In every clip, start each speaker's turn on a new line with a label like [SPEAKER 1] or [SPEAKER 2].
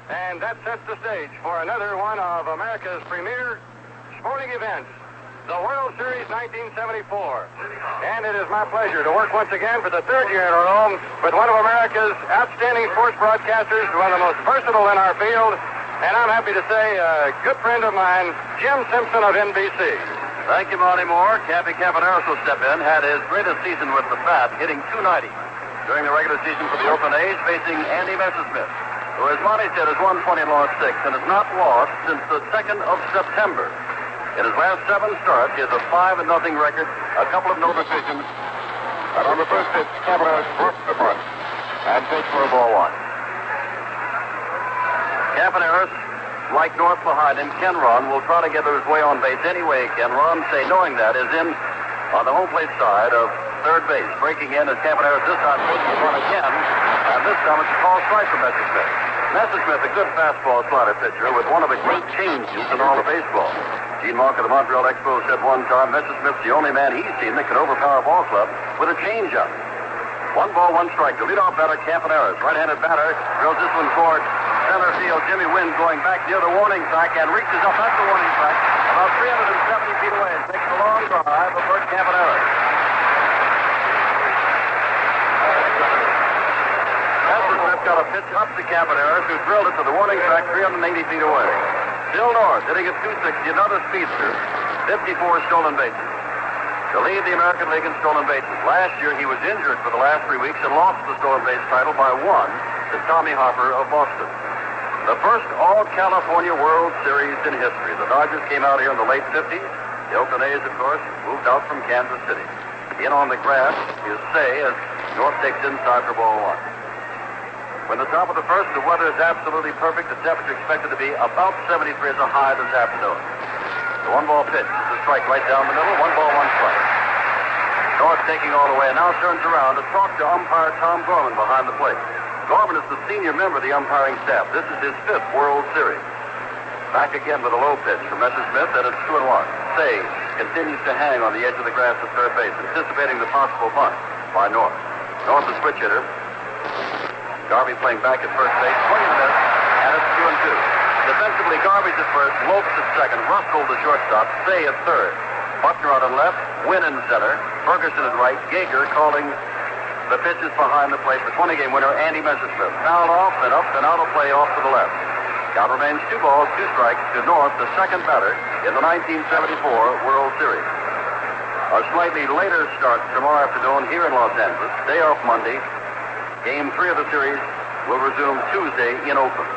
[SPEAKER 1] And that sets the stage for another one of America's premier sporting events, the World Series 1974. And it is my pleasure to work once again for the third year in a row with one of America's outstanding sports broadcasters, one of the most versatile in our field, and I'm happy to say a good friend of mine, Jim Simpson of NBC.
[SPEAKER 2] Thank you, Monty Moore. Cappy Campaneris will step in, had his greatest season with the bat, hitting .290 during the regular season for the Oakland A's, facing Andy Messersmith, who, as Monty said, has won 20 and lost 6, and has not lost since the 2nd of September. In his last 7 starts, he has a 5-0 record, a couple of no decisions.
[SPEAKER 1] And on the first pitch, Campaneris works the front and takes for a ball 1.
[SPEAKER 2] Campaneris, like North behind him, Ken Ron will try to get his way on base anyway. Ken Ron, knowing that, is in on the home plate side of third base. Breaking in as Campaneris this time takes the run again, and this time it's a call strike for Messersmith. Messersmith, a good fastball slider pitcher with one of the great changes in all of baseball. Gene Mark of the Montreal Expos said one time Messersmith's the only man he's seen that can overpower a ball club with a changeup. 1 ball, 1 strike. The leadoff batter, Campaneris. Right-handed batter drills this one toward center field. Jimmy Wynn going back near the warning track and reaches up at the warning track about 370 feet away and takes a long drive of Bert Campaneris. Messersmith got a pitch up to Campaneris, who drilled it to the warning track 380 feet away. Still North, hitting at .260, another speedster, 54 stolen bases. To lead the American League in stolen bases. Last year, he was injured for the last 3 weeks and lost the stolen base title by 1 to Tommy Hoffer of Boston. The first all-California World Series in history. The Dodgers came out here in the late 50s. The Oakland A's, of course, moved out from Kansas City. In on the grass is Say as North takes inside for ball 1. When the top of the first, the weather is absolutely perfect. The temperature expected to be about 73 as a high this afternoon. The 1 ball pitch is a strike right down the middle. 1 ball, 1 strike. North taking all the way and now turns around to talk to umpire Tom Gorman behind the plate. Gorman is the senior member of the umpiring staff. This is his 5th World Series. Back again with a low pitch from Messersmith, and it's 2-1. Say continues to hang on the edge of the grass at third base, anticipating the possible bunt by North. North, the switch hitter. Garvey playing back at first base, swing and miss, and it's 2-2. Defensively, Garvey's at first, Lopes at second, Russell the shortstop, Say at third. Buckner out on left, Wynn in center, Ferguson at right, Gager calling the pitches behind the plate. The 20-game winner, Andy Messersmith. Fouled off and up and out of play off to the left. Count remains 2 balls, 2 strikes to North, the second batter in the 1974 World Series. A slightly later start tomorrow afternoon here in Los Angeles. Day off Monday. Game 3 of the series will resume Tuesday in Oakland.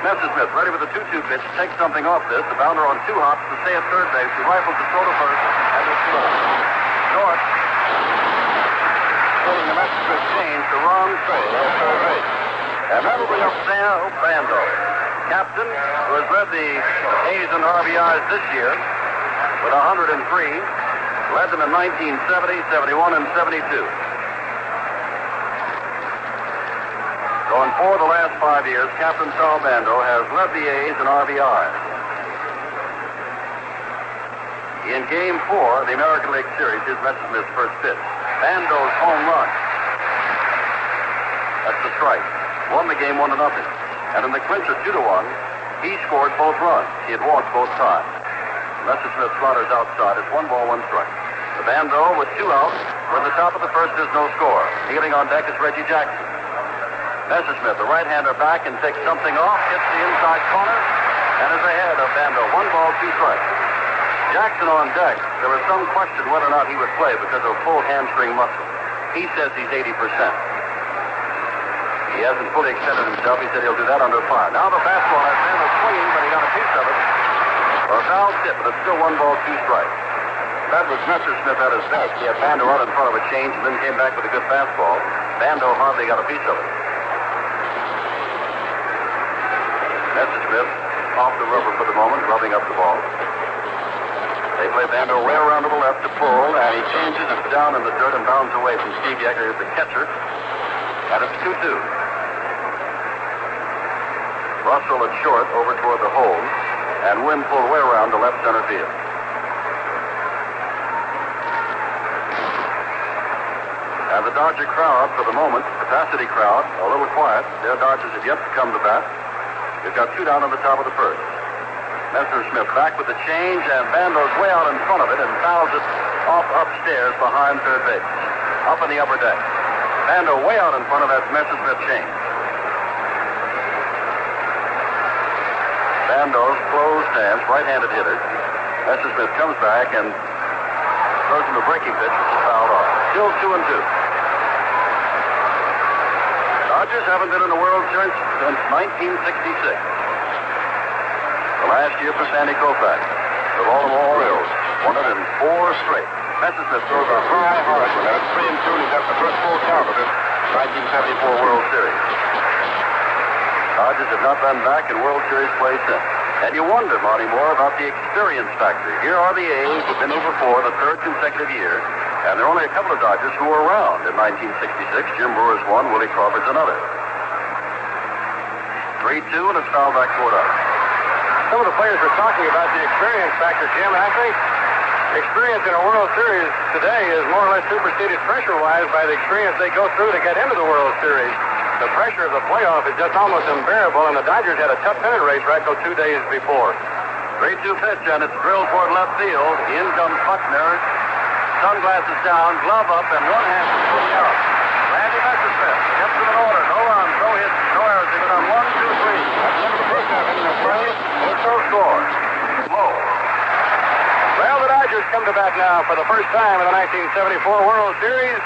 [SPEAKER 2] Messersmith ready with the 2-2 pitch, takes something off this. The bounder on 2 hops to Say at third base. He rifles the throw to first, and it's North pulling the Messersmith change to wrong Say at third base. And that'll bring up Sal Bando, captain, who has led the A's in RBIs this year with 103. Led them in 1970, 71, and 72. So in 4 of the last 5 years, Captain Sal Bando has led the A's in RBIs. In Game 4 of the American League Series, here's Messersmith's first pitch. Bando's home run. That's the strike. Won the game 1-0. And in the clincher 2-1, he scored both runs. He had walked both times. Messersmith slaughters outside. It's 1 ball, 1 strike. The Bando with 2 outs. Where the top of the first is no score. Kneeling on deck is Reggie Jackson. Messersmith, the right-hander, back and takes something off, hits the inside corner, and is ahead of Bando. 1 ball, 2 strikes. Jackson on deck. There was some question whether or not he would play because of full hamstring muscle. He says he's 80%. He hasn't fully extended himself. He said he'll do that under fire. Now the fastball has Bando swinging, but he got a piece of it. For a foul tip, but it's still 1 ball, 2 strikes. That was Messersmith at his best. He had Bando out in front of a change and then came back with a good fastball. Bando hardly got a piece of it. Messersmith off the rubber for the moment, rubbing up the ball. They play Bando way around to the left to pull, and he changes it down in the dirt and bounds away from Steve Yeager, who's the catcher. And it's 2-2. Russell at short over toward the hole, and Wynn pulled way around to left center field. And the Dodger crowd for the moment, capacity crowd, a little quiet. Their Dodgers have yet to come to bat. We've got 2 down on the top of the first. Messersmith back with the change, and Bando's way out in front of it and fouls it off upstairs behind third base, up in the upper deck. Bando way out in front of that Messersmith change. Bando's closed stance, right-handed hitter. Messersmith comes back and throws him a breaking pitch, which is fouled off. Still 2-2. Dodgers haven't been in the World Series since 1966. The last year for Sandy Koufax. The Baltimore Orioles won it in 4 straight. Messersmith throws a high hard one. That's 3-2. He's got the first full count of this 1974 World Series. Dodgers have not been back in World Series play since. And you wonder, Monty Moore, about the experience factor. Here are the A's who've been over for the 3rd consecutive year, and there are only a couple of Dodgers who were around in 1966. Jim Brewer's one, Willie Crawford's another. 3-2, and it's fouled back toward us.
[SPEAKER 1] Some of the players were talking about the experience factor, Jim, and I think experience in a World Series today is more or less superseded pressure-wise by the experience they go through to get into the World Series. The pressure of the playoff is just almost unbearable, and the Dodgers had a tough pennant race right go 2 days before.
[SPEAKER 2] 3-2 pitch, and it's drilled toward left field. In comes Buckner, sunglasses down, glove up, and one hand from the out. Randy Messersmith gets them in order. No runs, no hits, no errors. They've been on 1, 2, 3. That's the end of the first half. In the first, there's no score. Low.
[SPEAKER 1] Well, the Dodgers come to bat now for the first time in the 1974 World Series.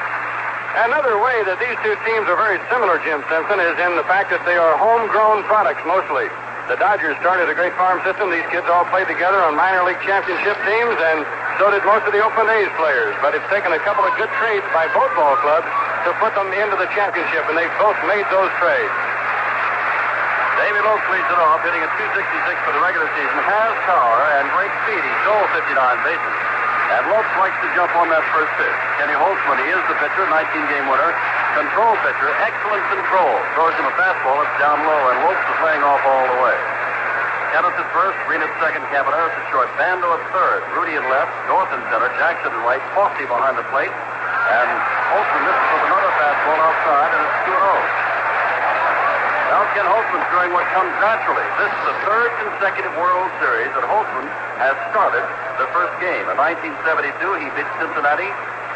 [SPEAKER 1] Another way that these two teams are very similar, Jim Simpson, is in the fact that they are homegrown products mostly. The Dodgers started a great farm system. These kids all played together on minor league championship teams, and so did most of the Oakland A's players. But it's taken a couple of good trades by both ball clubs to put them into the championship, and they've both made those trades.
[SPEAKER 2] Davey Lopes leads it off, hitting at 266 for the regular season. Has power and great speed. He stole 59 bases. And Lopes likes to jump on that first pitch. Kenny Holtzman, he is the pitcher, 19-game winner. Control pitcher, excellent control. Throws him a fastball, it's down low, and Lopes is laying off all the way. Kenneth at first, Green at second, Cabaneras at short, Bando at third, Rudy at left, North in center, Jackson at right, Fawcett behind the plate, and Holtzman misses with another fastball outside, and it's 2-0. Now Ken Holtzman's doing what comes naturally. This is the 3rd consecutive World Series that Holtzman has started the first game. In 1972, he beat Cincinnati,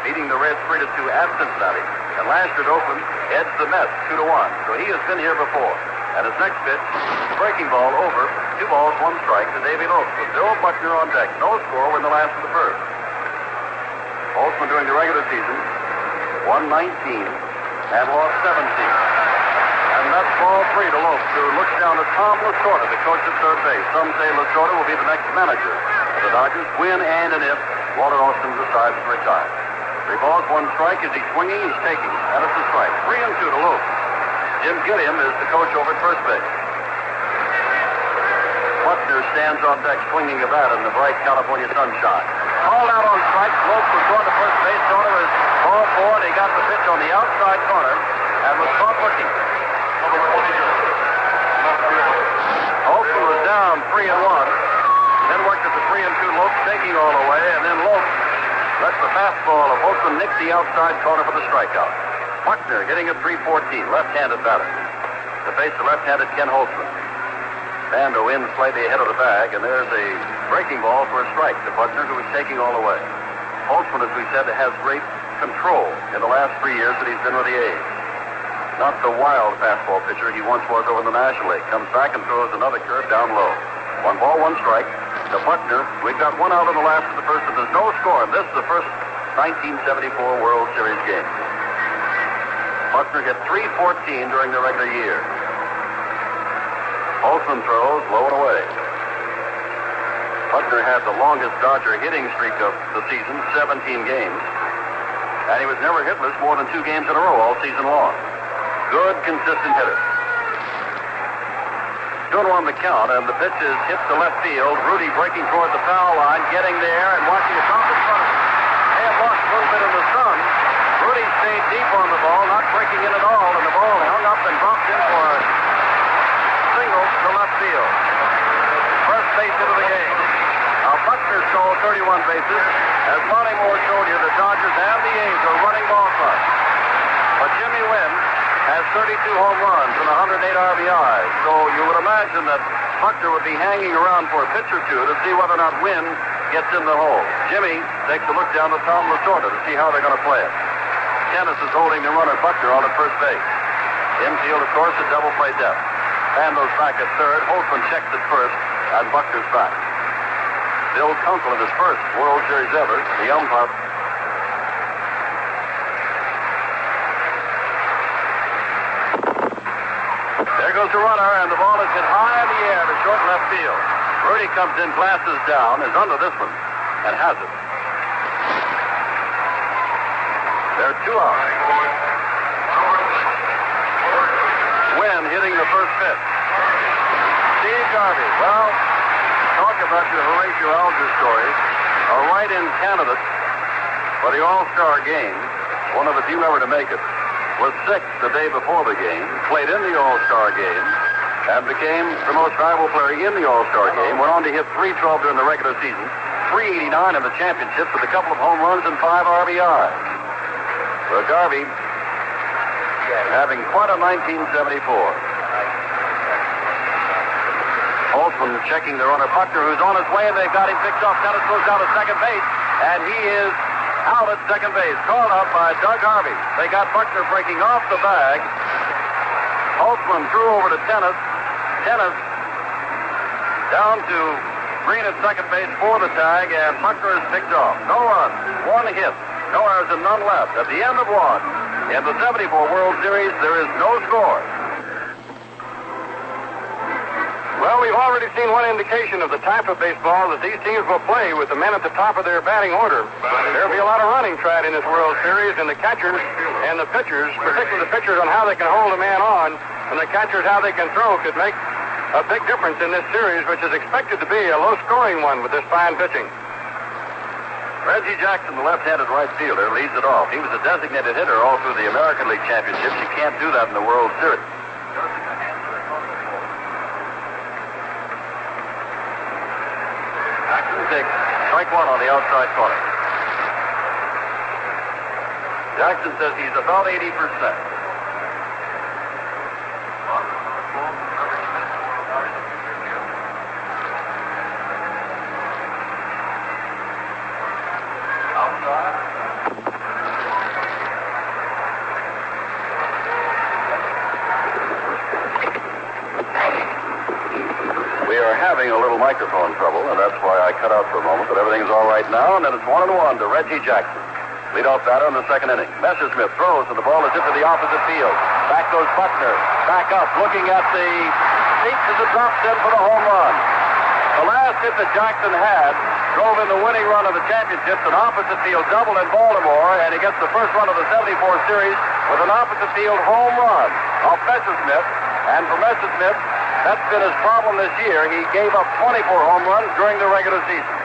[SPEAKER 2] beating the Reds 3-2 at Cincinnati. And last year at Oakland, edged the Mets 2-1. So he has been here before. And his next pitch, breaking ball over, 2 balls, 1 strike to Davey Lopes with Bill Buckner on deck. No score in the last of the first. Holtzman during the regular season, won 19 and lost 17. And that's ball 3 to Lopes, who looks down at Tom Lasorda, the coach at third base. Some say Lasorda will be the next manager of the Dodgers, when and if Walter Austin decides to retire. 3 balls, 1 strike. Is he swinging? He's taking. And it's a strike. 3-2 to Lopes. Jim Gilliam is the coach over at first base. Buckner stands on deck swinging a bat in the bright California sunshine. Called out on strike. Lopes was going to first base. Donor is ball 4, and he got the pitch on the outside corner and was caught looking. Holtzman was down 3-1, then worked at the 3-2. Lopes taking all the way, and then Lopes lets the fastball of Holtzman nick the outside corner for the strikeout. Buckner hitting at 314, left-handed batter. To face the left-handed Ken Holtzman. Bando in slightly ahead of the bag, and there's a breaking ball for a strike to Buckner, who is taking all the way. Holtzman, as we said, has great control in the last 3 years that he's been with the A's. Not the wild fastball pitcher he once was over in the National League. Comes back and throws another curve down low. 1 ball, 1 strike to Buckner. We've got 1 out in the last of the first, and there's no score. And this is the first 1974 World Series game. Buckner hit 314 during the regular year. Holtzman throws low and away. Buckner had the longest Dodger hitting streak of the season, 17 games. And he was never hitless more than 2 games in a row all season long. Good, consistent hitter. 2-1 the count, and the pitch is hit to left field. Rudy breaking toward the foul line, getting there, and watching it drop in front of him. They have lost a little bit in the sun. Rudy stayed deep on the ball, not breaking in at all, and the ball hung up and dropped in for a single to left field. First base hit of the game. Now Buckner stole 31 bases. As Monty Moore showed you, the Dodgers and the A's are running ball clubs. But Jimmy Wynn has 32 home runs and 108 RBIs. So you would imagine that Buckner would be hanging around for a pitch or two to see whether or not Wynn gets in the hole. Jimmy takes a look down to Tom Lasorda to see how they're going to play it. Tennis is holding the runner Buckner on at first base. Infield, of course, at double play depth. Fando's back at third. Holtzman checks at first, and Buckner's back. Bill Kunkel in his first World Series ever, the umpire. There goes the runner, and the ball is hit high in the air to short left field. Rudy comes in, glasses down, is under this one, and has it. There are 2 outs. Wynn hitting the first pitch. Steve Garvey. Well, talk about your Horatio Alger story. A write-in candidate for the All-Star game, one of the few ever to make it, was sick the day before the game, played in the All-Star game, and became the most valuable player in the All-Star game. Went on to hit .312 during the regular season, .389 in the championship with a couple of home runs and 5 RBIs. Well, Garvey having quite a 1974. Holtzman checking the runner Buckner, who's on his way, and they've got him picked off. Tennis goes down to second base, and he is out at second base, called up by Doug Harvey. They got Buckner breaking off the bag. Holtzman threw over to Tennis. Tennis down to Green at second base for the tag, and Buckner is picked off. No runs, 1 hit, no errors, and none left. At the end of 1, in the 74 World Series, there is no score.
[SPEAKER 1] Well, we've already seen one indication of the type of baseball that these teams will play with the men at the top of their batting order. There'll be a lot of running tried in this World Series, and the catchers and the pitchers, particularly the pitchers on how they can hold a man on, and the catchers how they can throw, could make a big difference in this series, which is expected to be a low-scoring one with this fine pitching.
[SPEAKER 2] Reggie Jackson, the left-handed right fielder, leads it off. He was a designated hitter all through the American League Championships. You can't do that in the World Series. Jackson takes strike 1 on the outside corner. Jackson says he's about 80%. Having a little microphone trouble, and that's why I cut out for a moment, but everything's all right now, and then it's 1-1 to Reggie Jackson. Leadoff batter in the second inning. Messersmith throws, and the ball is hit to the opposite field. Back goes Buckner. Back up, looking at the seats as it drops in for the home run. The last hit that Jackson had drove in the winning run of the championships, an opposite field double in Baltimore, and he gets the first run of the 74 series with an opposite field home run off Messersmith. And for Messersmith, that's been his problem this year. He gave up 24 home runs during the regular season.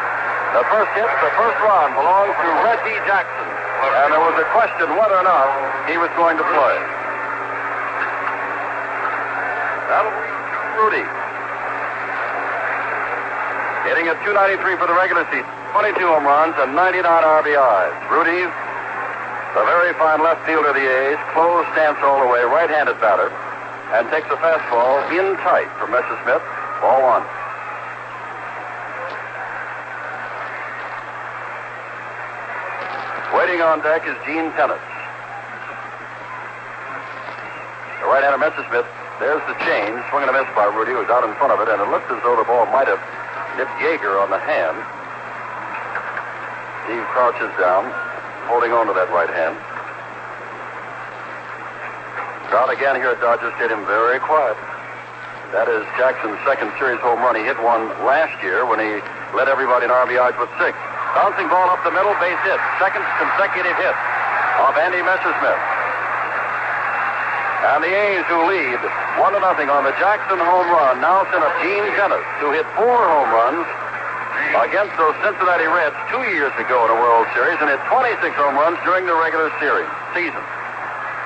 [SPEAKER 2] The first hit, the first run, belongs to Reggie Jackson. And there was a question whether or not he was going to play. That'll be Rudy. Hitting at .293 for the regular season. 22 home runs and 99 RBIs. Rudy, the very fine left fielder of the A's, closed stance all the way, right-handed batter, and takes a fastball in tight from Messersmith. Ball 1. Waiting on deck is Gene Tennis. The right-hander Messersmith. There's the change. Swing and a miss by Rudy, who's out in front of it, and it looks as though the ball might have hit Yeager on the hand. Steve crouches down, holding on to that right hand. Crowd again here at Dodger Stadium, very quiet. That is Jackson's second series home run. He hit one last year when he led everybody in RBIs with 6. Bouncing ball up the middle, base hit. Second consecutive hit of Andy Messersmith. And the A's, who lead 1-0 on the Jackson home run, now send up Gene Tennis, who hit 4 home runs against those Cincinnati Reds 2 years ago in a World Series and hit 26 home runs during the regular season.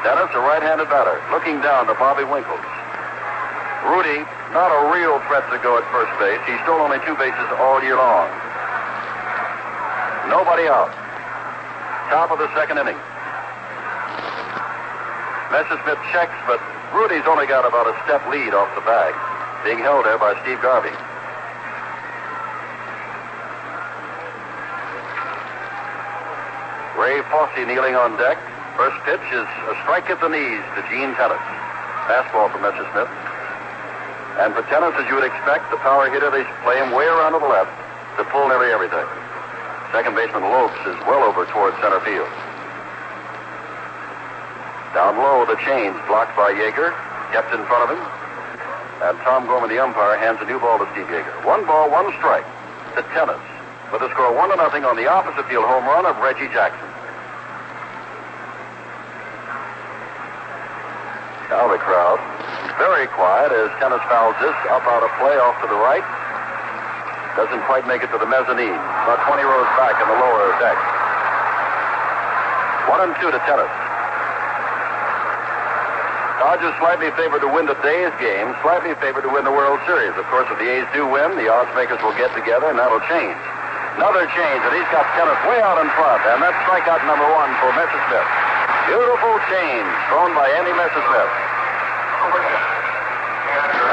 [SPEAKER 2] Dennis, a right-handed batter, looking down to Bobby Winkles. Rudy, not a real threat to go at first base. He stole only 2 bases all year long. Nobody out. Top of the second inning. Messersmith checks, but Rudy's only got about a step lead off the bag, being held there by Steve Garvey. Ray Fosse kneeling on deck. First pitch is a strike at the knees to Gene Tennis. Fastball for Messersmith. And for Tennis, as you would expect, the power hitter, they play him way around to the left to pull nearly everything. Second baseman Lopes is well over towards center field. Down low, the change blocked by Yeager, kept in front of him. And Tom Gorman, the umpire, hands a new ball to Steve Yeager. 1 ball, 1 strike to Tennis, with the score 1-0 on the opposite field home run of Reggie Jackson. Now the crowd, very quiet as Tennis fouls this up out of play off to the right. Doesn't quite make it to the mezzanine. About 20 rows back in the lower deck. 1-2 to Tennis. Dodgers slightly favored to win today's game, slightly favored to win the World Series. Of course, if the A's do win, the odds makers will get together, and that'll change. Another change, and he's got Tennis way out in front, and that's strikeout number 1 for Messersmith. Beautiful change thrown by Andy Messersmith.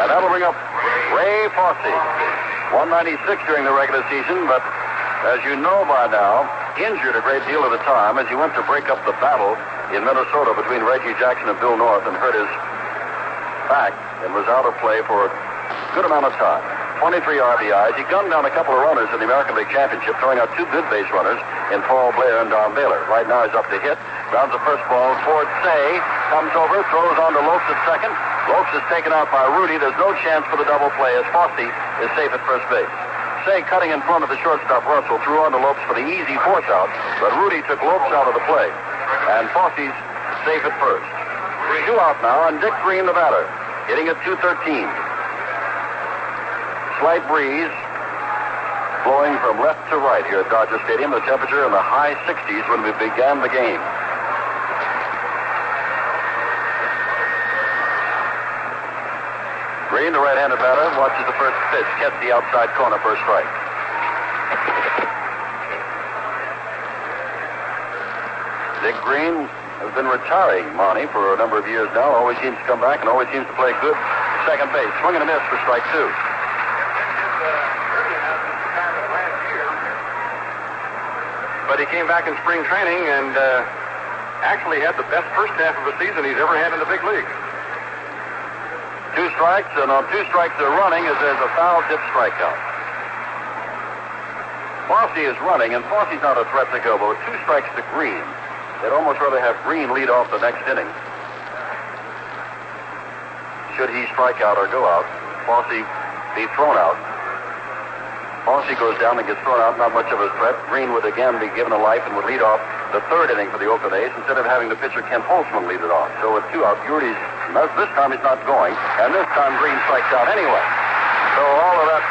[SPEAKER 2] And that'll bring up Ray Fosse. 196 during the regular season, but as you know by now, injured a great deal of the time as he went to break up the battle in Minnesota between Reggie Jackson and Bill North and hurt his back and was out of play for a good amount of time. 23 RBIs. He gunned down a couple of runners in the American League Championship, throwing out 2 good base runners in Paul Blair and Don Baylor. Right now he's up to hit. Grounds the first ball towards Say. Comes over, throws on to Lopes at second. Lopes is taken out by Rudy. There's no chance for the double play as Fosse is safe at first base. Say, cutting in front of the shortstop Russell, threw on to Lopes for the easy force out, but Rudy took Lopes out of the play. And Fosse's safe at first. 2 out now, and Dick Green, the batter, hitting at .213. Slight breeze blowing from left to right here at Dodger Stadium. The temperature in the high 60s when we began the game. Green, the right-handed batter, watches the first pitch, gets the outside corner for a strike. Dick Green has been retiring, Monty, for a number of years now. Always seems to come back and always seems to play good second base. Swing and a miss for strike 2.
[SPEAKER 1] But he came back in spring training and actually had the best first half of a season he's ever had in the big leagues.
[SPEAKER 2] 2 strikes, and on 2 strikes they're running as there's a foul tip strikeout. Fosse is running, and Fosse's not a threat to go, but with 2 strikes to Green, they'd almost rather have Green lead off the next inning. Should he strike out or go out, Fosse be thrown out. Fosse goes down and gets thrown out, not much of a threat. Green would again be given a life and would lead off the 3rd inning for the Oakland A's instead of having the pitcher Ken Holtzman lead it off. So with 2 out, Yurdy's, this time he's not going, and this time Green strikes out anyway. So all of that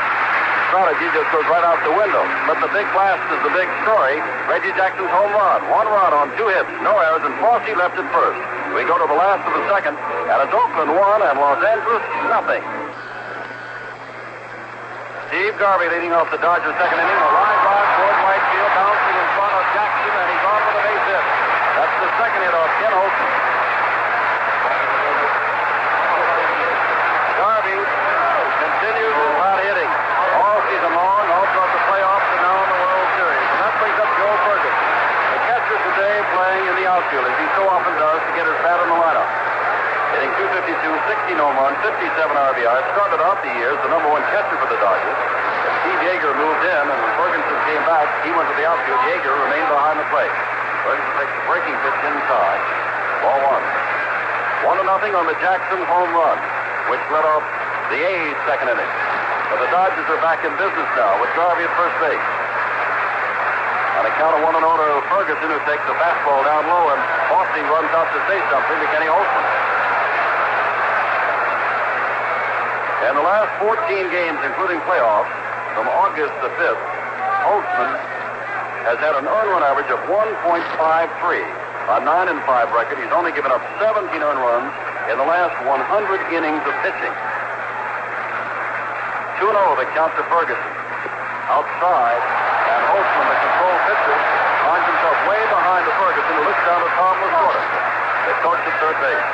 [SPEAKER 2] strategy just goes right out the window. But the big blast is the big story. Reggie Jackson's home run. 1 run on 2 hits, no errors, and Fosse left at first. We go to the last of the second, and it's Oakland 1 and Los Angeles nothing. Steve Garvey leading off the Dodgers second inning. A line drive toward right field, bouncing in front of Jackson, and he's on for the base hit. That's the second hit off Ken Holtzman. Garvey continues his hot hitting all season long, all throughout the playoffs and now in the World Series. And that brings up Joe Ferguson, the catcher today, playing in the outfield, as he so often does to get his bat in the lineup. Hitting .252, 16 home runs, 57 RBIs. Started off the year as the number 1 catcher for the Dodgers. And Steve Yeager moved in, and when Ferguson came back, he went to the outfield. Yeager remained behind the plate. Ferguson takes a breaking pitch inside. Ball 1. 1-0 on the Jackson home run, which led off the A's second inning. But the Dodgers are back in business now with Garvey at first base. On a count of 1-0 to Ferguson, who takes the fastball down low, and Fosse runs out to say something to Kenny Holtzman. In the last 14 games, including playoffs, from August the 5th, Holtzman has had an earned run average of 1.53. A 9-5 record. He's only given up 17 earned runs in the last 100 innings of pitching. 2-0 the count to Ferguson. Outside, and Holtzman, the control pitcher, finds himself way behind the Ferguson, who looks down to Tom LaSorda. the coach at third base.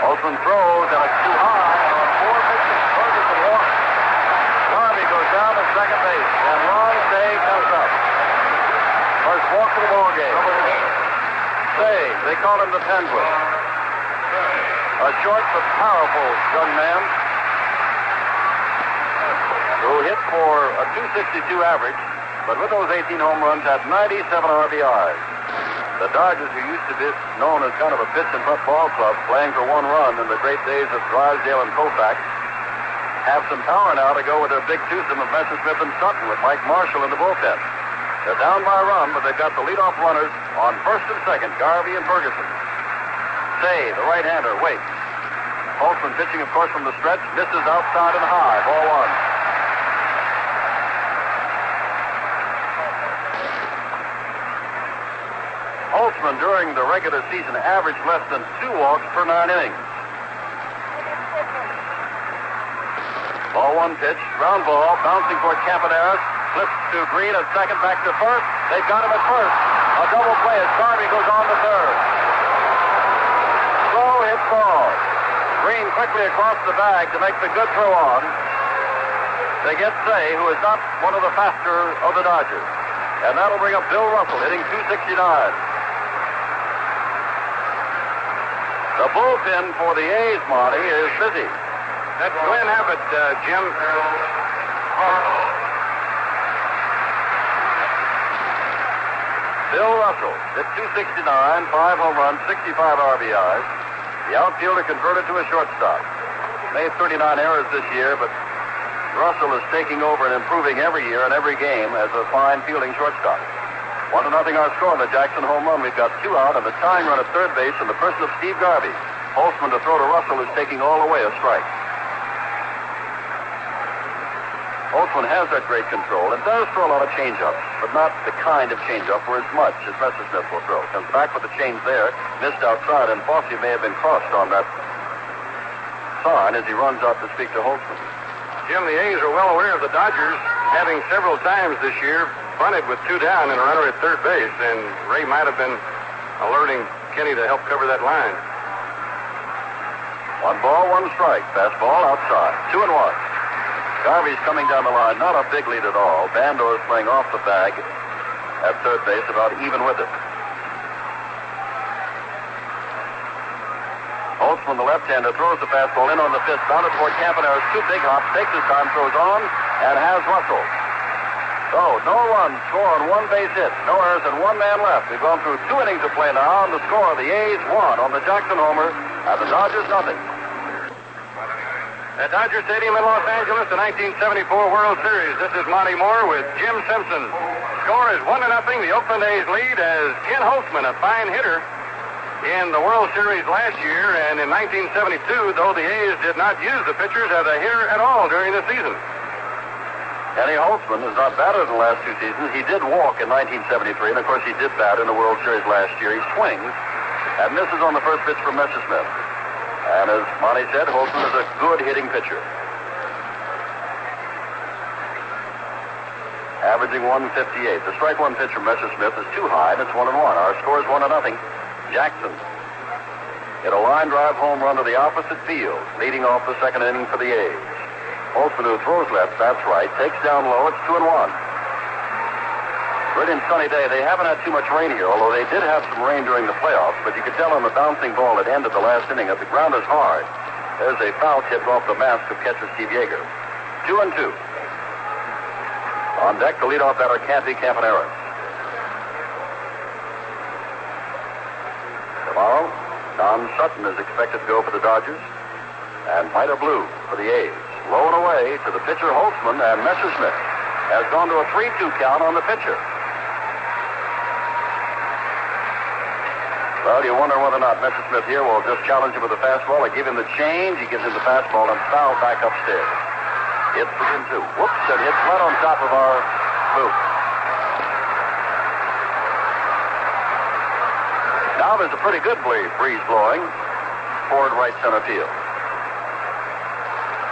[SPEAKER 2] Holtzman throws, and it's too high. And on 4 pitches, Ferguson walks. Garvey goes down to second base, and Ron Day comes up. First walk of the ball game. Day, they call him the Penguin. A short but powerful young man who hit for a .262 average, but with those 18 home runs had 97 RBIs. The Dodgers, who used to be known as kind of a pitch and putt ball club, playing for one run in the great days of Drysdale and Koufax, have some power now to go with their big twosome of Messersmith and Sutton with Mike Marshall in the bullpen. They're down by a run, but they've got the leadoff runners on first and second, Garvey and Ferguson. Say, the right-hander, waits. Holtzman pitching, of course, from the stretch, misses outside and high, ball one. Holtzman, during the regular season, averaged less than 2 walks per 9 innings. Ball one pitch, ground ball, bouncing toward Campaneris, flips to Green at second, back to first. They've got him at first. A double play as Garvey goes on to third. Slow hit ball. Green quickly across the bag to make the good throw on. They get Say, who is not one of the faster of the Dodgers. And that'll bring up Bill Russell, hitting .269. The bullpen for the A's, Monty, is busy.
[SPEAKER 1] That's Glenn Abbott, Jim.
[SPEAKER 2] Bill Russell hit .269, 5 home runs, 65 RBIs. The outfielder converted to a shortstop. Made 39 errors this year, but Russell is taking over and improving every year and every game as a fine fielding shortstop. 1-0 our score on the Jackson home run. We've got 2 out and the tying run at third base in the person of Steve Garvey. Holtzman to throw to Russell is taking all the way a strike. Holtzman has that great control and does throw a lot of changeups, but not the kind of changeup where as much as Messersmith will throw. Comes back with the change there, missed outside, and Fosse may have been crossed on that sign as he runs out to speak to Holtzman.
[SPEAKER 1] Jim, the A's are well aware of the Dodgers having several times this year bunted with 2 down and a runner at third base, and Ray might have been alerting Kenny to help cover that line.
[SPEAKER 2] 1 ball, 1 strike. Fastball outside. 2-1. Garvey's coming down the line, not a big lead at all. Bandor is playing off the bag at third base, about even with it. Holtzman, the left-hander, throws the fastball in on the fist, bounded toward Campaneris. 2 big hops, takes his time, throws on, and has Russell. So, no runs, score on 1 base hit. No errors and 1 man left. We've gone through 2 innings of play now, and the score, the A's 1 on the Jackson homer, and the Dodgers nothing.
[SPEAKER 1] At Dodger Stadium in Los Angeles, the 1974 World Series. This is Monty Moore with Jim Simpson. Score is 1-0. The Oakland A's lead as Ken Holtzman, a fine hitter in the World Series last year, and in 1972, though the A's did not use the pitchers as a hitter at all during the season.
[SPEAKER 2] Kenny Holtzman is not better than the last 2 seasons. He did walk in 1973, and of course he did bat in the World Series last year. He swings and misses on the first pitch from Messersmith. And as Monty said, Holtzman is a good hitting pitcher. Averaging 158. The strike 1 pitch from Messersmith is too high, and it's 1-1. Our score is 1-0. Jackson hit a line drive home run to the opposite field, leading off the second inning for the A's. Holtzman, who throws left, bats right, takes down low. It's 2-1. Brilliant sunny day. They haven't had too much rain here, although they did have some rain during the playoffs, but you could tell on the bouncing ball that ended the last inning that the ground is hard. There's a foul tip off the mask of catcher Steve Yeager. 2-2. On deck, the leadoff batter, Canty Campaneris. Tomorrow, Don Sutton is expected to go for the Dodgers, and Vida Blue for the A's. Low and away to the pitcher Holtzman, and Messersmith has gone to a 3-2 count on the pitcher. Well, you wonder whether or not Messersmith here will just challenge him with a fastball or give him the change. He gives him the fastball and foul back upstairs. It's 3-2. Whoops, and hits right on top of our booth. Now there's a pretty good breeze blowing toward right center field.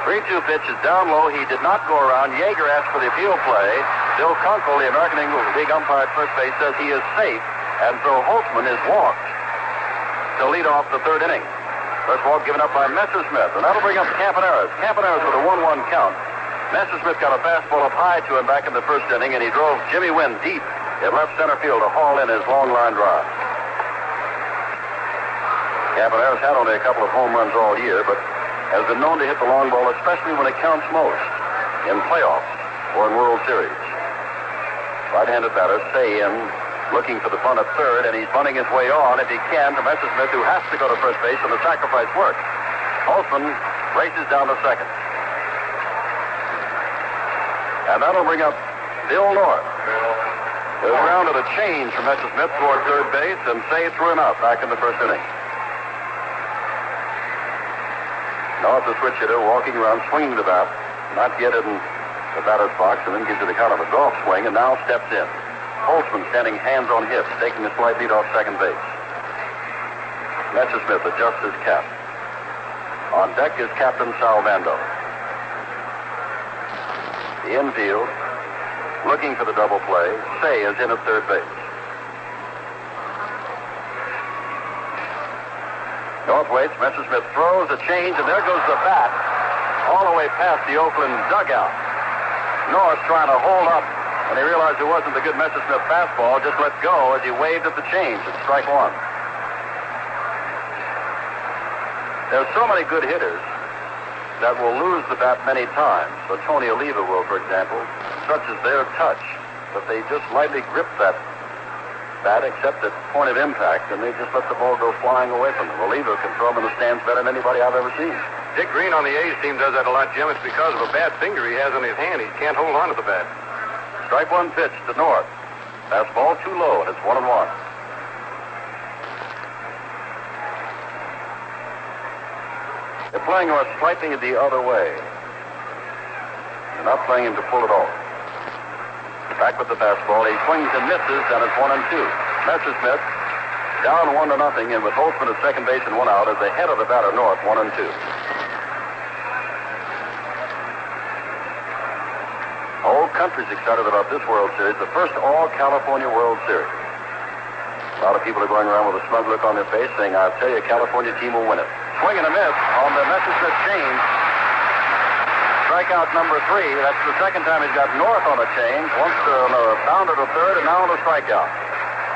[SPEAKER 2] 3-2 pitch is down low. He did not go around. Yeager asked for the appeal play. Bill Kunkel, the American League umpire at first base, says he is safe, and so Holtzman is walked to lead off the third inning. First walk given up by Messersmith, and that'll bring up Campaneris. Campaneris with a 1-1 count. Messersmith got a fastball up high to him back in the first inning, and he drove Jimmy Wynn deep in left center field to haul in his long line drive. Campaneris had only a couple of home runs all year, but has been known to hit the long ball, especially when it counts most in playoffs or in World Series. Right-handed batter, Say in, looking for the bunt at third, and he's bunting his way on, if he can, to Messersmith, who has to go to first base, and the sacrifice works. Holtzman races down to second. And that'll bring up Bill North. There's a round of a change from Messersmith toward third base, and Say threw him out back in the first inning. North, the switch hitter, walking around, swinging the bat, not yet in the batter's box, and then gives it a kind of a golf swing, and now steps in. Holtzman standing hands on hips, taking a slight lead off second base. Messersmith adjusts his cap. On deck is Captain Sal Bando. The infield, looking for the double play. Say is in at third base. North waits. Messersmith throws a change, and there goes the bat all the way past the Oakland dugout. North trying to hold up. When he realized it wasn't the good Messersmith fastball, just let go as he waved at the change. It's strike one. There's so many good hitters that will lose the bat many times. So Tony Oliva will, for example, such as their touch, that they just lightly grip that bat except at point of impact, and they just let the ball go flying away from them. Oliva can throw them in the stands better than anybody I've ever seen.
[SPEAKER 1] Dick Green on the A's team does that a lot, Jim. It's because of a bad finger he has in his hand. He can't hold on to the bat.
[SPEAKER 2] Strike one pitch to North. Fastball too low, and it's 1-1. They're playing North slightly the other way. They're not playing him to pull it off. Back with the fastball. He swings and misses, and it's 1-2. Messersmith down 1-0, and with Holtzman at second base and one out, is ahead of the batter North, 1-2. The whole country's excited about this World Series, the first all-California World Series. A lot of people are going around with a smug look on their face saying, I'll tell you, a California team will win it. Swing and a miss on the Messersmith change. Strikeout number 3. That's the second time he's got North on a change. Once on a bounder to third, and now on a strikeout.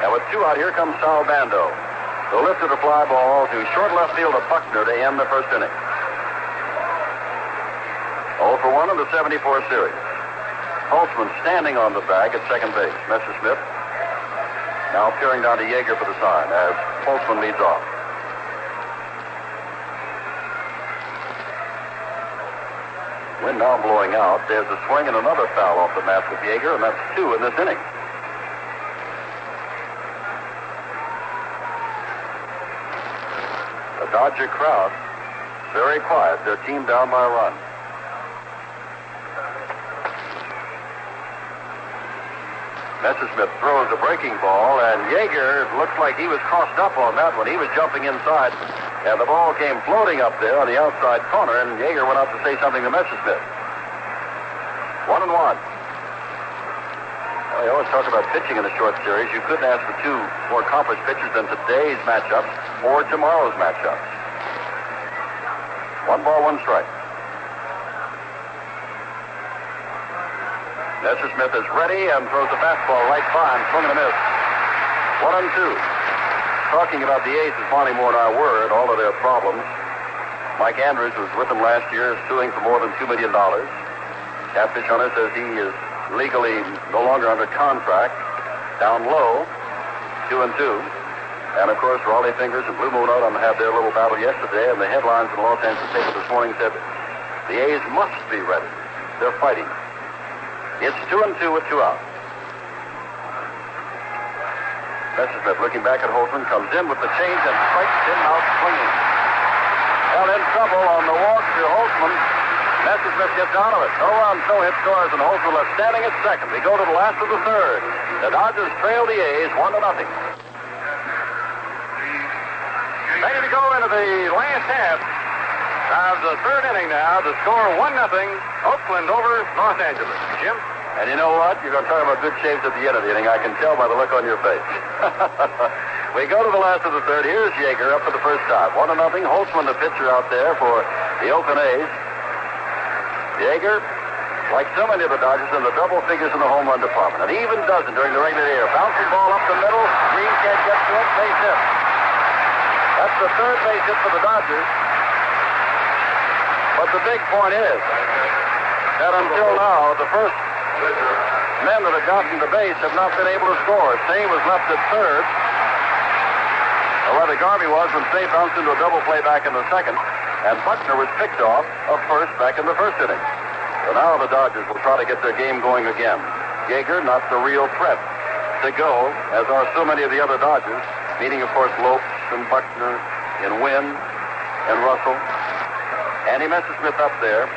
[SPEAKER 2] And with 2 out, here comes Sal Bando. The lifted a fly ball to short left field to Buckner to end the first inning. 0 for 1 in the 74 series. Holtzman standing on the bag at second base. Messersmith now peering down to Yeager for the sign as Holtzman leads off. Wind now blowing out. There's a swing and another foul off the mat with Yeager, and that's 2 in this inning. The Dodger crowd very quiet. Their team down by a run. Messersmith throws a breaking ball, and Yeager looks like he was crossed up on that one. He was jumping inside, and the ball came floating up there on the outside corner, and Yeager went out to say something to Messersmith. 1-1. Well, you always talk about pitching in a short series. You couldn't ask for 2 more accomplished pitchers than today's matchup or tomorrow's matchup. 1 ball, 1 strike. Messersmith is ready and throws a fastball right by him, swing and a miss. 1-2. Talking about the A's is Bonnie Moore and I were at all of their problems. Mike Andrews, who was with them last year, is suing for more than $2 million. Catfish Hunter says he is legally no longer under contract. Down low, 2-2. And, of course, Raleigh Fingers and Blue Moon Autumn had their little battle yesterday, and the headlines in the Los Angeles paper this morning said the A's must be ready. They're fighting. It's 2-2 with 2 out. Messersmith looking back at Holtzman, comes in with the change and strikes him out swinging. Well, in trouble on the walk to Holtzman. Messersmith gets out of it. No runs, no hit scores, and Holtzman left standing at second. We go to the last of the third. The Dodgers trail the A's 1-0. Ready to go into the last half of the third inning now. The score 1-0. Oakland over Los Angeles. Jim? And you know what? You're going to talk about good shaves at the end of the inning. I can tell by the look on your face. We go to the last of the third. Here's Yeager up for the first time. 1-0. Holtzman, the pitcher out there for the Oakland A's. Yeager, like so many of the Dodgers, in the double figures in the home run department. And he even doesn't during the regular year. Bouncing ball up the middle. Green can't get to it. Base hit. That's the third base hit for the Dodgers. But the big point is that until now, the first men that have gotten to base have not been able to score. Say was left at third. Or rather, Garvey was when Say bounced into a double play back in the second. And Buckner was picked off of first back in the first inning. So now the Dodgers will try to get their game going again. Yeager, not the real threat to go, as are so many of the other Dodgers, meaning, of course, Lopes and Buckner and Wynn and Russell. Andy Messersmith up there.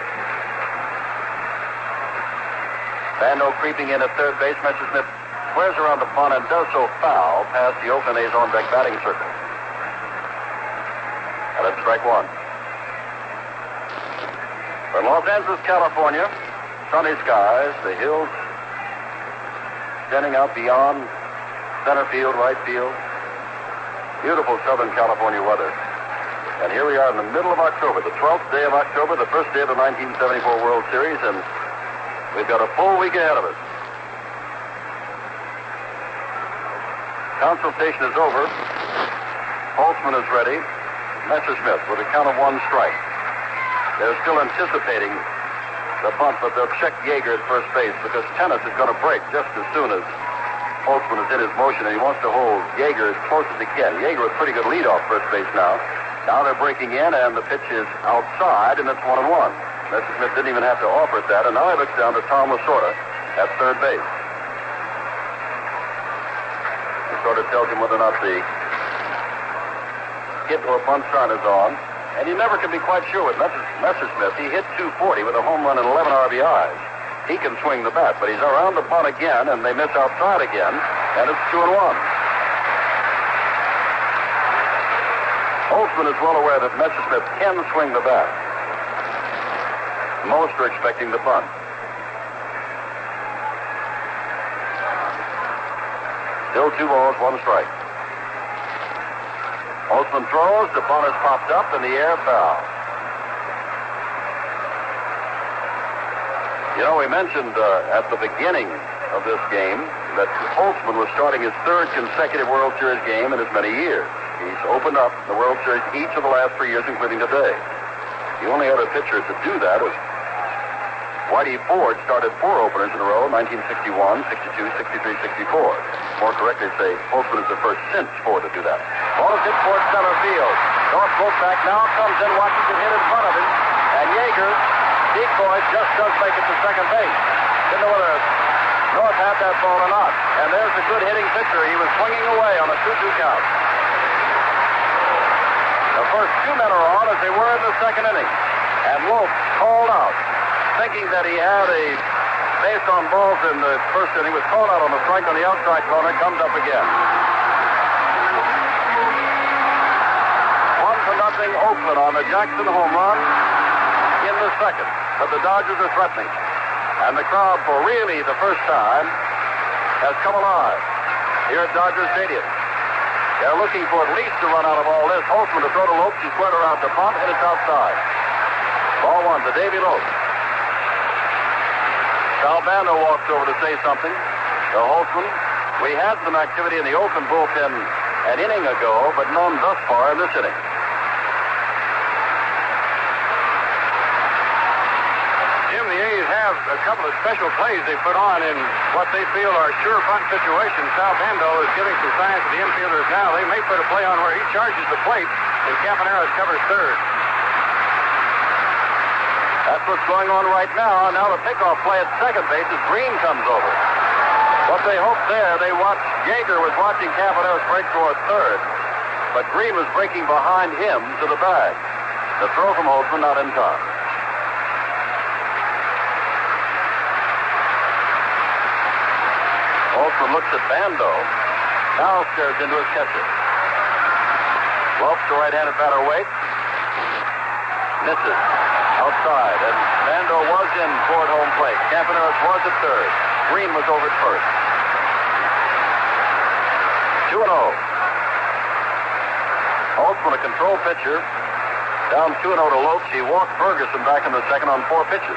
[SPEAKER 2] Bando creeping in at third base. Messersmith squares around the bunt and does so foul past the Oakland A's on-deck batting circle. And it's strike one. From Los Angeles, California, sunny skies, the hills extending out beyond center field, right field. Beautiful Southern California weather. And here we are in the middle of October, the 12th day of October, the first day of the 1974 World Series, and we've got a full week ahead of us. Consultation is over. Holtzman is ready. Messersmith with a count of 1 strike. They're still anticipating the bunt, but they'll check Yeager at first base because Tennis is going to break just as soon as Holtzman is in his motion, and he wants to hold Yeager as close as he can. Yeager with pretty good lead off first base now. Now they're breaking in, and the pitch is outside, and it's 1-1. Messersmith didn't even have to offer it that, and now he looks down to Tom Lasorda at third base. Lasorda tells him whether or not the hit or bunt sign is on, and you never can be quite sure with Messersmith. He hit 240 with a home run and 11 RBIs. He can swing the bat, but he's around the bunt again, and they miss outside again, and it's 2-1. Holtzman is well aware that Messersmith can swing the bat. Most are expecting the bunt. Still 2 balls, 1 strike. Holtzman throws, the bunt is popped up, and the air foul. You know, we mentioned at the beginning of this game that Holtzman was starting his 3rd consecutive World Series game in as many years. He's opened up the World Series each of the last 3 years, including today. The only other pitcher to do that is Whitey Ford. Started 4 openers in a row, 1961, 62, 63, 64. More correctly say, Holtzman is the first since Ford to do that. Ball is hit towards center field. North Wolfpack now comes in, watches it hit in front of him, and Yeager, decoy, just does make it to second base. Didn't know whether North had that ball or not. And there's a good hitting pitcher. He was swinging away on a 2-2 count. The first 2 men are on as they were in the second inning. And Lopes called out, thinking that he had a base on balls in the first inning, was called out on the strike on the outside corner, comes up again. 1-0 Oakland on the Jackson home run in the second. But the Dodgers are threatening. And the crowd, for really the first time, has come alive here at Dodger Stadium. They're looking for at least a run out of all this. Holtzman to throw to Lopes. He squared around the bunt, and it's outside. Ball 1 to Davy Lopes. Sal Bando walks over to say something to Holtzman. We had some activity in the Oakland bullpen an inning ago, but none thus far in this inning.
[SPEAKER 1] Jim, the A's have a couple of special plays they put on in what they feel are sure bunt situations. Sal Bando is giving some signs to the infielders now. They may put a play on where he charges the plate and Campaneris covers third.
[SPEAKER 2] That's what's going on right now. Now the pickoff play at second base as Green comes over. What they hoped there, Yeager was watching Campaneris break toward third, but Green was breaking behind him to the bag. The throw from Holtzman not in time. Holtzman looks at Bando. Now stares into his catcher. Lopes, the right-handed batter, waits. Misses. Outside. And Bando was in toward home plate. Campaneris was at third. Green was over at first. 2-0. Holtzman, a control pitcher, down 2-0 to Lopes. He walked Ferguson back in the second on 4 pitches.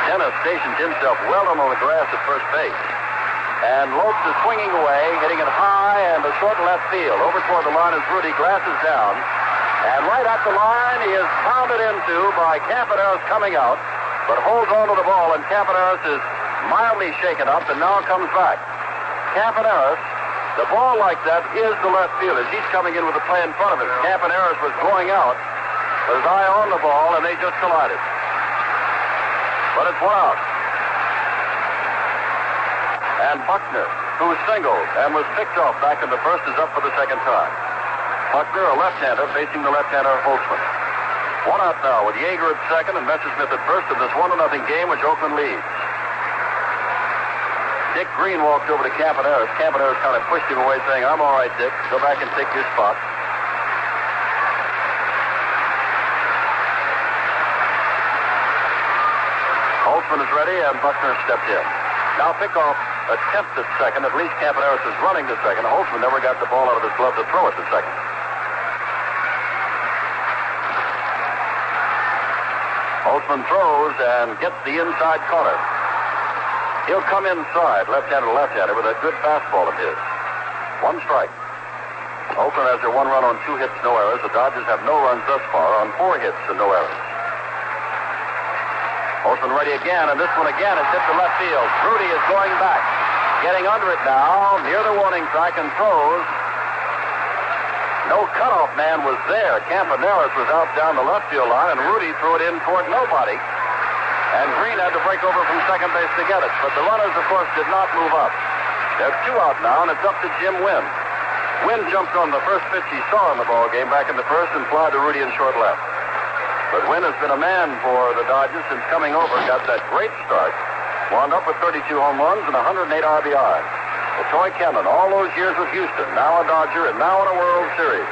[SPEAKER 2] Dennis stations himself well on the grass at first base. And Lopes is swinging away, hitting it high and a short left field. Over toward the line as Rudy glasses down. And right at the line, he is pounded into by Campaneris coming out, but holds on to the ball, and Campaneris is mildly shaken up and now comes back. Campaneris, the ball like that is the left fielder. He's coming in with the play in front of him. Campaneris was going out with his eye on the ball, and they just collided. But it's one out. And Buckner, who singled and was picked off back in the first, is up for the second time. Buckner, a left-hander, facing the left-hander Holtzman. One out now with Yeager at second and Messersmith at first in this 1-0 game which Oakland leads. Dick Green walked over to Campaneris. Campaneris kind of pushed him away, saying, "I'm all right, Dick. Go back and take your spot." Holtzman is ready, and Buckner stepped in. Now Pickoff attempts at second. At least Campaneris is running to second. Holtzman never got the ball out of his glove to throw it to second. Holtzman throws and gets the inside corner. He'll come inside, left-hander to left-hander, with a good fastball of his. 1 strike. Oakland has their 1 run on 2 hits, no errors. The Dodgers have no runs thus far on 4 hits and no errors. Holtzman ready again, and this one again is hit to left field. Rudy is going back, getting under it now, near the warning track, and throws. No cutoff man was there. Campaneris was out down the left field line, and Rudy threw it in toward nobody. And Green had to break over from second base to get it. But the runners, of course, did not move up. There's 2 out now, and it's up to Jim Wynn. Wynn jumped on the first pitch he saw in the ball game back in the first and flied to Rudy in short left. But Wynn has been a man for the Dodgers since coming over. Got that great start. Wound up with 32 home runs and 108 RBIs. Toy Kennan, all those years with Houston, now a Dodger and now in a World Series.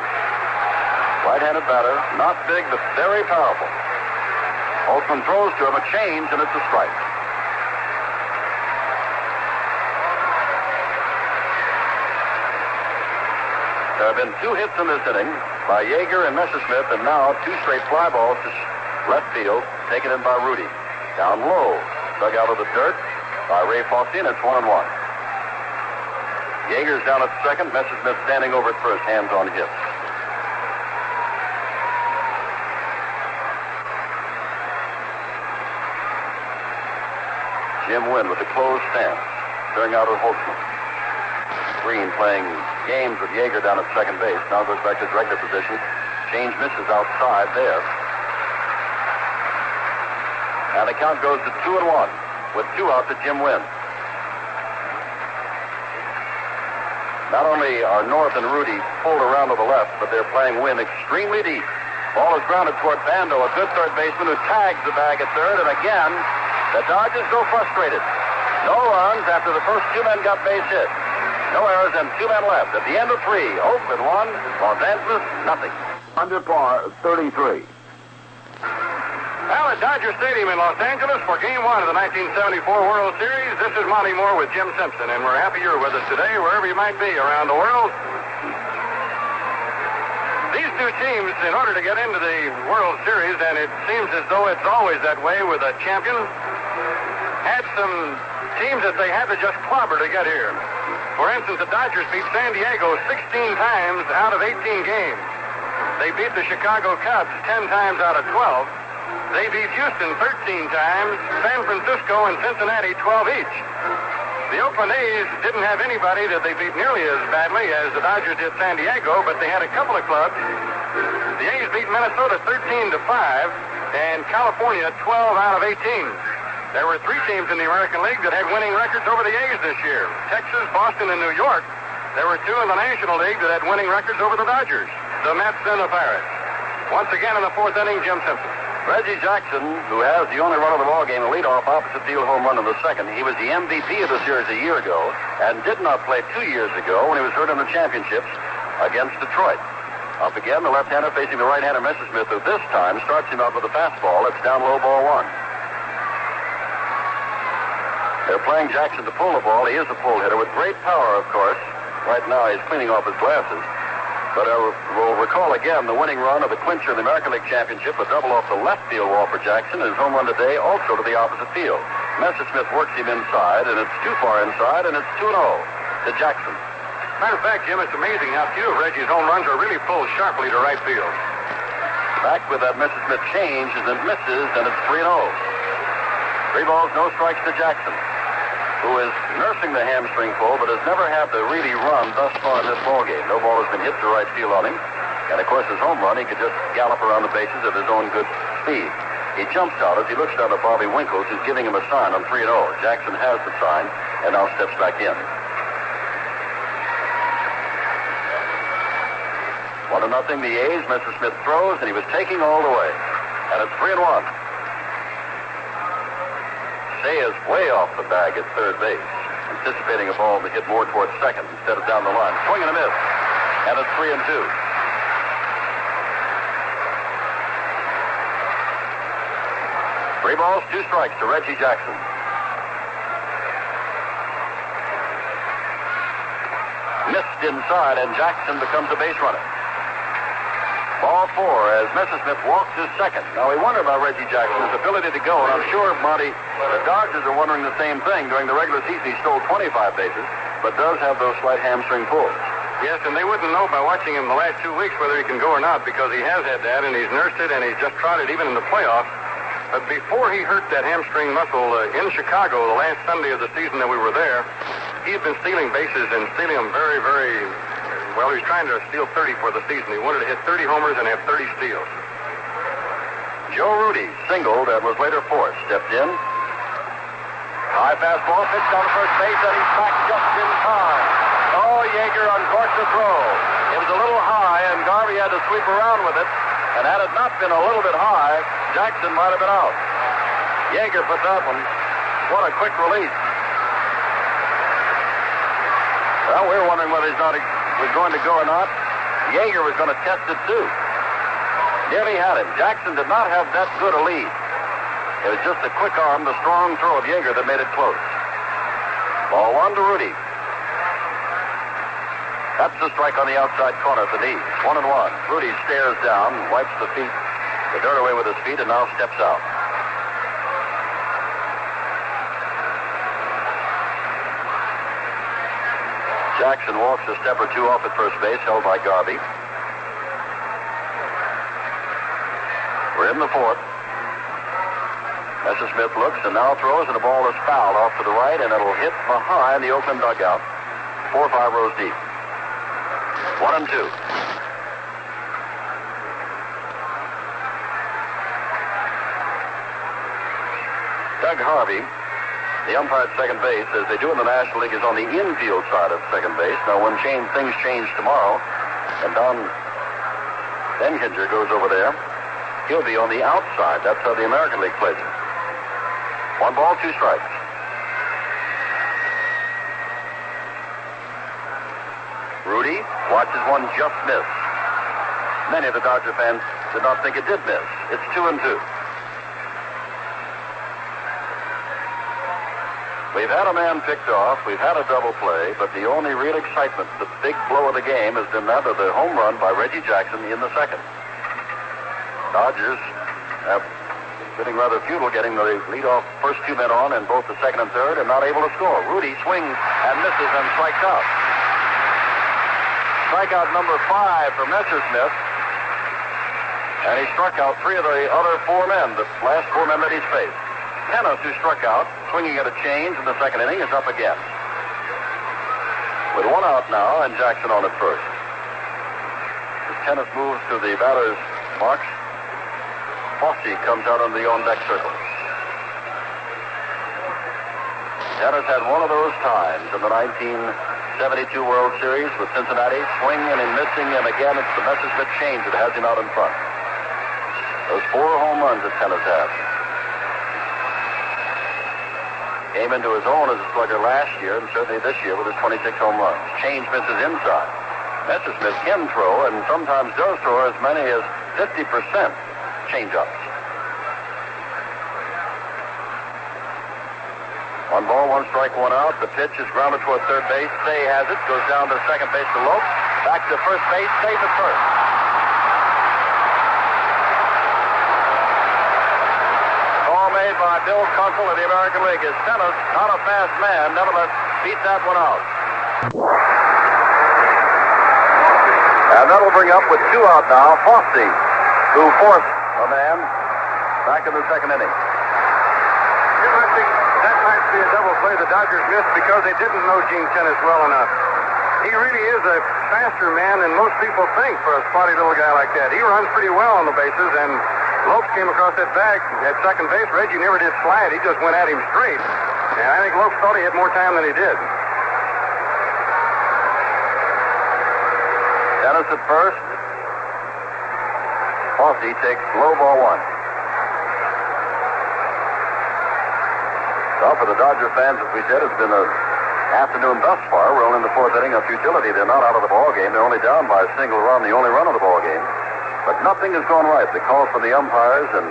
[SPEAKER 2] Right-handed batter, not big but very powerful. Holtzman throws to him, a change, and it's a strike. There have been 2 hits in this inning by Yeager and Messersmith, and now 2 straight fly balls to left field, taken in by Rudy. Down low, dug out of the dirt by Ray Faustine. It's 1-1. Yeager's down at second, Messersmith standing over at first, hands on hips. Jim Wynn with the closed stance, staring out at Holtzman. Green playing games with Yeager down at second base. Now goes back to his regular position. Change misses outside there. And the count goes to 2-1 with 2 out to Jim Wynn. Not only are North and Rudy pulled around to the left, but they're playing Wynn extremely deep. Ball is grounded toward Bando, a good third baseman who tags the bag at third, and again, the Dodgers go frustrated. No runs after the first 2 men got base hit. No errors and 2 men left. At the end of 3, Oakland 1, Los Angeles nothing.
[SPEAKER 3] Under par, 33.
[SPEAKER 1] Well, at Dodger Stadium in Los Angeles for Game 1 of the 1974 World Series, this is Monty Moore with Jim Simpson, and we're happy you're with us today, wherever you might be around the world. These 2 teams, in order to get into the World Series, and it seems as though it's always that way with a champion, had some teams that they had to just clobber to get here. For instance, the Dodgers beat San Diego 16 times out of 18 games. They beat the Chicago Cubs 10 times out of 12. They beat Houston 13 times, San Francisco and Cincinnati 12 each. The Oakland A's didn't have anybody that they beat nearly as badly as the Dodgers did San Diego, but they had a couple of clubs. The A's beat Minnesota 13-5 and California 12 out of 18. There were 3 teams in the American League that had winning records over the A's this year. Texas, Boston, and New York. There were 2 in the National League that had winning records over the Dodgers, the Mets and the Pirates. Once again in the 4th inning, Jim Simpson.
[SPEAKER 2] Reggie Jackson, who has the only run of the ball game, a leadoff opposite field home run in the second. He was the MVP of the series a year ago and did not play 2 years ago when he was hurt in the championships against Detroit. Up again, the left-hander facing the right-hander, Messersmith, who this time starts him out with a fastball. It's down low, ball one. They're playing Jackson to pull the ball. He is a pull hitter with great power, of course. Right now, he's cleaning off his glasses. But we'll recall again the winning run of the clincher in the American League Championship, a double off the left field wall for Jackson, and his home run today also to the opposite field. Messersmith works him inside, and it's too far inside, and it's 2-0 to Jackson.
[SPEAKER 1] Matter of fact, Jim, it's amazing how few of Reggie's home runs are really pulled sharply to right field.
[SPEAKER 2] Back with that Messersmith change, and it misses, and it's 3-0. 3 balls, no strikes to Jackson, who is nursing the hamstring pull, but has never had to really run thus far in this ballgame. No ball has been hit to right field on him. And, of course, his home run, he could just gallop around the bases at his own good speed. He jumps out as he looks down to Bobby Winkles, who's giving him a sign on 3-0. Jackson has the sign and now steps back in. 1-0, the A's. Messersmith throws, and he was taking all the way. And it's 3-1. Say is way off the bag at third base, anticipating a ball to hit more towards second instead of down the line. Swing and a miss. And it's 3-2. 3 balls, 2 strikes to Reggie Jackson. Missed inside, and Jackson becomes a base runner. Ball 4 as Messersmith walks his second. Now, we wonder about Reggie Jackson's ability to go, and I'm sure, Monty, the Dodgers are wondering the same thing. During the regular season, he stole 25 bases, but does have those slight hamstring pulls.
[SPEAKER 1] Yes, and they wouldn't know by watching him the last 2 weeks whether he can go or not, because he has had that, and he's nursed it, and he's just tried it even in the playoffs. But before he hurt that hamstring muscle in Chicago the last Sunday of the season that we were there, he had been stealing bases and stealing them very, very... Well, he was trying to steal 30 for the season. He wanted to hit 30 homers and have 30 steals.
[SPEAKER 2] Joe Rudy singled and was later forced. Stepped in. High fastball, pitched down to first base, and he's back just in time. Oh, Yeager uncorked the throw. It was a little high, and Garvey had to sweep around with it. And had it not been a little bit high, Jackson might have been out. Yeager put that one. What a quick release. Well, we're wondering whether he's was going to go or not. Yeager was going to test it too. Nearly had him. Jackson did not have that good a lead. It was just a quick arm, the strong throw of Yeager that made it close. Ball 1 to Rudy. That's the strike on the outside corner at the knee. 1-1. Rudy stares down, wipes the dirt away with his feet, and now steps out. Jackson walks a step or 2 off at first base, held by Garvey. We're in the 4th. Messersmith looks and now throws, and the ball is fouled off to the right, and it'll hit behind the Oakland dugout, 4 or 5 rows deep. 1-2. Doug Harvey, the umpire at second base, as they do in the National League, is on the infield side of second base. Now, when things change tomorrow, and Don Benkinger goes over there, he'll be on the outside. That's how the American League plays it. 1 ball, 2 strikes. Rudy watches one just miss. Many of the Dodger fans did not think it did miss. It's 2-2. We've had a man picked off, we've had a double play, but the only real excitement, the big blow of the game, has been that of the home run by Reggie Jackson in the 2nd. Dodgers have sitting rather futile, getting the leadoff first 2 men on in both the 2nd and 3rd, and not able to score. Rudy swings and misses and strikes out. Strikeout number 5 for Messersmith, and he struck out 3 of the other 4 men, the last 4 men that he's faced. Tennis, who struck out, swinging at a change in the 2nd inning, is up again. With 1 out now, and Jackson on at first. As Tennis moves to the batter's box, Fosse comes out on the on-deck circle. Tennis had one of those times in the 1972 World Series with Cincinnati, swinging and missing, and again it's the Messersmith change that has him out in front. Those 4 home runs that Tennis had. Came into his own as a slugger last year, and certainly this year with his 26 home runs. Change misses inside. Messersmith can throw, and sometimes does throw as many as 50% change-ups. 1 ball, 1 strike, 1 out. The pitch is grounded toward third base. Say has it. Goes down to second base to Lope. Back to first base. Safe at first. Call made by Bill Kunkel of the American League. Is Tennis, not a fast man, nevertheless beats that one out. And that'll bring up with 2 out now, Fosse, who forced a man back in the second inning.
[SPEAKER 1] That might be a double play the Dodgers missed because they didn't know Gene Tennis well enough. He really is a faster man than most people think for a spotty little guy like that. He runs pretty well on the bases, and Lopes came across that bag at second base. Reggie never did slide. He just went at him straight. And I think Lopes thought he had more time than he did.
[SPEAKER 2] Tennis at first. Fosse takes low ball 1. Well, for the Dodger fans, as we said, it's been an afternoon thus far. We're only in the 4th inning of futility. They're not out of the ball game. They're only down by a single run, the only run of the ball game. But nothing has gone right. The calls from the umpires, and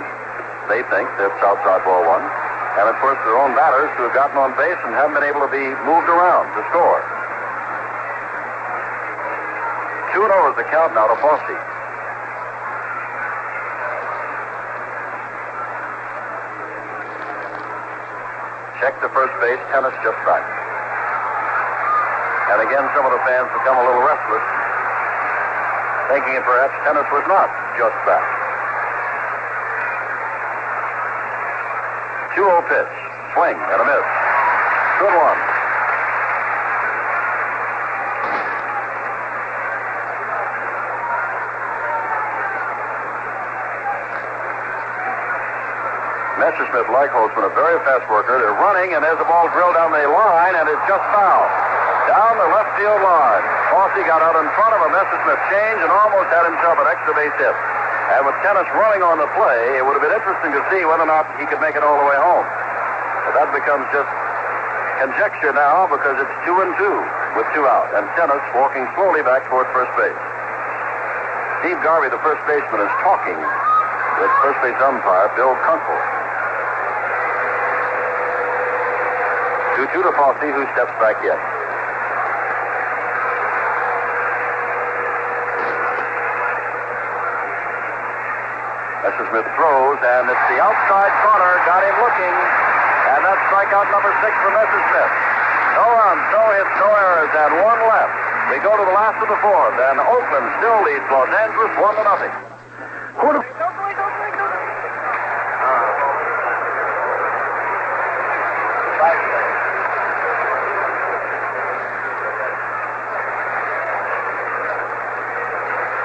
[SPEAKER 2] they think that's outside ball 1. And, of course, their own batters who have gotten on base and haven't been able to be moved around to score. 2-0 is the count now to Fosse. Check to first base. Tennis just back. And again, some of the fans become a little restless, thinking that perhaps Tennis was not just back. 2-0 pitch. Swing and a miss. Good one. Messersmith, like Holtzman, a very fast worker. They're running, and there's a ball drilled down the line, and it's just foul. Down the left field line. Fosse got out in front of a Messersmith change and almost had himself an extra base hit. And with Tennis running on the play, it would have been interesting to see whether or not he could make it all the way home. But that becomes just conjecture now because it's 2-2 with 2 out, and Tennis walking slowly back toward first base. Steve Garvey, the first baseman, is talking with first base umpire Bill Kunkel. 2-2 to Fosse, who steps back in. Messersmith throws, and it's the outside corner. Got him looking. And that's strikeout number 6 for Messersmith. No runs, no hits, no errors, and 1 left. We go to the last of the 4th, and Oakland still leads Los Angeles 1-0.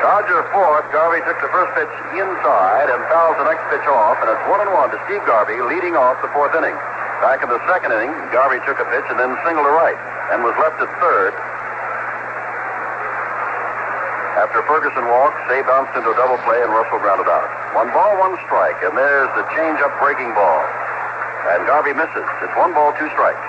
[SPEAKER 2] Dodger 4th, Garvey took the first pitch inside and fouls the next pitch off, and it's 1-1 to Steve Garvey, leading off the 4th inning. Back in the 2nd inning, Garvey took a pitch and then singled to right and was left at 3rd. After Ferguson walked, Say bounced into a double play and Russell grounded out. 1 ball, 1 strike, and there's the change-up breaking ball. And Garvey misses. It's 1 ball, 2 strikes.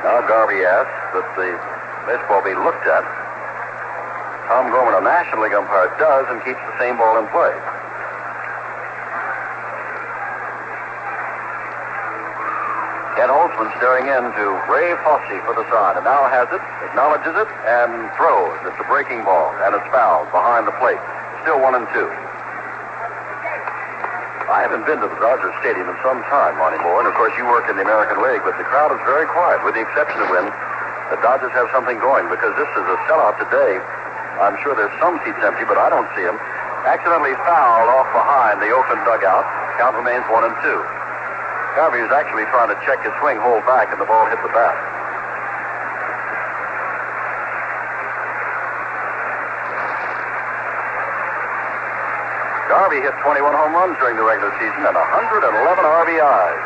[SPEAKER 2] Now Garvey asks that the baseball be looked at. Tom Gorman, a National League umpire, does and keeps the same ball in play. Ken Holtzman staring into Ray Fosse for the sign, and now has it, acknowledges it, and throws. It's a breaking ball, and it's fouled behind the plate. Still 1-2. I haven't been to the Dodger Stadium in some time, Monty Moore, and of course you work in the American League, but the crowd is very quiet, with the exception of when the Dodgers have something going, because this is a sellout today. I'm sure there's some seats empty, but I don't see them. Accidentally fouled off behind the Oakland dugout. Count remains 1-2. Garvey is actually trying to check his swing, hold back, and the ball hit the bat. Garvey hit 21 home runs during the regular season and 111 RBIs.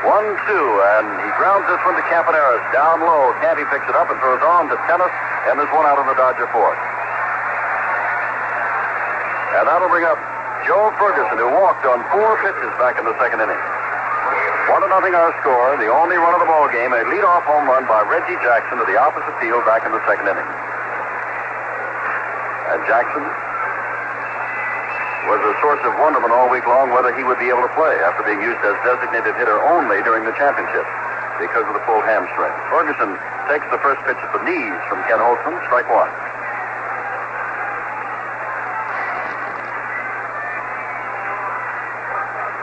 [SPEAKER 2] 1-2, and he grounds this one to Campaneris. Down low, Campy picks it up and throws on to Tennis, and there's 1 out on the Dodger 4th. And that'll bring up Joe Ferguson, who walked on 4 pitches back in the 2nd inning. 1-0 our score. The only run of the ball game, a leadoff home run by Reggie Jackson to the opposite field back in the second inning. And Jackson was a source of wonderment all week long whether he would be able to play after being used as designated hitter only during the championship because of the pulled hamstring. Ferguson takes the first pitch at the knees from Ken Holtzman, strike one.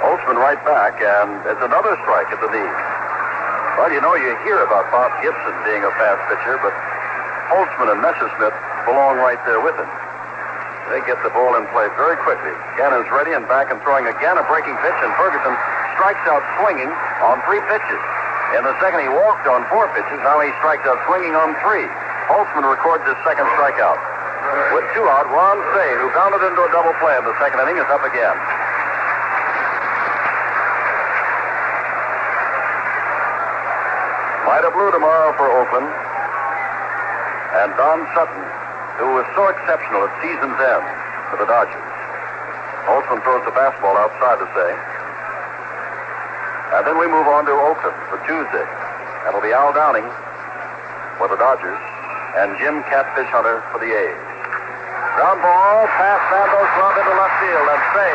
[SPEAKER 2] Holtzman right back, and it's another strike at the knees. Well, you know, you hear about Bob Gibson being a fast pitcher, but Holtzman and Messerschmitt belong right there with him. They get the ball in play very quickly. Gannon's ready and back and throwing again, a breaking pitch, and Ferguson strikes out swinging on 3 pitches. In the second, he walked on 4 pitches. Now he strikes out swinging on 3. Holtzman records his second strikeout. With 2 out, Ron Cey, who bounded into a double play in the second inning, is up again. Light of blue tomorrow for Oakland. And Don Sutton, who was so exceptional at season's end for the Dodgers. Holtzman throws the fastball outside to Cey. And then we move on to Oakland for Tuesday. That'll be Al Downing for the Dodgers and Jim Catfish Hunter for the A's. Ground ball past Vando's glove into left field, and Cey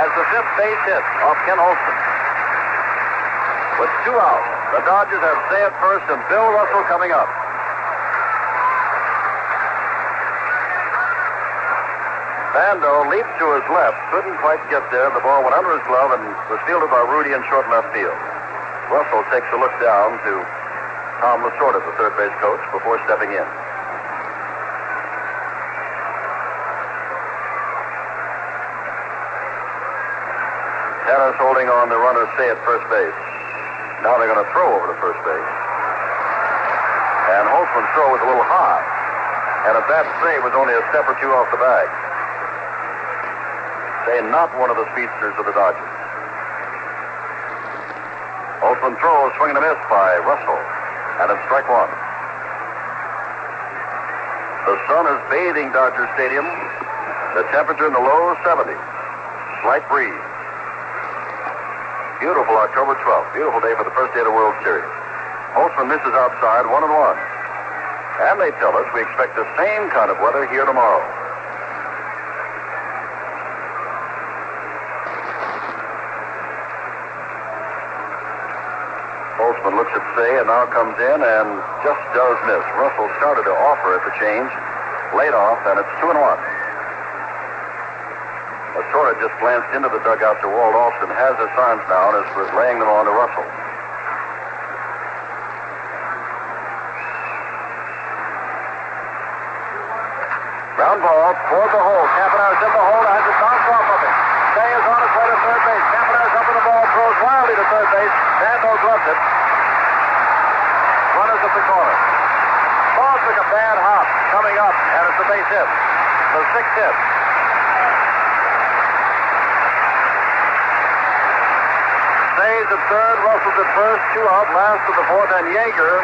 [SPEAKER 2] has the 5th base hit off Ken Holtzman. With 2 out, the Dodgers have Cey at first and Bill Russell coming up. Vando leaped to his left, couldn't quite get there. The ball went under his glove and was fielded by Rudy in short left field. Russell takes a look down to Tom Lasorda, the third base coach, before stepping in. Tanner's holding on the runner Cey at first base. Now they're going to throw over to first base. And Holtzman's throw was a little high. And at that, Cey was only a step or 2 off the bag. Cey not one of the speedsters of the Dodgers. Holtzman throws, swing and a miss by Russell. And it's strike one. The sun is bathing Dodger Stadium. The temperature in the low 70s. Slight breeze. Beautiful October 12th. Beautiful day for the first day of the World Series. Holtzman misses outside, 1-1. And they tell us we expect the same kind of weather here tomorrow. Holtzman looks at Cey and now comes in and just does miss. Russell started to offer at the change, laid off, and it's 2-1. Lasorda just glanced into the dugout to Walt Alston, has his signs down as was laying them on to Russell. Ground ball toward the hole. Campanella's in the hole, has it bounced off of him. Cey is on his way to third base. Campanella's up in the ball, throws wildly to third base. Vando gloves it. Runners at the corner. Ball took a bad hop coming up, and it's a base hit. The 6th hit. Cey's at third, Russell's at first, 2 out, last of the 4th, and Yeager,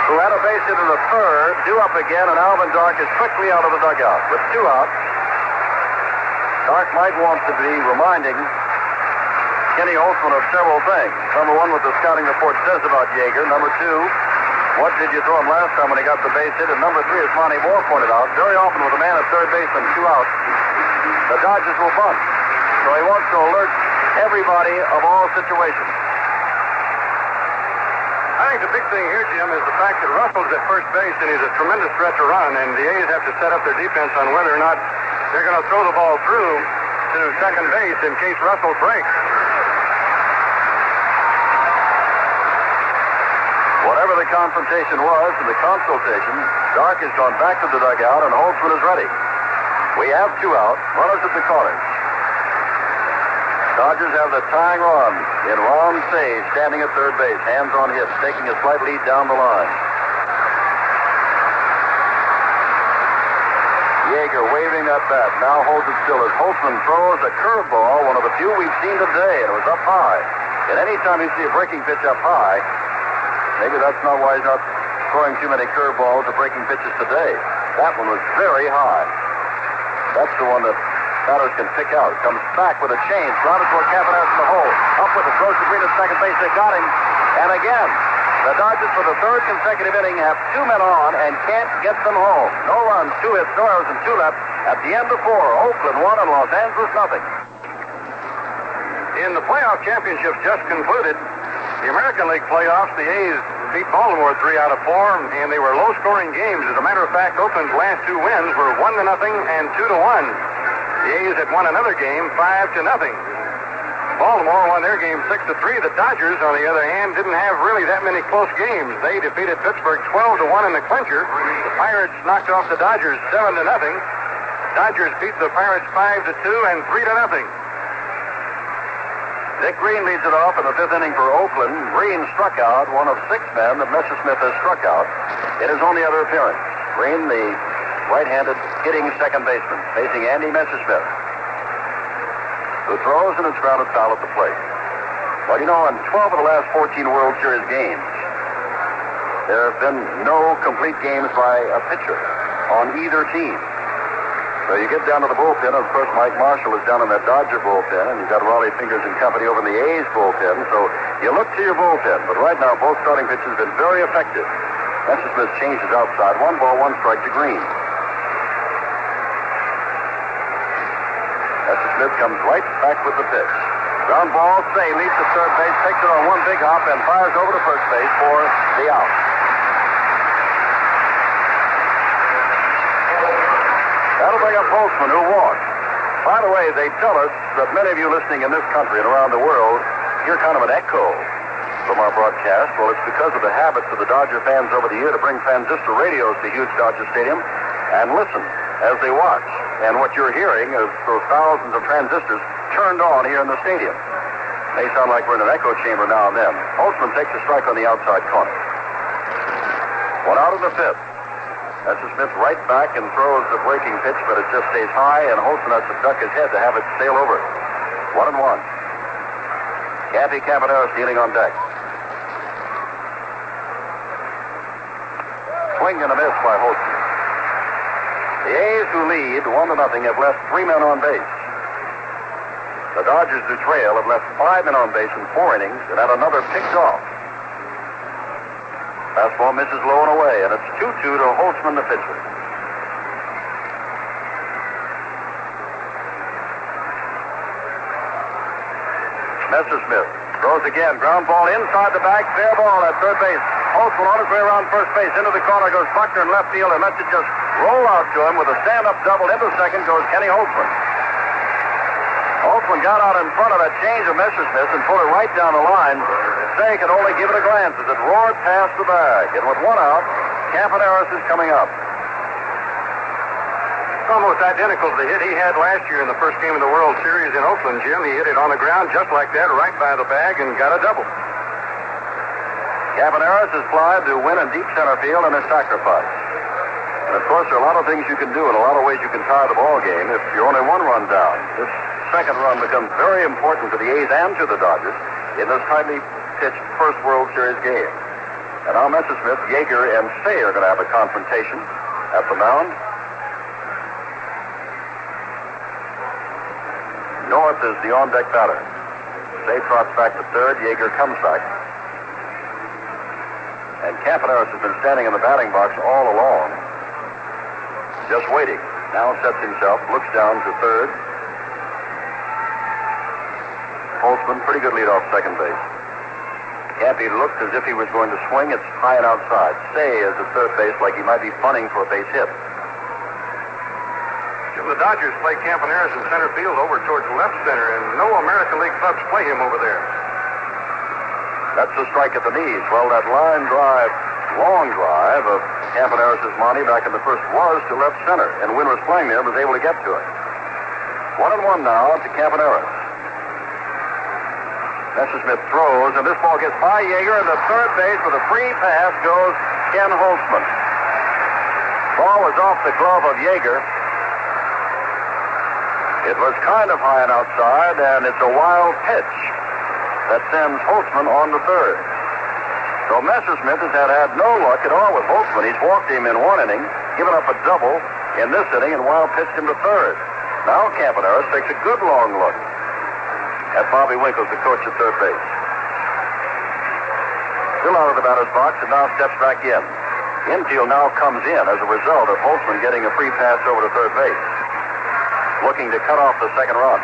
[SPEAKER 2] who had a base hit in the 3rd, due up again, and Alvin Dark is quickly out of the dugout. With 2 out, Dark might want to be reminding Kenny Holtzman of several things. Number 1, what the scouting report says about Yeager. Number 2, what did you throw him last time when he got the base hit? And number 3, as Monty Moore pointed out, very often with a man at third base and 2 out, the Dodgers will bunt. So he wants to alert everybody of all situations.
[SPEAKER 1] I think the big thing here, Jim, is the fact that Russell's at first base and he's a tremendous threat to run, and the A's have to set up their defense on whether or not they're going to throw the ball through to second base in case Russell breaks.
[SPEAKER 2] Whatever the confrontation was and the consultation, Dark has gone back to the dugout and Holtzman is ready. We have 2 out, runners at the corners. Dodgers have the tying run in Ron Cey standing at third base, hands on hips, taking a slight lead down the line. Yeager waving that bat, now holds it still as Holtzman throws a curveball, one of the few we've seen today, and it was up high. And any time you see a breaking pitch up high, maybe that's not why he's not throwing too many curveballs or breaking pitches today. That one was very high. That's the one that batters can pick out. Comes back with a change. Grounded toward Cavanagh in the hole. Up with it. Throws to Green at second base. They got him. And again, the Dodgers for the third consecutive inning have 2 men on and can't get them home. No runs, 2 hits, no errors, and 2 left. At the end of 4, Oakland 1 and Los Angeles nothing.
[SPEAKER 1] In the playoff championships just concluded, the American League playoffs, the A's beat Baltimore 3 out of 4, and they were low-scoring games. As a matter of fact, Oakland's last 2 wins were 1-0 and 2-1. The A's had won another game 5-0. Baltimore won their game 6-3. The Dodgers, on the other hand, didn't have really that many close games. They defeated Pittsburgh 12-1 in the clincher. The Pirates knocked off the Dodgers 7-0. Dodgers beat the Pirates 5-2 and 3-0.
[SPEAKER 2] Dick Green leads it off in the 5th inning for Oakland. Green struck out, one of 6 men that Messersmith has struck out in his only other appearance. Green, the right-handed hitting second baseman, facing Andy Messersmith, who throws and is grounded foul at the plate. Well, you know, in 12 of the last 14 World Series games, there have been no complete games by a pitcher on either team. So you get down to the bullpen, and of course Mike Marshall is down in that Dodger bullpen, and you've got Raleigh Fingers and company over in the A's bullpen, so you look to your bullpen. But right now, both starting pitchers have been very effective. Messersmith changes outside. 1 ball, 1 strike to Green. Messersmith comes right back with the pitch. Ground ball, Say leaps to third base, takes it on 1 big hop, and fires over to first base for the out. That'll bring up Holtzman, who walked. By the way, they tell us that many of you listening in this country and around the world hear kind of an echo from our broadcast. Well, it's because of the habits of the Dodger fans over the year to bring transistor radios to huge Dodger Stadium and listen as they watch. And what you're hearing is those thousands of transistors turned on here in the stadium. They sound like we're in an echo chamber now and then. Holtzman takes a strike on the outside corner. 1 out in the 5th. Messersmith right back and throws the breaking pitch, but it just stays high, and Holtzman has to duck his head to have it sail over. 1-1. Cappy Cavanagh stealing on deck. Swing and a miss by Holtzman. The A's, who lead 1-0, have left 3 men on base. The Dodgers, who trail, have left 5 men on base in 4 innings and had another picked off. Fastball misses low and away, and it's 2-2 to Holtzman, the pitcher. Messersmith throws again. Ground ball inside the bag. Fair ball at third base. Holtzman on his way around first base. Into the corner goes Buckner in left field, and lets it just roll out to him with a stand-up double. Into second goes Kenny Holtzman. Holtzman got out in front of that change of Messersmith and pulled it right down the line. Say could only give it a glance as it roared past the bag. And with 1 out, Campaneris is coming up.
[SPEAKER 1] It's almost identical to the hit he had last year in the first game of the World Series in Oakland, Jim. He hit it on the ground just like that, right by the bag, and got a double.
[SPEAKER 2] Campaneris is flied to win in deep center field and a sacrifice. And of course, there are a lot of things you can do and a lot of ways you can tie the ball game if you're only 1 run down. This second run becomes very important to the A's and to the Dodgers in this tightly pitched first World Series game. And now Messersmith, Yeager, and Say are going to have a confrontation at the mound. North is the on-deck batter. Say trots back to third. Yeager comes back. And Campaneris has been standing in the batting box all along, just waiting. Now sets himself, looks down to third. Holtzman, pretty good lead off second base. Cappy looked as if he was going to swing. It's high and outside. Say is at third base like he might be punting for a base hit.
[SPEAKER 1] Jim, the Dodgers play Campaneris in center field over towards left center, and no American League clubs play him over there.
[SPEAKER 2] That's the strike at the knees. Well, that line drive, long drive of Campaneris' Monty back in the first was to left center, and Wynn was playing there, was able to get to it. 1-1 now to Campaneris. Messersmith throws, and this ball gets by Yeager, and the third base with a free pass goes Ken Holtzman. Ball was off the glove of Yeager. It was kind of high and outside, and it's a wild pitch that sends Holtzman on to third. So Messersmith has had no luck at all with Holtzman. He's walked him in 1 inning, given up a double in this inning, and wild pitched him to third. Now Campaneris takes a good long look at Bobby Winkles, the coach at third base. Still out of the batter's box and now steps back in. Infield now comes in as a result of Holtzman getting a free pass over to third base. Looking to cut off the second run.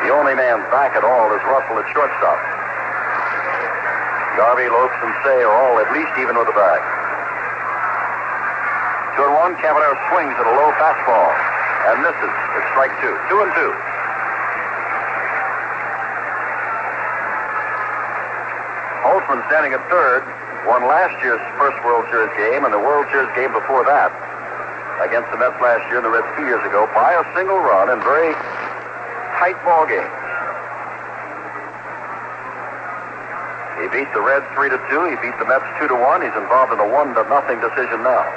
[SPEAKER 2] The only man back at all is Russell at shortstop. Garvey, Lopes, and Say are all at least even with the bag. 2-1, Campaneris swings at a low fastball and misses. It's strike two. 2-2. Holtzman standing at third, won last year's first World Series game and the World Series game before that against the Mets last year and the Reds 2 years ago by a single run in very tight ball games. He beat the Reds 3-2. He beat the Mets 2-1. He's involved in a 1-0 decision now.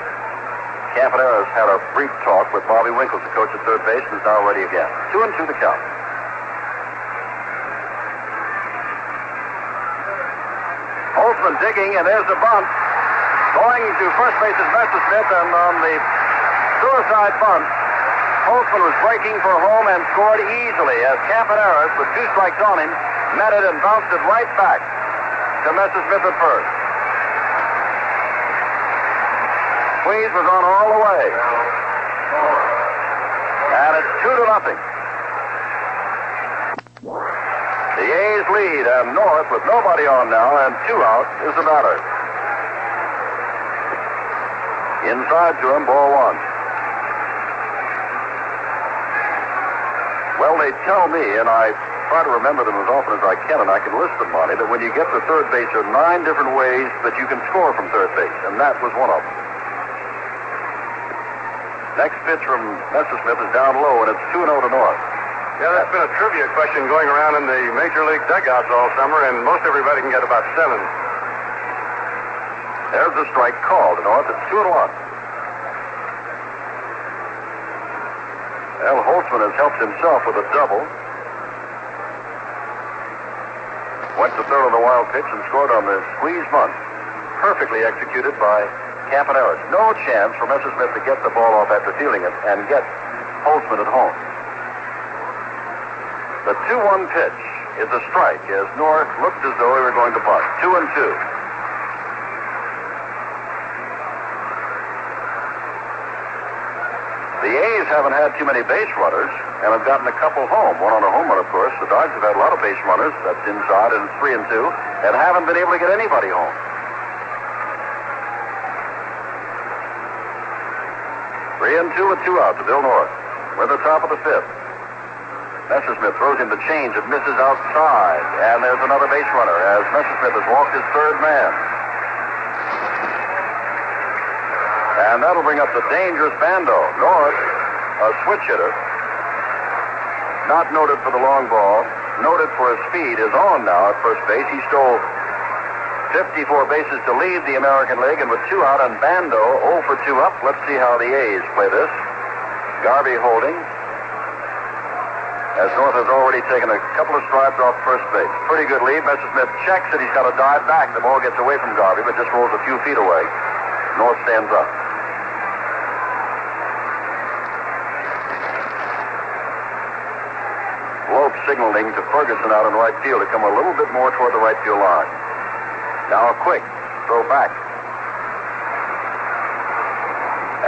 [SPEAKER 2] Campaneris had a brief talk with Bobby Winkles, the coach at third base, and is now ready again. 2-2 the count. Holtzman digging, and there's the bunt. Going to first base is Messersmith, and on the suicide bunt, Holtzman was breaking for home and scored easily as Campaneris, with 2 strikes on him, met it and bounced it right back to Messersmith at first. Squeeze was on all the way. And it's 2-0. The A's lead, and North, with nobody on now and 2 out, is the batter. Inside to him, ball 1. Well, they tell me, and I try to remember them as often as I can, and I can list them, Monty, that when you get to third base, there are 9 different ways that you can score from third base, and that was one of them. Next pitch from Messersmith is down low, and it's 2-0 to North.
[SPEAKER 1] Yeah, that's been a trivia question going around in the Major League dugouts all summer, and most everybody can get about 7.
[SPEAKER 2] There's the strike called to North. It's 2-1. Al Holtzman has helped himself with a double. Went to third on the wild pitch and scored on the squeeze bunt. Perfectly executed by Campaneris. No chance for Messersmith to get the ball off after fielding it and get Holtzman at home. The 2-1 pitch is a strike as North looked as though he were going to bunt. 2-2. The A's haven't had too many base runners and have gotten a couple home. One on a home run, of course. The Dodgers have had a lot of base runners. That's inside, and it's 3-2, and haven't been able to get anybody home. 3-2 with 2 out to Bill North. We're at the top of the 5th. Messersmith throws him the change. It misses outside, and there's another base runner as Messersmith has walked his third man. And that'll bring up the dangerous Bando. North, a switch hitter, not noted for the long ball, noted for his speed, is on now at first base. He stole 54 bases to lead the American League, and with 2 out, and Bando 0 for 2 up. Let's see how the A's play this. Garvey holding, as North has already taken a couple of strides off first base. Pretty good lead. Messersmith checks it. He's got to dive back. The ball gets away from Garvey, but just rolls a few feet away. North stands up. Lope signaling to Ferguson out in right field to come a little bit more toward the right field line. Now a quick throw back.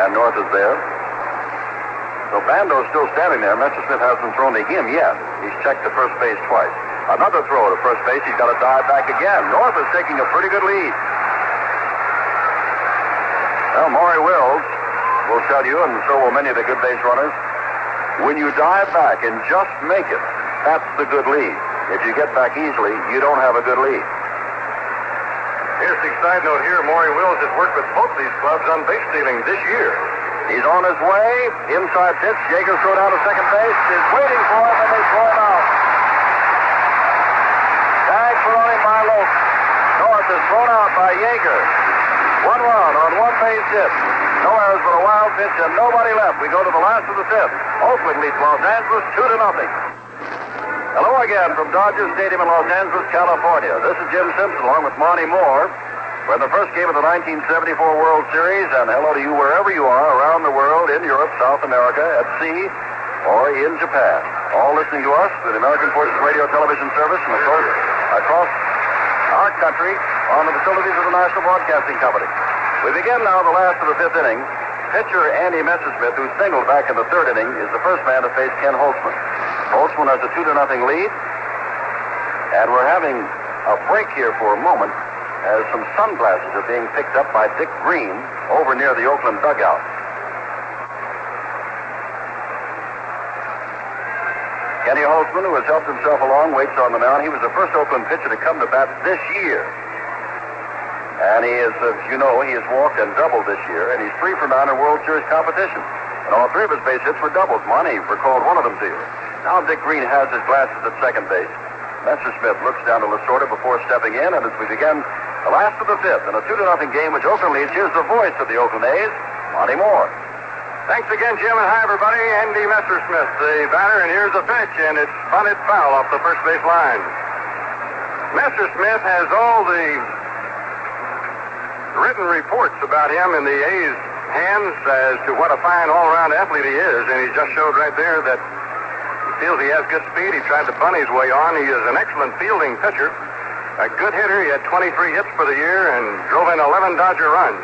[SPEAKER 2] And North is there. So Bando's still standing there. Messersmith hasn't thrown to him yet. He's checked to first base twice. Another throw to first base. He's got to dive back again. North is taking a pretty good lead. Well, Maury Wills will tell you, and so will many of the good base runners, when you dive back and just make it, that's the good lead. If you get back easily, you don't have a good lead.
[SPEAKER 1] Interesting side note here, Maury Wills has worked with both these clubs on base stealing this year.
[SPEAKER 2] He's on his way. Inside pitch. Yeager's thrown down to second base. Is waiting for him, and they throw him out. Tag put on him by Lopes. North is thrown out by Yeager. 1 run on 1 base hit. No errors but a wild pitch and nobody left. We go to the last of the 5th. Oakland leads Los Angeles 2-0. Hello again from Dodger Stadium in Los Angeles, California. This is Jim Simpson along with Monty Moore. We're in the first game of the 1974 World Series, and hello to you wherever you are around the world, in Europe, South America, at sea, or in Japan. All listening to us through the American Forces Radio Television Service and, of course, across our country on the facilities of the National Broadcasting Company. We begin now the last of the fifth inning. Pitcher Andy Messersmith, who singled back in the third inning, is the first man to face Ken Holtzman. Holtzman has a 2-0 lead, and we're having a break here for a moment as some sunglasses are being picked up by Dick Green over near the Oakland dugout. Kenny Holtzman, who has helped himself along, waits on the mound. He was the first Oakland pitcher to come to bat this year. And he is, as you know, he has walked and doubled this year, and he's 3 for 9 in World Series competition. And all 3 of his base hits were doubles. Monty recalled one of them to you. Now Dick Green has his glasses at second base. Messersmith looks down to Lasorda before stepping in, and as we begin the last of the fifth in a 2-0 game which Oakland leads, here's the voice of the Oakland A's, Monty Moore.
[SPEAKER 1] Thanks again, Jim, and hi, everybody. Andy Messersmith, the batter, and here's the pitch, and it's bunted foul off the first base line. Messersmith has all the written reports about him in the A's hands as to what a fine all-around athlete he is, and he just showed right there that he feels he has good speed. He tried to bunt his way on. He is an excellent fielding pitcher, a good hitter. He had 23 hits for the year and drove in 11 Dodger runs.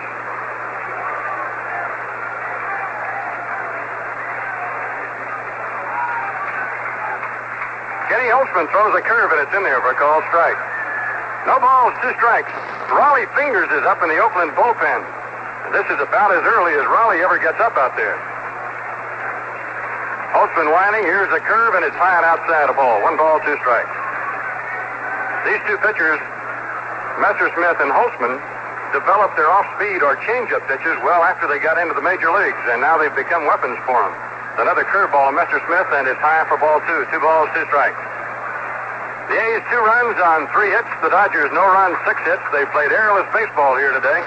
[SPEAKER 1] Kenny Holtzman throws a curve, and it's in there for a called strike. No balls, 2 strikes. Raleigh Fingers is up in the Oakland bullpen. This is about as early as Raleigh ever gets up out there. Holtzman whining. Here's a curve, and it's high and outside a ball. 1 ball, 2 strikes. These 2 pitchers, Messersmith and Holtzman, developed their off-speed or change-up pitches well after they got into the major leagues, and now they've become weapons for them. Another curveball of Messersmith, and it's high for ball 2. 2 balls, 2 strikes. The A's 2 runs on 3 hits. The Dodgers no runs, 6 hits. They played airless baseball here today.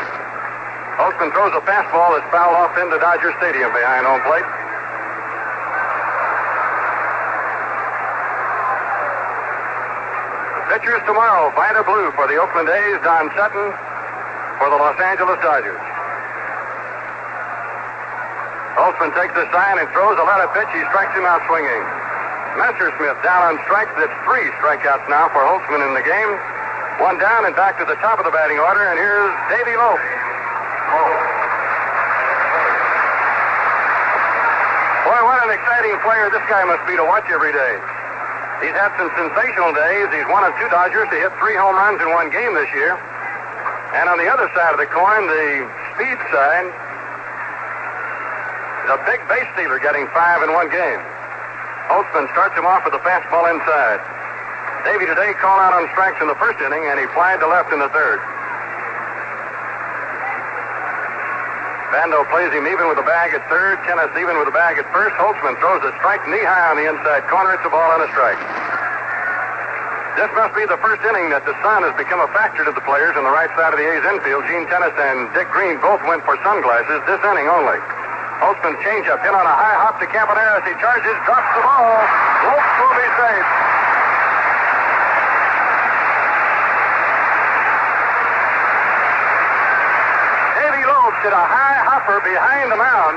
[SPEAKER 1] Holtzman throws a fastball that's fouled off into Dodger Stadium behind home plate. Pitchers tomorrow, Vida Blue for the Oakland A's, Don Sutton for the Los Angeles Dodgers. Holtzman takes the sign and throws a letter pitch. He strikes him out swinging. Messersmith down on strikes. That's 3 strikeouts now for Holtzman in the game. 1 down and back to the top of the batting order, and here's Davey Lope. Boy, what an exciting player this guy must be to watch every day. He's had some sensational days. He's one of 2 Dodgers to hit 3 home runs in 1 game this year. And on the other side of the coin, the speed side, the big base stealer getting 5 in 1 game. Holtzman starts him off with a fastball inside. Davey today called out on strikes in the first inning, and he flied to left in the third. Bando plays him even with the bag at third. Kenneth even with the bag at first. Holtzman throws a strike knee-high on the inside corner. It's a ball and a strike. This must be the first inning that the sun has become a factor to the players on the right side of the A's infield. Gene Tennis and Dick Green both went for sunglasses this inning only. Holtzman changeup hit on a high hop to Caponera as he charges, drops the ball. Lopes will be safe. Davey Lopes hit a high hopper behind the mound.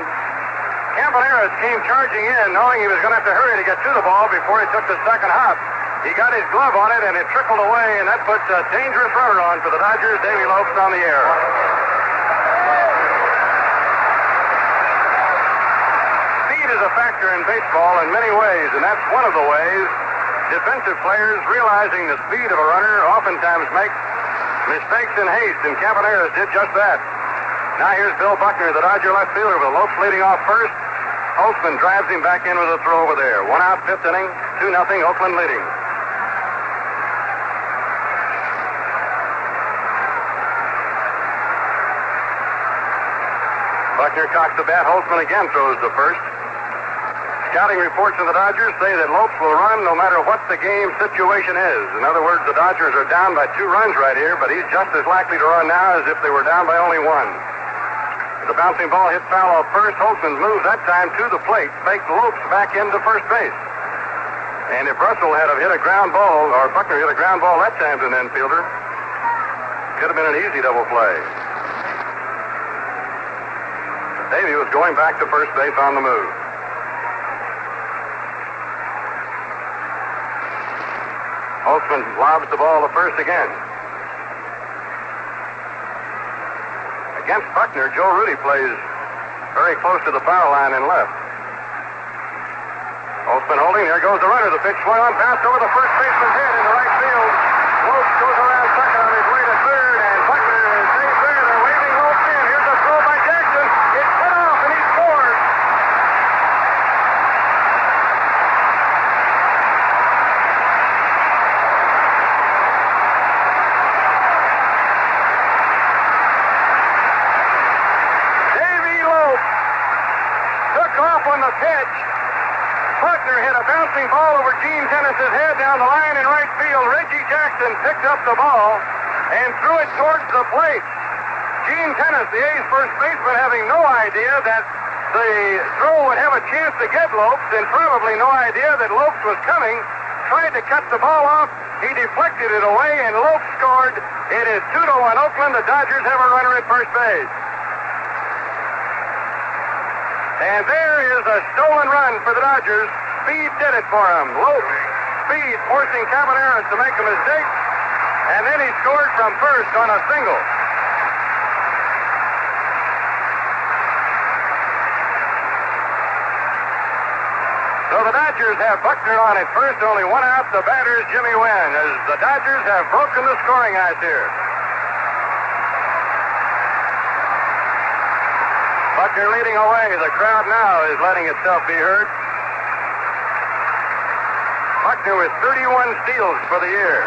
[SPEAKER 1] Caponera came charging in, knowing he was going to have to hurry to get to the ball before he took the second hop. He got his glove on it, and it trickled away, and that puts a dangerous runner on for the Dodgers. Davey Lopes on the air. Is a factor in baseball in many ways, and that's one of the ways defensive players, realizing the speed of a runner, oftentimes make mistakes in haste, and Caponera did just that. Now here's Bill Buckner, the Dodger left fielder, with Lopes leading off first. Holtzman drives him back in with a throw over there. 1 out, 5th inning, 2-0, Oakland leading. Buckner cocks the bat. Holtzman again throws the first. Scouting reports of the Dodgers say that Lopes will run no matter what the game situation is. In other words, the Dodgers are down by 2 runs right here, but he's just as likely to run now as if they were down by only 1. The bouncing ball hit foul off first. Holtzman moves that time to the plate, faked Lopes back into first base. And if Russell had hit a ground ball, or Buckner hit a ground ball that time to an infielder, could have been an easy double play. Davey was going back to first base on the move. Holtzman lobs the ball to first again. Against Buckner, Joe Rudy plays very close to the foul line and left. Holtzman holding. There goes the runner. The pitch swung on, passed over the first baseman's head in the right field. Lopes goes around second on his way to third, and Buckner is safe there. They're waving Lopes in. Here's a throw by Jackson. It's cut off, and he scores. Davey Lopes took off on the pitch. Buckner hit a bouncing ball over Gene Tennis's head down the line in right field. Reggie Jackson picked up the ball and threw it towards the plate. Gene Tennis, the A's first baseman, having no idea that the throw would have a chance to get Lopes, and probably no idea that Lopes was coming, tried to cut the ball off. He deflected it away, and Lopes scored. It is 2-1 Oakland. The Dodgers have a runner at first base. And there is a stolen run for the Dodgers. Speed did it for him. Lopes, Speed forcing Caballeros to make a mistake. And then he scored from first on a single. So the Dodgers have Buckner on at first, only one out. The batter's Jimmy Wynn, as the Dodgers have broken the scoring ice here. Buckner leading away. The crowd now is letting itself be heard. Buckner with 31 steals for the year.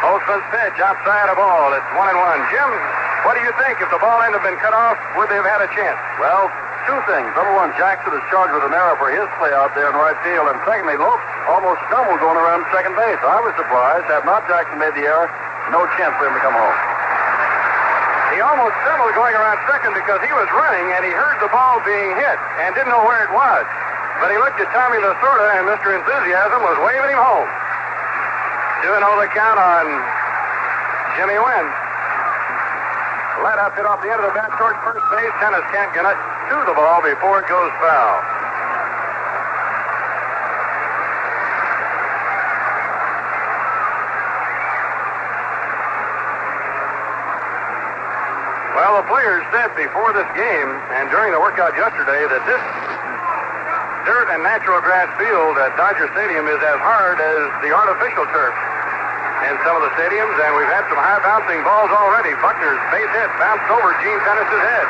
[SPEAKER 1] Holtzman's pitch outside of ball. It's 1-1. Jim, what do you think? If the ball hadn't been cut off, would they have had a chance?
[SPEAKER 2] Well, two things. Number one, Jackson is charged with an error for his play out there in right field. And secondly, Lopes almost stumbled going around second base. I was surprised. Had not Jackson made the error, no chance for him to come home.
[SPEAKER 1] He almost stumbled going around second because he was running and he heard the ball being hit and didn't know where it was. But he looked at Tommy Lasorda, and Mr. Enthusiasm was waving him home. 2-0 the count on Jimmy Wynn. Let up hit off the end of the bat toward first base. Tennis can't get it to the ball before it goes foul. Well, the players said before this game and during the workout yesterday that this dirt and natural grass field at Dodger Stadium is as hard as the artificial turf in some of the stadiums, and we've had some high bouncing balls already. Buckner's base hit bounced over Gene Tennis's head.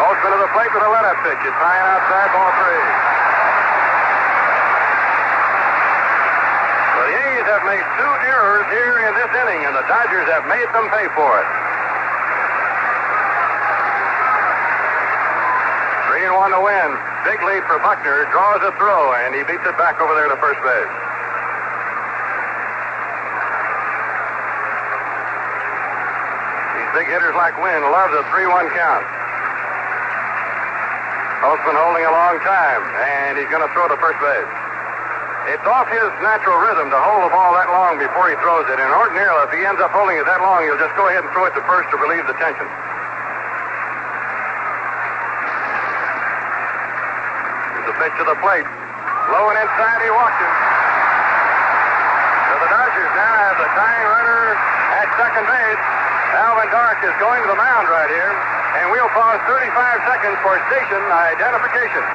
[SPEAKER 1] Holtzman to the plate with a let-up pitch. It's high and outside, ball 3. The A's have made 2 errors here in this inning, and the Dodgers have made them pay for it. 3-1 to win. Big lead for Buckner. Draws a throw, and he beats it back over there to first base. These big hitters like Wynn love the 3-1 count. Holtzman holding a long time, and he's going to throw to first base. It's off his natural rhythm to hold the ball that long before he throws it. And ordinarily, if he ends up holding it that long, he'll just go ahead and throw it to first to relieve the tension. Here's the pitch to the plate. Low and inside, he walked him. So the Dodgers now have the tying runner at second base. Alvin Dark is going to the mound right here. And we'll pause 35 seconds for station identification.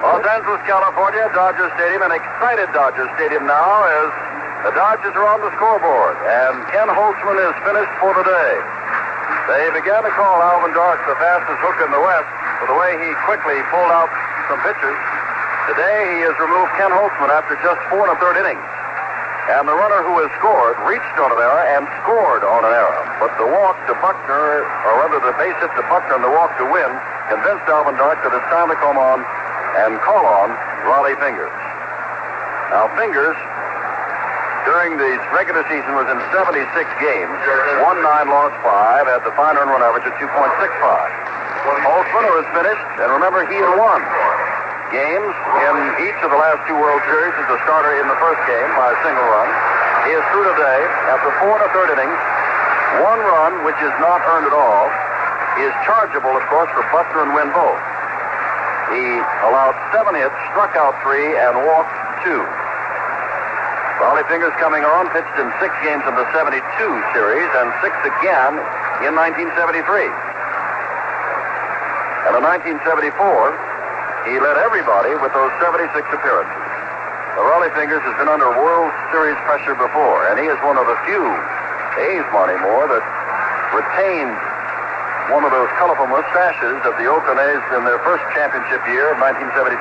[SPEAKER 2] Los Angeles, California, Dodger Stadium, an excited Dodger Stadium now as the Dodgers are on the scoreboard. And Ken Holtzman is finished for the day. They began to call Alvin Dark the fastest hook in the West for the way he quickly pulled out some pitches. Today he has removed Ken Holtzman after just 4 1/3 innings. And the runner who has scored reached on an error and scored on an error. But the walk to Buckner, or rather the base hit to Buckner and the walk to Wynn, convinced Alvin Dark that it's time to come on and call on Rollie Fingers. Now, Fingers, during the regular season, was in 76 games, won 9, lost 5, had the fine earned run average of 2.65. Holtzman, who has finished, and remember, he had won games in each of the last 2 World Series as a starter in the first game by a single run. He is through today after 4 1/3 innings, 1 run, which is not earned at all, is chargeable, of course, for Buckner and Wynn both. He allowed 7 hits, struck out 3, and walked 2. Rollie Fingers coming on, pitched in 6 games in the 72 series and 6 again in 1973. And in 1974, he led everybody with those 76 appearances. Rollie Fingers has been under World Series pressure before, and he is one of the few A's, Monty Moore, that retained one of those colorful mustaches that the Oakland A's in their first championship year of 1972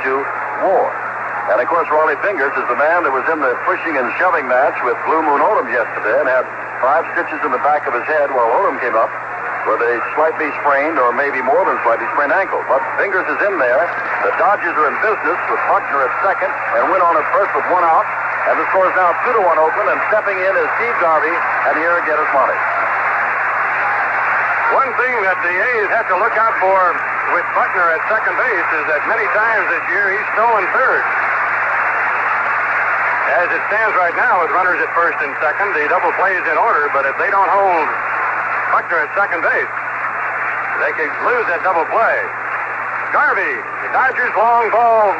[SPEAKER 2] wore. And, of course, Rollie Fingers is the man that was in the pushing and shoving match with Blue Moon Odom yesterday and had 5 stitches in the back of his head while Odom came up with a slightly sprained or maybe more than slightly sprained ankle. But Fingers is in there. The Dodgers are in business with Buckner at second and Wynn on at first with 1 out. And the score is now 2-1 Oakland, and stepping in is Steve Garvey, and here again is Monty.
[SPEAKER 1] One thing that the A's have to look out for with Buckner at second base is that many times this year he's stolen third. As it stands right now with runners at first and second, the double play is in order, but if they don't hold Buckner at second base, they could lose that double play. Garvey, the Dodgers' long ball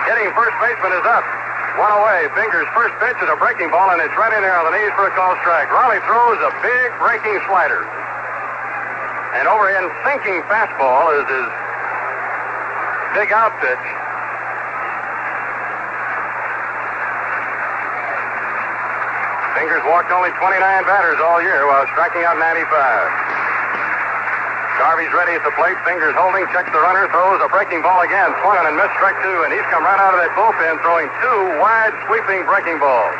[SPEAKER 1] hitting first baseman is up. 1 away. Fingers' first pitch is a breaking ball, and it's right in there on the knees for a call strike. Rollie throws a big breaking slider. And overhand sinking fastball is his big out pitch. Fingers walked only 29 batters all year while striking out 95. Garvey's ready at the plate. Fingers holding, checks the runner, throws a breaking ball again. Swung on and missed, strike 2, and he's come right out of that bullpen throwing 2 wide sweeping breaking balls.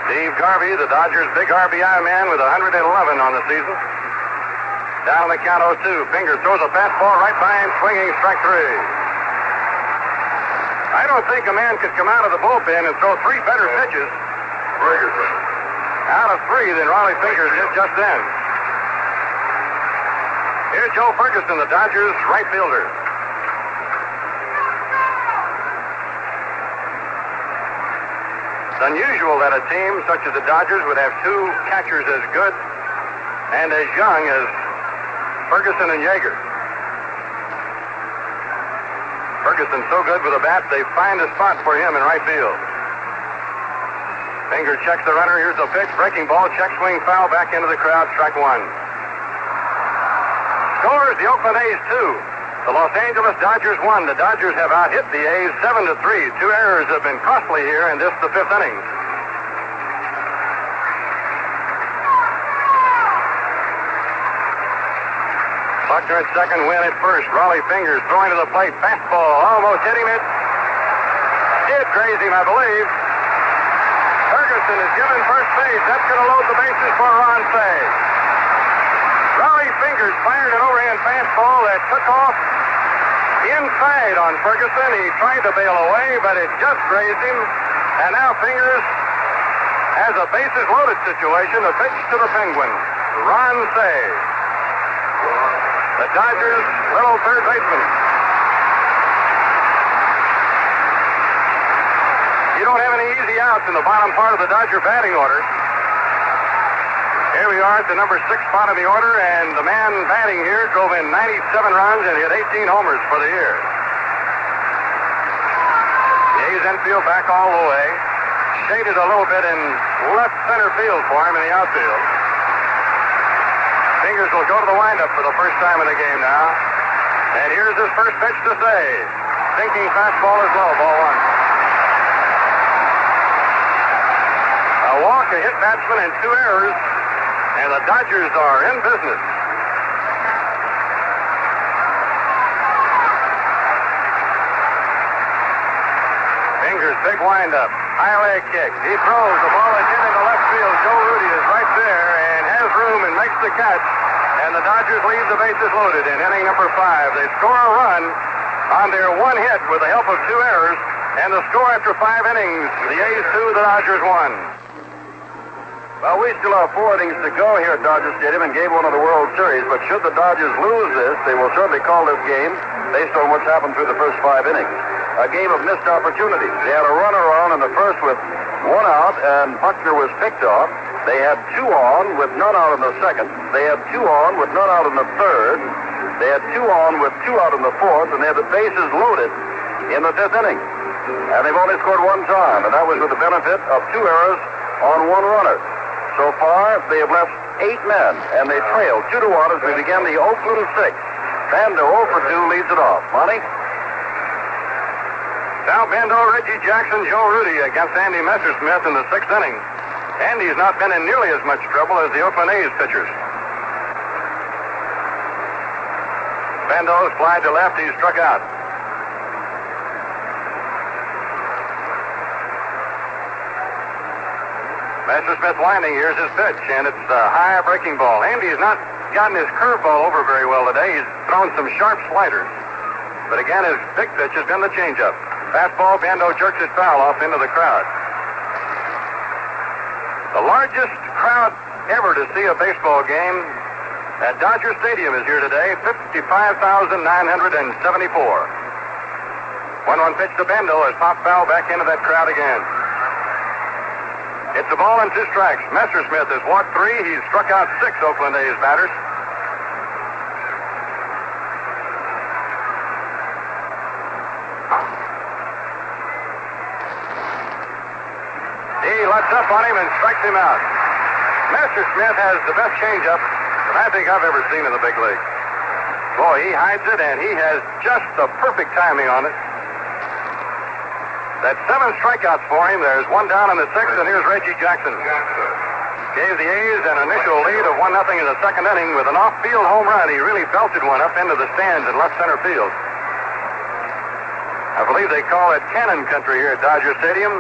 [SPEAKER 1] Steve Garvey, the Dodgers' big RBI man with 111 on the season. Down on the count 0-2. Fingers throws a fastball right by him, swinging, strike 3. I don't think a man could come out of the bullpen and throw 3 better pitches out of 3 than Rollie Fingers did just then. Here's Joe Ferguson, the Dodgers' right fielder. It's unusual that a team such as the Dodgers would have 2 catchers as good and as young as Ferguson and Yeager. Ferguson's so good with a bat, they find a spot for him in right field. Finger checks the runner. Here's the pitch. Breaking ball. Check swing foul. Back into the crowd. Strike 1. Scores the Oakland A's 2. The Los Angeles Dodgers 1. The Dodgers have out-hit the A's 7-3. 2 errors have been costly here in this, the 5th inning. Buckner at second, Wynn at first. Rollie Fingers throwing to the plate. Fastball almost hitting it. Did graze him, I believe. Ferguson is given first base. That's going to load the bases for Ron Cey. Rollie Fingers fired an overhand fastball that took off inside on Ferguson. He tried to bail away, but it just grazed him. And now Fingers has a bases loaded situation. A pitch to the Penguin, Ron Cey, the Dodgers' little third baseman. You don't have any easy outs in the bottom part of the Dodger batting order. Here we are at the number 6 spot of the order, and the man batting here drove in 97 runs and hit 18 homers for the year. The A's infield back all the way. Shaded a little bit in left center field for him in the outfield. Fingers will go to the windup for the first time in the game now. And here's his first pitch to Cey. Sinking fastball is low, ball 1. A walk, a hit batsman, and 2 errors. And the Dodgers are in business. Fingers, big windup. High leg kick. He throws. The ball is hit into left field. Joe Rudy is right there and has room and makes the catch. And the Dodgers leave the bases loaded in inning number 5. They score a run on their 1 hit with the help of 2 errors. And the score after 5 innings, the A's 2, the Dodgers 1.
[SPEAKER 2] Well, we still have 4 innings to go here at Dodger Stadium in Game 1 of the World Series, but should the Dodgers lose this, they will certainly call this game, based on what's happened through the first 5 innings, a game of missed opportunities. They had a runner on in the first with 1 out, and Buckner was picked off. They had 2 on with none out in the second. They had 2 on with none out in the third. They had 2 on with 2 out in the fourth, and they had the bases loaded in the 5th inning. And they've only scored 1 time, and that was with the benefit of 2 errors on 1 runner. So far, they have left 8 men, and they trail 2-1 as we begin the Oakland 6th. Bando 0 for 2 leads it off. Monty?
[SPEAKER 1] Sal Bando, Reggie Jackson, Joe Rudy against Andy Messersmith in the 6th inning. Andy's not been in nearly as much trouble as the Oakland A's pitchers. Bando's fly to left, he's struck out. Messersmith winding, here's his pitch, and it's a high breaking ball. Andy's not gotten his curveball over very well today. He's thrown some sharp sliders. But again, his big pitch has been the changeup. Fastball, Bando jerks it foul off into the crowd. The largest crowd ever to see a baseball game at Dodger Stadium is here today, 55,974. 1-1 pitch to Bando as pop foul back into that crowd again. It's a ball and 2 strikes. Messersmith has walked 3. He's struck out 6 Oakland A's batters. He lets up on him and strikes him out. Messersmith has the best changeup that I think I've ever seen in the big league. Boy, he hides it, and he has just the perfect timing on it. That's 7 strikeouts for him. There's 1 down in the 6th, and here's Reggie Jackson. Gave the A's an initial lead of 1-0 in the 2nd inning with an off-field home run. He really belted one up into the stands in left center field. I believe they call it Cannon Country here at Dodger Stadium.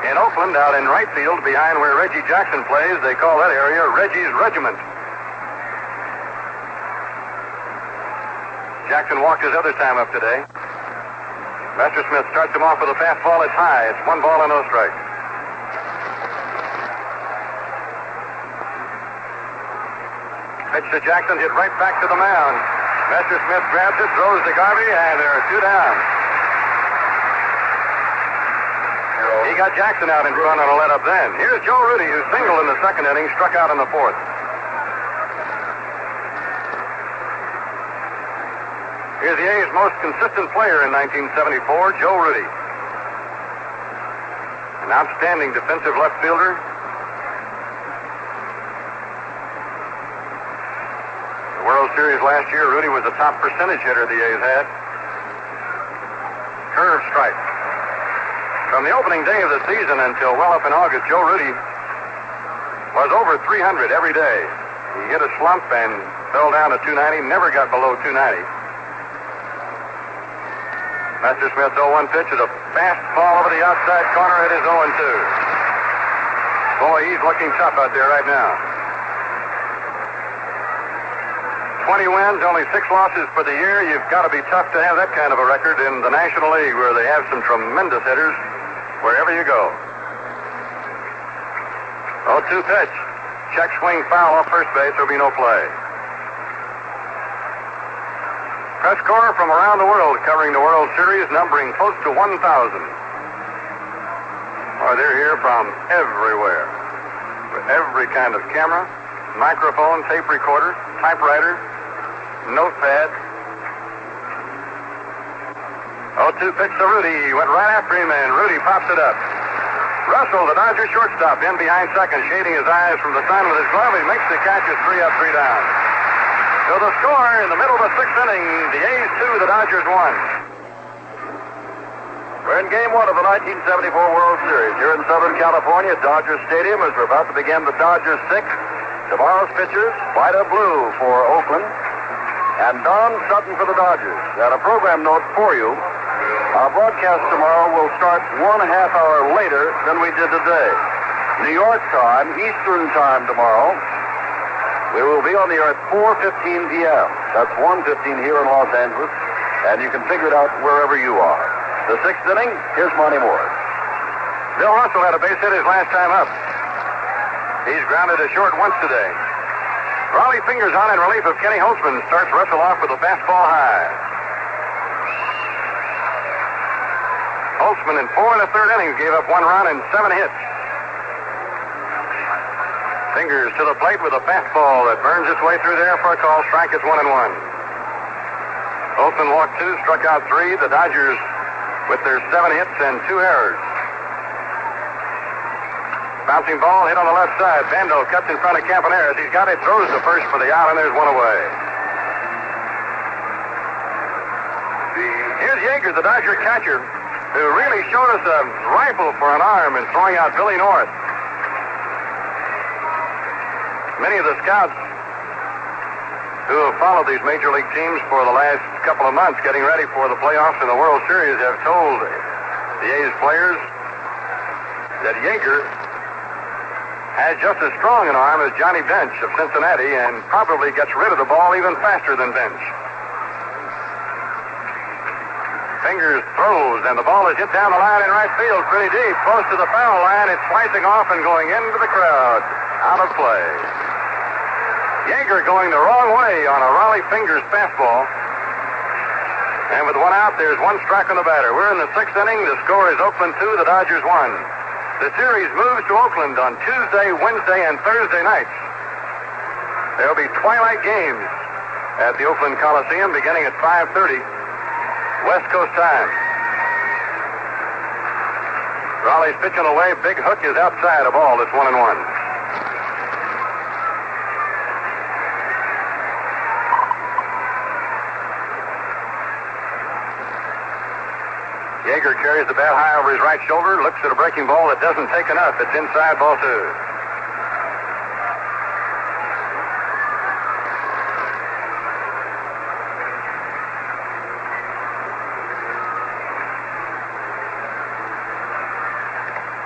[SPEAKER 1] In Oakland, out in right field, behind where Reggie Jackson plays, they call that area Reggie's Regiment. Jackson walked his other time up today. Messersmith starts him off with a fastball. It's high. It's 1 ball and no strike. Pitch to Jackson, hit right back to the mound. Messersmith grabs it, throws to Garvey, and there are 2 down. He got Jackson out in front on a let-up then. Here's Joe Rudy, who singled in the 2nd inning, struck out in the 4th. Here's the A's most consistent player in 1974, Joe Rudy. An outstanding defensive left fielder. The World Series last year, Rudy was the top percentage hitter the A's had. Curve strike. From the opening day of the season until well up in August, Joe Rudy was over 300 every day. He hit a slump and fell down to 290, never got below 290. Messersmith's 0-1 pitch is a fast ball over the outside corner. It is 0-2. Boy, he's looking tough out there right now. 20 wins, only 6 losses for the year. You've got to be tough to have that kind of a record in the National League, where they have some tremendous hitters wherever you go. 0-2 pitch. Check swing foul off first base. There'll be no play. Press corps from around the world covering the World Series, numbering close to 1,000. Or they're here from everywhere, with every kind of camera, microphone, tape recorder, typewriter, notepad. 0-2 pitch to Rudy. He went right after him, and Rudy pops it up. Russell, the Dodgers shortstop, in behind second, shading his eyes from the sun with his glove. He makes the catch. It's 3 up, 3 down. So the score in the middle of the 6th inning, the A's 2, the Dodgers 1. We're in Game 1 of the 1974 World Series here in Southern California at Dodger Stadium as we're about to begin the Dodgers 6th. Tomorrow's pitchers, Vida Blue for Oakland and Don Sutton for the Dodgers. And a program note for you. Our broadcast tomorrow will start 1 half hour later than we did today. New York time, Eastern time tomorrow. We will be on the air at 4:15 p.m. That's 1:15 here in Los Angeles, and you can figure it out wherever you are. The 6th inning, here's Monty Morris. Bill Russell had a base hit his last time up. He's grounded a short once today. Raleigh Fingers on in relief of Kenny Holtzman. Starts Russell off with a fastball high. Holtzman in 4 1/3 innings gave up 1 run and 7 hits. Fingers to the plate with a fastball that burns its way through there for a call. Strike. It's 1-1. Holtzman walked 2, struck out 3. The Dodgers with their 7 hits and 2 errors. Bouncing ball hit on the left side. Bando cuts in front of Campaneris. He's got it, throws the first for the out, and there's 1 away. Here's Yeager, the Dodger catcher, who really showed us a rifle for an arm in throwing out Billy North. Many of the scouts who have followed these major league teams for the last couple of months getting ready for the playoffs and the World Series have told the A's players that Yeager has just as strong an arm as Johnny Bench of Cincinnati and probably gets rid of the ball even faster than Bench. Fingers throws, and the ball is hit down the line in right field pretty deep, close to the foul line. It's slicing off and going into the crowd. Out of play. Yeager going the wrong way on a Raleigh Fingers fastball. And with 1 out, there's 1 strike on the batter. We're in the 6th inning. The score is Oakland 2, the Dodgers 1. The series moves to Oakland on Tuesday, Wednesday, and Thursday nights. There will be twilight games at the Oakland Coliseum beginning at 5:30 West Coast time. Raleigh's pitching away. Big hook is outside a ball. It's 1-1. Yeager carries the bat high over his right shoulder, looks at a breaking ball that doesn't take enough. It's inside, ball 2.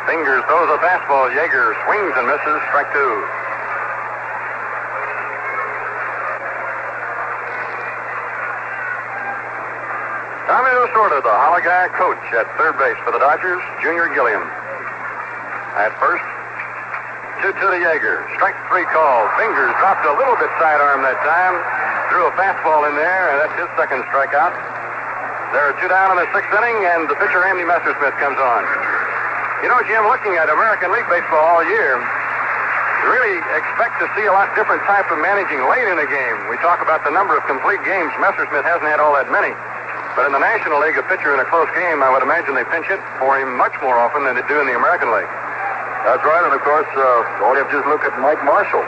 [SPEAKER 1] Fingers throws a fastball. Yeager swings and misses. Strike 2. Tommy Lasorda, the Holiday coach at third base for the Dodgers, Junior Gilliam. At first, 2-2 to Yeager. Strike 3 call. Fingers dropped a little bit sidearm that time. Threw a fastball in there, and that's his second strikeout. There are 2 down in the 6th inning, and the pitcher, Andy Messersmith, comes on. You know, Jim, looking at American League Baseball all year, you really expect to see a lot different type of managing late in a game. We talk about the number of complete games. Messersmith hasn't had all that many. But in the National League, a pitcher in a close game, I would imagine they pinch hit for him much more often than they do in the American League.
[SPEAKER 2] That's right, and of course, all you have to just look at Mike Marshall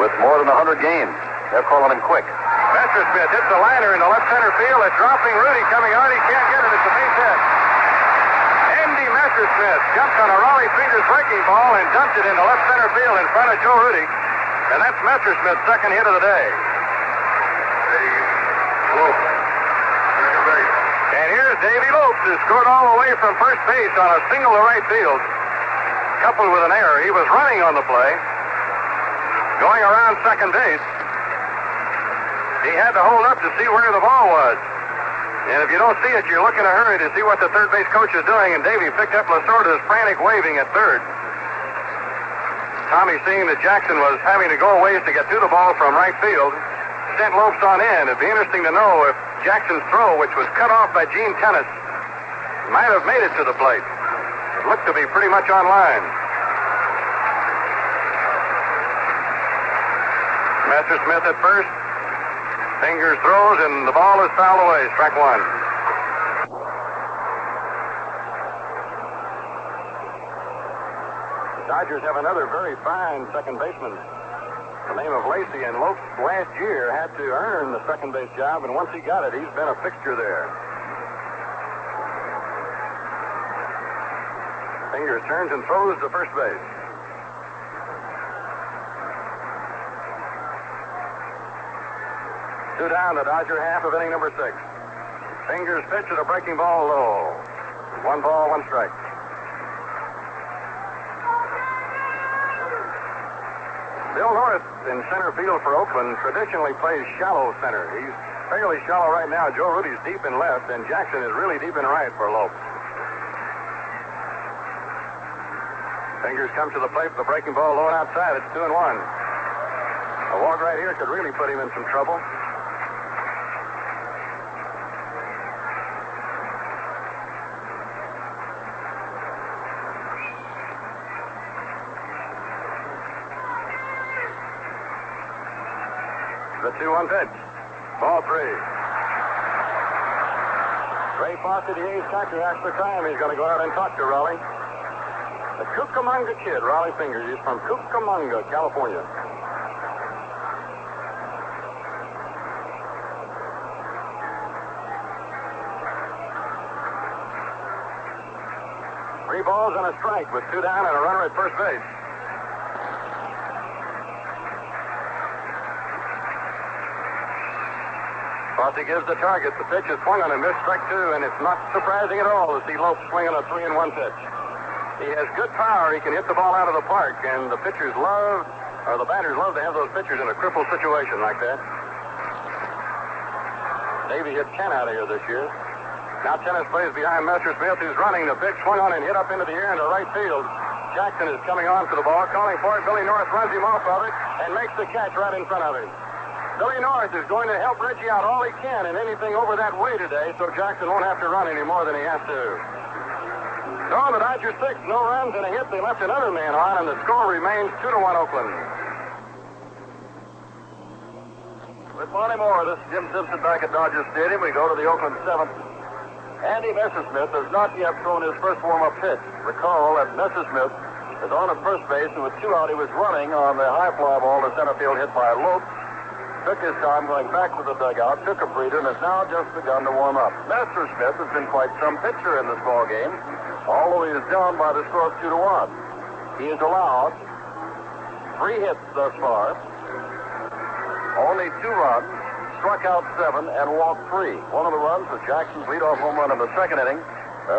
[SPEAKER 2] with more than 100 games. They're calling him quick.
[SPEAKER 1] Messersmith hits a liner in the left center field. It's dropping. Rudy coming on. He can't get it. It's a base hit. Andy Messersmith jumped on a Raleigh Fingers breaking ball and dumped it into left center field in front of Joe Rudy. And that's Messersmith's second hit of the day. And here's Davey Lopes, who scored all the way from first base on a single to right field, coupled with an error. He was running on the play, going around second base. He had to hold up to see where the ball was. And if you don't see it, you're looking in a hurry to see what the third base coach is doing, and Davey picked up Lasorda's frantic waving at third. Tommy, seeing that Jackson was having to go a ways to get to the ball from right field, sent Lopes on in. It'd be interesting to know if Jackson's throw, which was cut off by Gene Tennis, might have made it to the plate. It looked to be pretty much on line. Messersmith at first. Fingers throws, and the ball is fouled away. Strike 1. The Dodgers have another very fine second baseman, the name of Lacey, and Lopes last year had to earn the second base job, and once he got it, he's been a fixture there. Fingers turns and throws to first base. Two down, the Dodger half of inning number 6. Fingers pitch at a breaking ball low. 1 ball, 1 strike. Bill North in center field for Oakland traditionally plays shallow center. He's fairly shallow right now. Joe Rudy's deep in left, and Jackson is really deep in right for Lopes. Fingers comes to the plate for the breaking ball low and outside. It's 2-1. A walk right here could really put him in some trouble. The 2-1 pitch. Ball 3. Ray Fosse, the A's catcher, asked the time he's going to go out and talk to Raleigh. The Cucamonga kid, Raleigh Fingers. He's from Cucamonga, California. Three balls and a strike with 2 down and a runner at first base. Fosse gives the target. The pitch is swung on and missed, strike 2, and it's not surprising at all to see Lopes swing on a 3-1 pitch. He has good power. He can hit the ball out of the park, and the batters love to have those pitchers in a crippled situation like that. Davey hit 10 out of here this year. Now Tennis plays behind Messersmith, who's running. The pitch swung on and hit up into the air into right field. Jackson is coming on for the ball, calling for it. Billy North runs him off of it and makes the catch right in front of him. Billy North is going to help Reggie out all he can in anything over that way today, so Jackson won't have to run any more than he has to. So the Dodgers 6, no runs and a hit. They left another man on, and the score remains 2-1 Oakland.
[SPEAKER 2] With Monty Moore, this is Jim Simpson back at Dodger Stadium. We go to the Oakland 7th. Andy Messersmith has not yet thrown his first warm-up pitch. Recall that Messersmith is on at first base, and with 2 out, he was running on the high fly ball to center field hit by Lopes. Took his time going back to the dugout, took a breather, and has now just begun to warm up. Messersmith has been quite some pitcher in this ball game, although he is down by the score of 2-1. He has allowed 3 hits thus far, only 2 runs, struck out 7, and walked 3. One of the runs was Jackson's leadoff home run in the 2nd inning.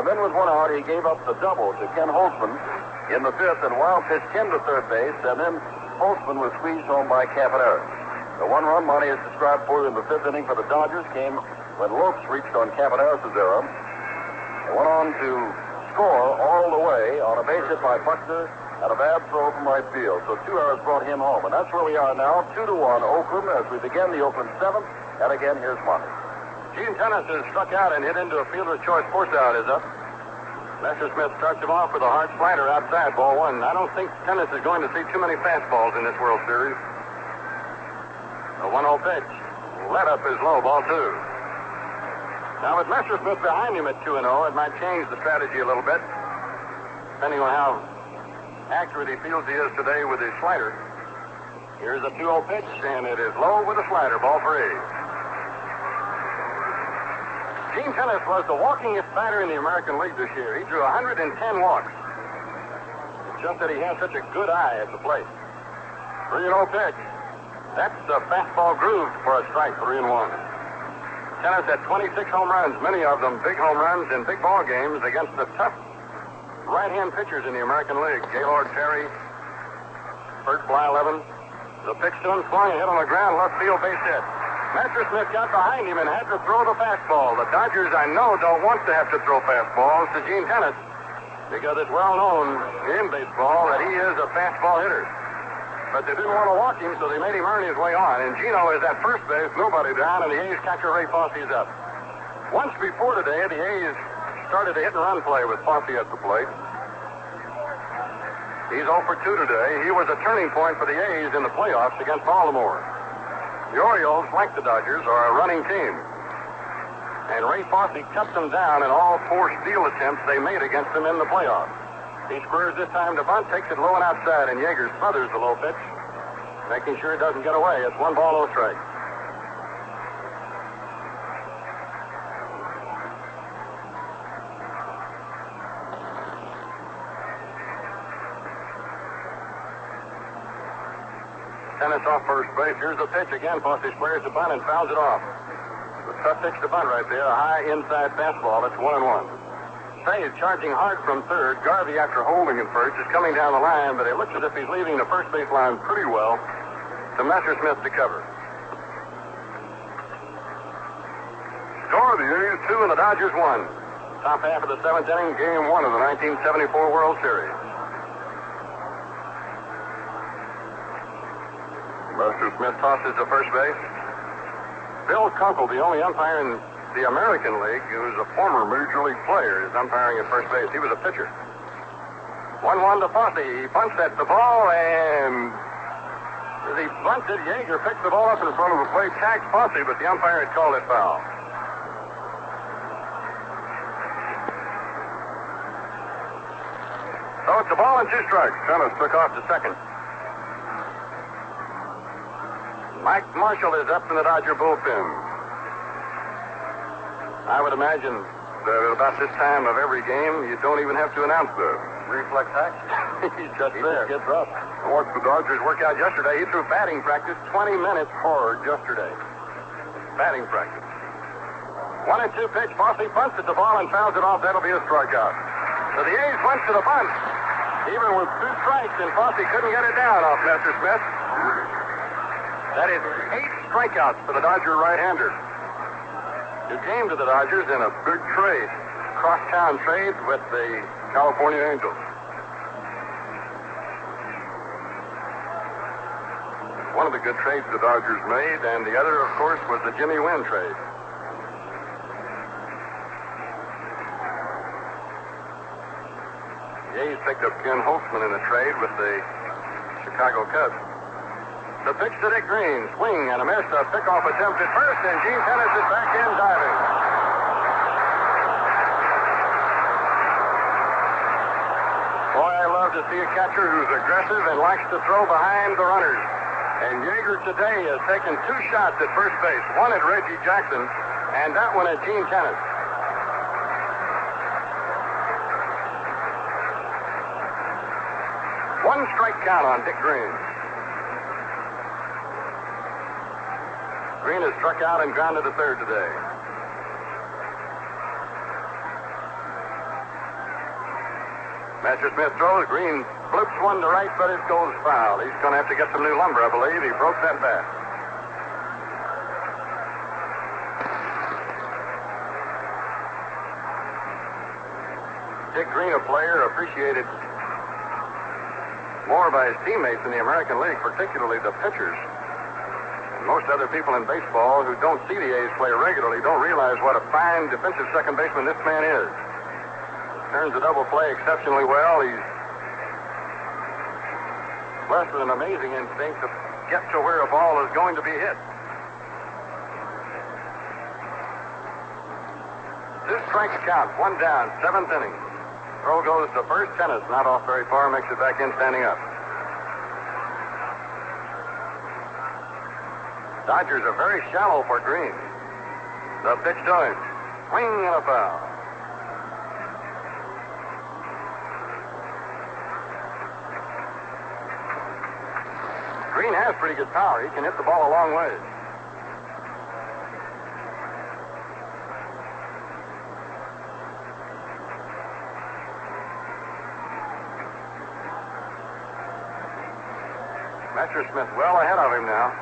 [SPEAKER 2] Then with 1 out, he gave up the double to Ken Holtzman in the 5th, and Wild pitched him to third base, and then Holtzman was squeezed home by Campaneris. The 1 run Monty has described for you in the 5th inning for the Dodgers came when Lopes reached on Campaneris' error. They went on to score all the way on a base hit by Buckner and a bad throw from right field. So 2 errors brought him home. And that's where we are now, 2-1 Oakland as we begin the Oakland 7th. And again, here's Monty.
[SPEAKER 1] Gene Tennis has struck out and hit into a fielder's choice. Force out is up. Messersmith starts him off with a hard slider outside, ball 1. I don't think Tennis is going to see too many fastballs in this World Series. The 1-0 pitch. Let up is low, ball 2. Now with Messersmith behind him at 2-0, it might change the strategy a little bit, depending on how accurate he feels he is today with his slider. Here's a 2-0 pitch, and it is low with a slider, ball 3. Gene Tennis was the walkingest batter in the American League this year. He drew 110 walks. It's just that he has such a good eye at the plate. 3-0 pitch. That's a fastball grooved for a strike, 3-1. Tennis had 26 home runs, many of them big home runs in big ball games against the tough right-hand pitchers in the American League. Gaylord Perry, Bert Blyleven. The pitch to him, swung and hit on the ground, left field base hit. Messersmith got behind him and had to throw the fastball. The Dodgers, I know, don't want to have to throw fastballs to Gene Tennis because it's well known in baseball that he is a fastball hitter. But they didn't want to walk him, so they made him earn his way on. And Gino is at first base, nobody down, and the A's catcher Ray Fosse is up. Once before today, the A's started a hit-and-run play with Fosse at the plate. He's 0 for 2 today. He was a turning point for the A's in the playoffs against Baltimore. The Orioles, like the Dodgers, are a running team. And Ray Fosse cut them down in all 4 steal attempts they made against them in the playoffs. He squares this time to bunt, takes it low and outside, and Yeager smothers the low pitch, making sure it doesn't get away. It's 1 ball, no strike. Tennis off first base. Here's the pitch again. Fosse squares the bunt and fouls it off. The tough pitch to bunt right there. A high inside fastball. It's 1-1. Say is charging hard from third. Garvey, after holding him first, is coming down the line, but it looks as if he's leaving the first base line pretty well to Messersmith to cover. Score: the A's 2 and the Dodgers 1. Top half of the 7th inning, game 1 of the 1974 World Series.
[SPEAKER 2] Lester Smith tosses to first base. Bill Kunkel, the only umpire in the American League who's a former Major League player, is umpiring at first base. He was a pitcher. 1-1 to Fosse. He punched at the ball, and as he bunted, Yeager picked the ball up in front of the plate, tagged Fosse, but the umpire had called it foul. So it's a ball and 2 strikes. Tennis took off to second. Mike Marshall is up in the Dodger bullpen. I would imagine that at about this time of every game, you don't even have to announce the reflex action. He's just there. He gets up. I watched the Dodgers work out yesterday. He threw batting practice 20 minutes hard yesterday. Batting practice. 1-2 pitch. Fosse punts at the ball and fouls it off. That'll be a strikeout. So the A's went to the bunt. Even with 2 strikes, and Fosse couldn't get it down off Lester Smith. That is 8 strikeouts for the Dodger right-hander, who came to the Dodgers in a big trade, cross-town trade with the California Angels. One of the good trades the Dodgers made, and the other, of course, was the Jimmy Wynn trade. The A's picked up Ken Holtzman in a trade with the Chicago Cubs. The pitch to Dick Green, swing and a miss, a pickoff attempt at first, and Gene Tennis is back in diving. Boy, I love to see a catcher who's aggressive and likes to throw behind the runners. And Yeager today has taken 2 shots at first base, one at Reggie Jackson, and that one at Gene Tennis. One strike count on Dick Green. Green has struck out and grounded to third today. Master Smith throws. Green flips one to right, but it goes foul. He's going to have to get some new lumber, I believe. He broke that bat. Dick Green, a player appreciated more by his teammates in the American League, particularly the pitchers. And most other people in baseball who don't see the A's play regularly don't realize what a fine defensive second baseman this man is. Turns the double play exceptionally well. He's blessed with an amazing instinct to get to where a ball is going to be hit. 2 strikes count, 1 down, 7th inning. Throw goes to first. Tennis not off very far, makes it back in standing up. Dodgers are very shallow for Green. The pitch to him. Swing and a foul. Green has pretty good power. He can hit the ball a long way. Messersmith well ahead of him now.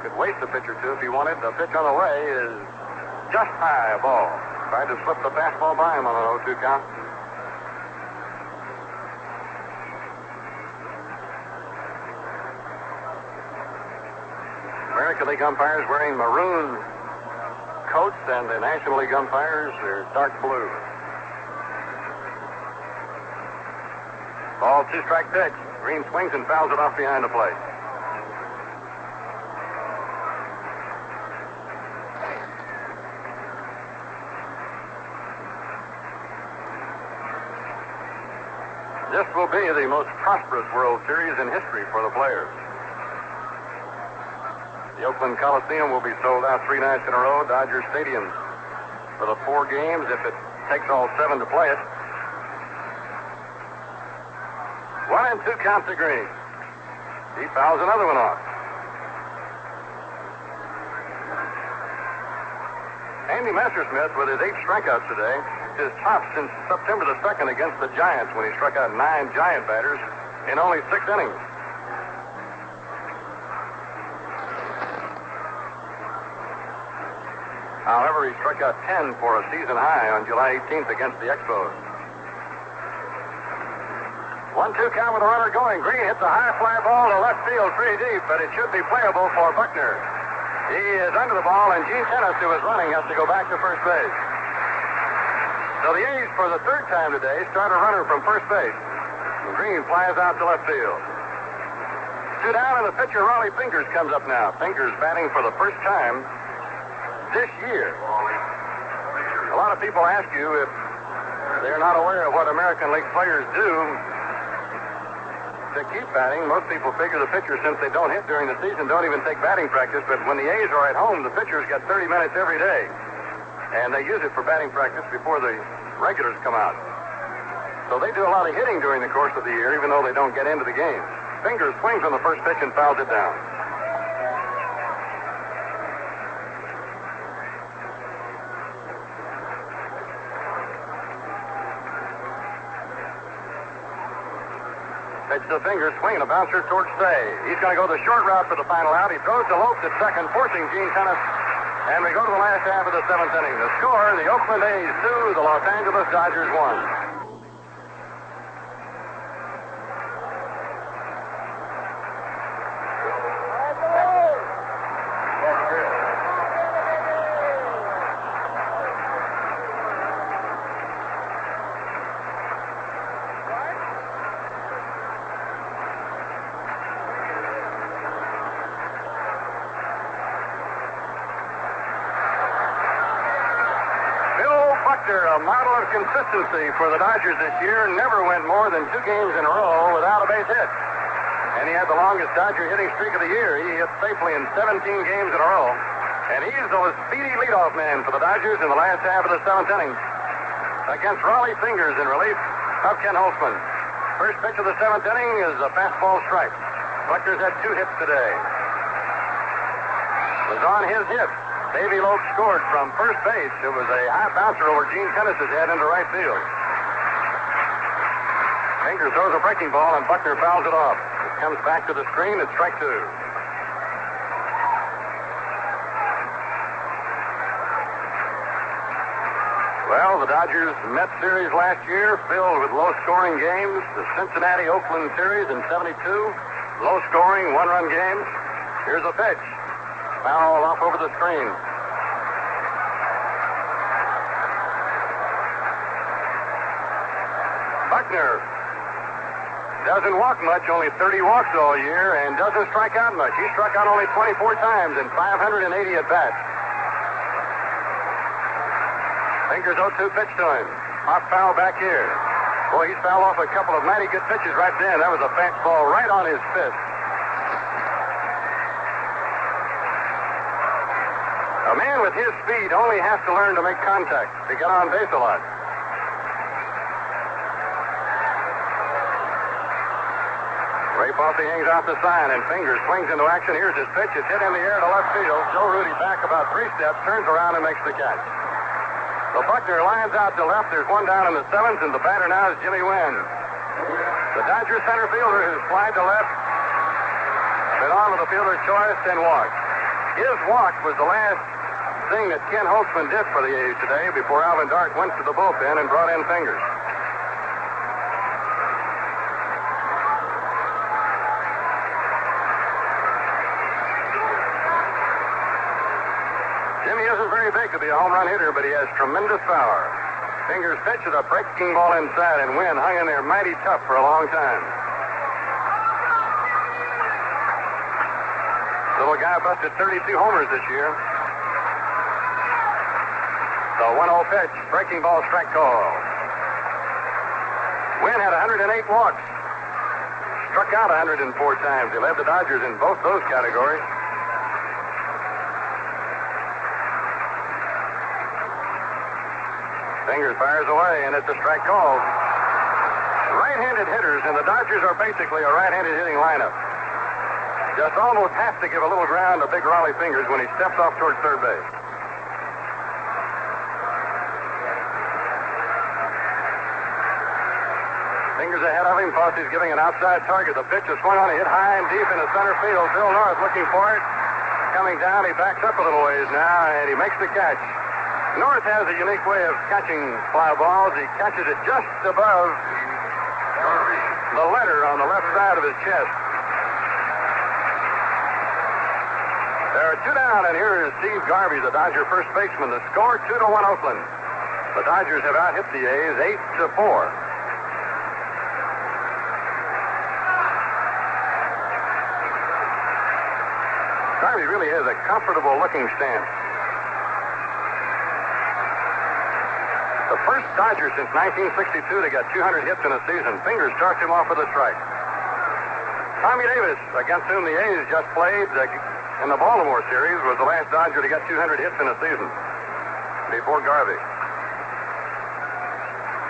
[SPEAKER 2] Could waste a pitch or two if he wanted. The pitch on the way is just high, a ball. Tried to slip the fastball by him on an 0-2 count. American League umpires wearing maroon coats, and the National League umpires are dark blue. Ball, 2-strike pitch. Green swings and fouls it off behind the plate. This will be the most prosperous World Series in history for the players. The Oakland Coliseum will be sold out 3 nights in a row. Dodger Stadium for the 4 games, if it takes all 7 to play it. 1-2 count to Green. He fouls another one off. Andy Messersmith, with his 8 strikeouts today, is top since September the 2nd against the Giants, when he struck out 9 Giant batters in only 6 innings. However, he struck out 10 for a season high on July 18th against the Expos.
[SPEAKER 1] 1-2 count with the runner going. Green hits a high fly ball to left field pretty deep, but it should be playable for Buckner. He is under the ball, and Gene Tennis, who is running, has to go back to first base. So the A's, for the third time today, start a runner from first base. Green flies out to left field. 2 down, and the pitcher, Raleigh Fingers, comes up now. Fingers batting for the first time this year. A lot of people ask you if they're not aware of what American League players do to keep batting. Most people figure the pitchers, since they don't hit during the season, don't even take batting practice. But when the A's are at home, the pitchers get 30 minutes every day. And they use it for batting practice before the regulars come out. So they do a lot of hitting during the course of the year, even though they don't get into the game. Fingers swings on the first pitch and fouls it down. Pitch to Fingers, swinging a bouncer towards Say. He's going to go the short route for the final out. He throws to Lopes at second, forcing Gene Tennis. And we go to the last half of the 7th inning. The score, the Oakland A's 2, the Los Angeles Dodgers 1. A model of consistency for the Dodgers this year. Never went more than 2 games in a row without a base hit. And he had the longest Dodger hitting streak of the year. He hit safely in 17 games in a row. And he's the speedy leadoff man for the Dodgers in the last half of the 7th inning against Raleigh Fingers in relief of Ken Holtzman. First pitch of the 7th inning is a fastball strike. Buckner's had 2 hits today. Was on his hit. Davey Lopes scored from first base. It was a high bouncer over Gene Tennis's head into right field. Fingers throws a breaking ball, and Buckner fouls it off. It comes back to the screen. It's strike 2. Well, the Dodgers-Mets series last year filled with low-scoring games. The Cincinnati-Oakland series in 72, low-scoring, 1-run games. Here's a pitch. Foul off over the screen. Buckner doesn't walk much, only 30 walks all year, and doesn't strike out much. He struck out only 24 times in 580 at-bats. Fingers 0-2 pitch to him. Hot foul back here. Boy, he's fouled off a couple of mighty good pitches right then. That was a fastball right on his fist. A man with his speed only has to learn to make contact to get on base a lot. Ray Fosse hangs out the sign, and Fingers swings into action. Here's his pitch. It's hit in the air to left field. Joe Rudy back about 3 steps, turns around and makes the catch. So Buckner lines out to left. There's 1 down in the 7th, and the batter now is Jimmy Wynn. The Dodgers center fielder has flied to left, been on with the fielder's choice, and walked. His walk was the last thing that Ken Holtzman did for the A's today before Alvin Dark went to the bullpen and brought in Fingers. Jimmy isn't very big to be a home run hitter, but he has tremendous power. Fingers pitch at a breaking ball inside, and Wynn hung in there mighty tough for a long time. Little guy busted 32 homers this year. The 1-0 pitch, breaking ball strike call. Wynn had 108 walks. Struck out 104 times. He led the Dodgers in both those categories. Fingers fires away, and it's a strike call. Right-handed hitters, and the Dodgers are basically a right-handed hitting lineup. Just almost has to give a little ground to big Raleigh Fingers when he steps off towards third base. Fingers ahead of him. Fosse's giving an outside target. The pitch is swung on. He hit high and deep into center field. Bill North looking for it. Coming down, he backs up a little ways now, and he makes the catch. North has a unique way of catching fly balls. He catches it just above the letter on the left side of his chest. There are 2 down, and here is Steve Garvey, the Dodger first baseman. The score, 2-1 Oakland. The Dodgers have out-hit the A's 8-4. Garvey really has a comfortable-looking stance. The first Dodger since 1962 that got 200 hits in a season. Fingers starts him off with a strike. Tommy Davis, against whom the A's just played in the Baltimore series, was the last Dodger to get 200 hits in a season before Garvey.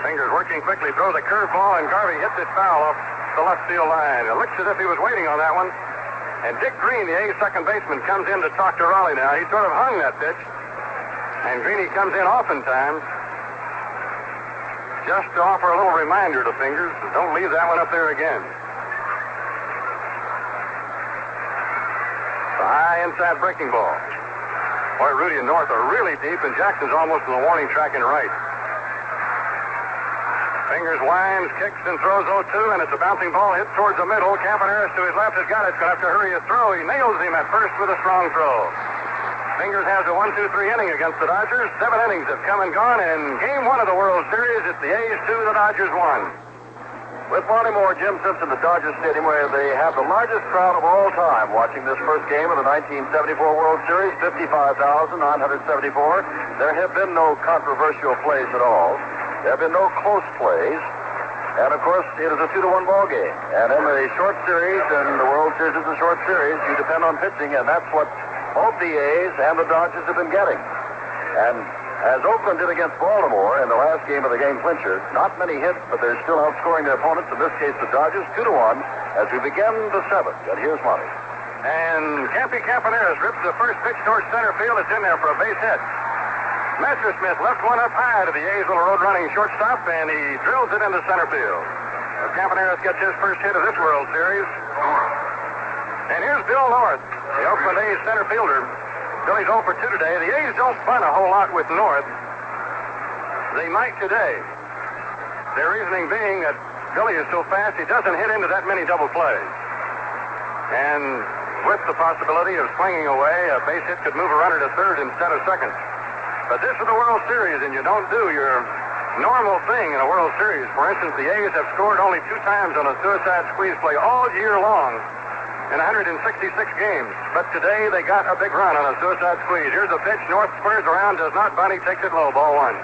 [SPEAKER 1] Fingers working quickly, throws a curveball, and Garvey hits it foul off the left field line. It looks as if he was waiting on that one. And Dick Green, the A's second baseman, comes in to talk to Raleigh now. He sort of hung that pitch. And Greeny comes in oftentimes just to offer a little reminder to Fingers. Don't leave that one up there again. The high inside breaking ball. Boy, Rudy and North are really deep, and Jackson's almost in the warning track in right. Fingers winds, kicks, and throws 0-2, and it's a bouncing ball hit towards the middle. Campaneris to his left has got it. He's going to have to hurry his throw. He nails him at first with a strong throw. Fingers has a 1-2-3 inning against the Dodgers. 7 innings have come and gone, and game 1 of the World Series, it's the A's 2, the Dodgers 1.
[SPEAKER 2] With Baltimore, Jim Simpson, the Dodger Stadium, where they have the largest crowd of all time watching this first game of the 1974 World Series, 55,974. There have been no controversial plays at all. There have been no close plays. And, of course, it is a 2-1 ball game. And in the short series, and the World Series is a short series, you depend on pitching, and that's what both the A's and the Dodgers have been getting. And as Oakland did against Baltimore in the last game of the game clincher, not many hits, but they're still outscoring their opponents, in this case the Dodgers, 2-1, as we begin the 7th. And here's Monty.
[SPEAKER 1] And Campaneris rips the first pitch towards center field. It's in there for a base hit. Messersmith left one up high to the A's little road running shortstop, and he drills it into center field. Campaneris gets his first hit of this World Series. And here's Bill North, the Oakland A's center fielder. Billy's 0 for 2 today. The A's don't bunt a whole lot with North. They might today. Their reasoning being that Billy is so fast, he doesn't hit into that many double plays. And with the possibility of swinging away, a base hit could move a runner to third instead of second. But this is the World Series, and you don't do your normal thing in a World Series. For instance, the A's have scored only 2 times on a suicide squeeze play all year long in 166 games. But today they got a big run on a suicide squeeze. Here's a pitch. North spurs around, does not bunt. He takes it low. Ball 1.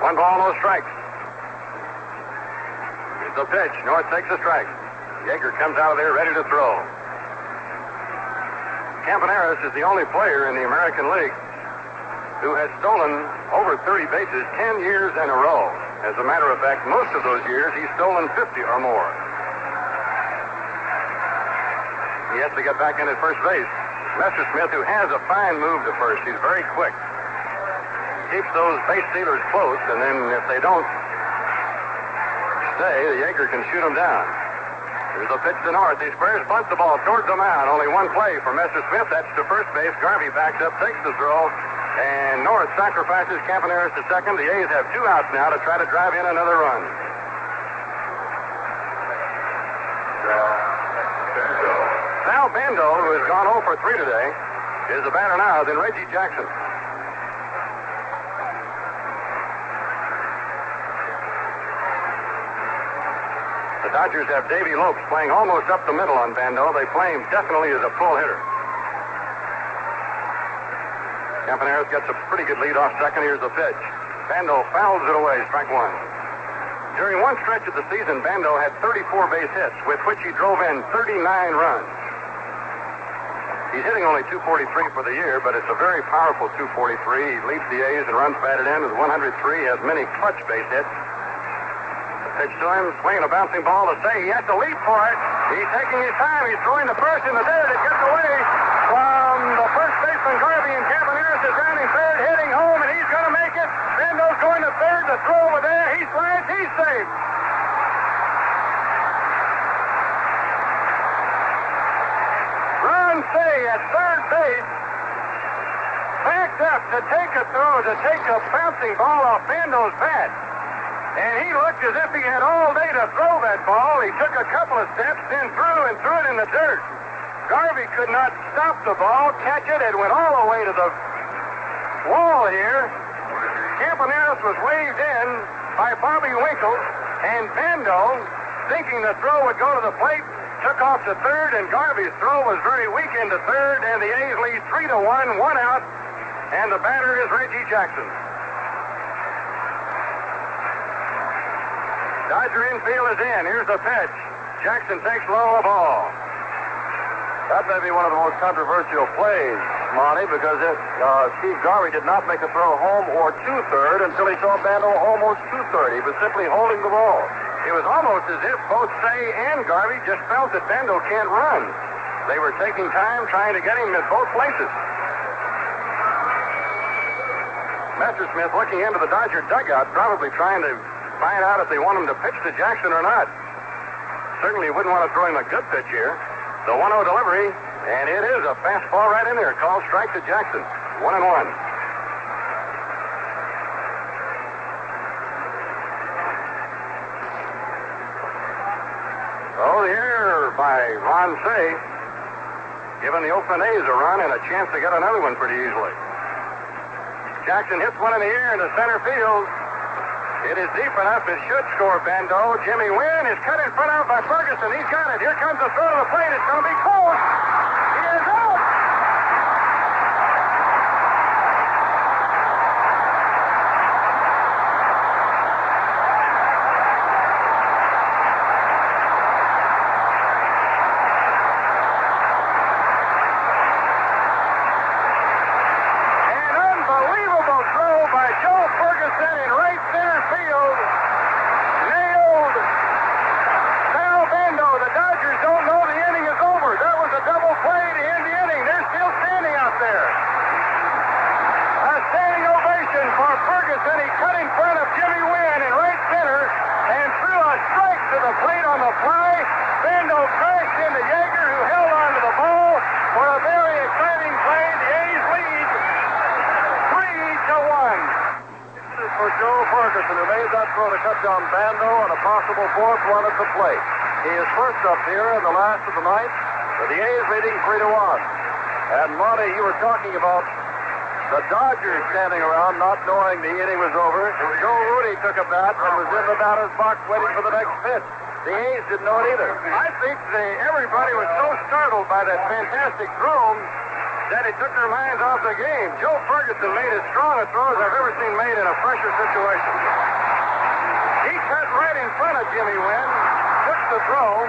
[SPEAKER 1] One ball, no strikes. Here's the pitch. North takes a strike. Yeager comes out of there ready to throw. Campaneris is the only player in the American League who has stolen over 30 bases 10 years in a row. As a matter of fact, most of those years he's stolen 50 or more. He has to get back in at first base. Messersmith, who has a fine move to first, he's very quick. Keeps those base stealers close, and then if they don't stay, the Yeager can shoot them down. Here's a pitch to North. He squares, bunts the ball towards the mound. Only one play for Messersmith. That's to first base. Garvey backs up, takes the throw, and North sacrifices Campaneris to second. The A's have 2 outs now to try to drive in another run. Sal Bando, who has gone 0 for 3 today, is the batter now, then Reggie Jackson. The Dodgers have Davey Lopes playing almost up the middle on Bando. They play him definitely as a pull hitter. Campaneris gets a pretty good lead off second. Here's the pitch. Bando fouls it away, strike 1. During one stretch of the season, Bando had 34 base hits, with which he drove in 39 runs. He's hitting only 243 for the year, but it's a very powerful 243. He leads the A's in runs batted in with 103, has many clutch base hits. Pitch to him, swinging a bouncing ball to say he has to leap for it. He's taking his time. He's throwing the first in the dirt. It gets away from the first baseman, Garvey, and Campaneris is rounding third, heading home, and he's going to make it. Bando's going to third. The throw over there. He slides. He's safe. Run Say at third base backed up to take a throw, to take a bouncing ball off Bando's bat. And he looked as if he had all day to throw that ball. He took a couple of steps, then threw it in the dirt. Garvey could not stop the ball, catch it. It went all the way to the wall here. Campaneris was waved in by Bobby Winkle, and Bando, thinking the throw would go to the plate, took off to third, and Garvey's throw was very weak into third, and the A's lead 3-1, one out, and the batter is Reggie Jackson. Dodger infield is in. Here's the pitch. Jackson takes low a ball.
[SPEAKER 2] That may be one of the most controversial plays, Monty, because Steve Garvey did not make a throw home or to third until he saw Bando almost to third. He was simply holding the ball.
[SPEAKER 1] It was almost as if both Say and Garvey just felt that Bando can't run. They were taking time trying to get him at both places. Messersmith looking into the Dodger dugout, probably trying to find out if they want him to pitch to Jackson or not. Certainly wouldn't want to throw him a good pitch here. The 1-0 delivery, and it is a fastball right in there. Called strike to Jackson. 1-1. Oh, the error by Ron Say, giving the Oakland A's a run and a chance to get another one pretty easily. Jackson hits one in the air into center field. It is deep enough. It should score Bando. Jimmy Wynn is cut in front of by Ferguson. He's got it. Here comes the throw to the plate. It's going to be close. He is out. An unbelievable throw by Joe Ferguson in right center field. Nailed Sal Bando. The Dodgers don't know the inning is over. That was a double play to end the inning. They're still standing out there. A standing ovation for Ferguson. He cut in front of Jimmy Wynn in right center and threw a strike to the plate on the fly. Bando crashed into Yeager, who held on to the ball for a very exciting play. The A's lead 3-1.
[SPEAKER 2] For Joe Ferguson, who made that throw to cut down Bando on a possible fourth run at the plate. He is first up here in the last of the ninth, with the A's leading 3-1. And Monty, you were talking about the Dodgers standing around not knowing the inning was over. Joe Rooney took a bat and was in the batter's box waiting for the next pitch. The A's didn't know it either.
[SPEAKER 1] I think everybody was so startled by that fantastic throw that it took their minds off the game. Joe Ferguson made as strong a throw as I've ever seen made in a pressure situation. He cut right in front of Jimmy Wynn, took the throw,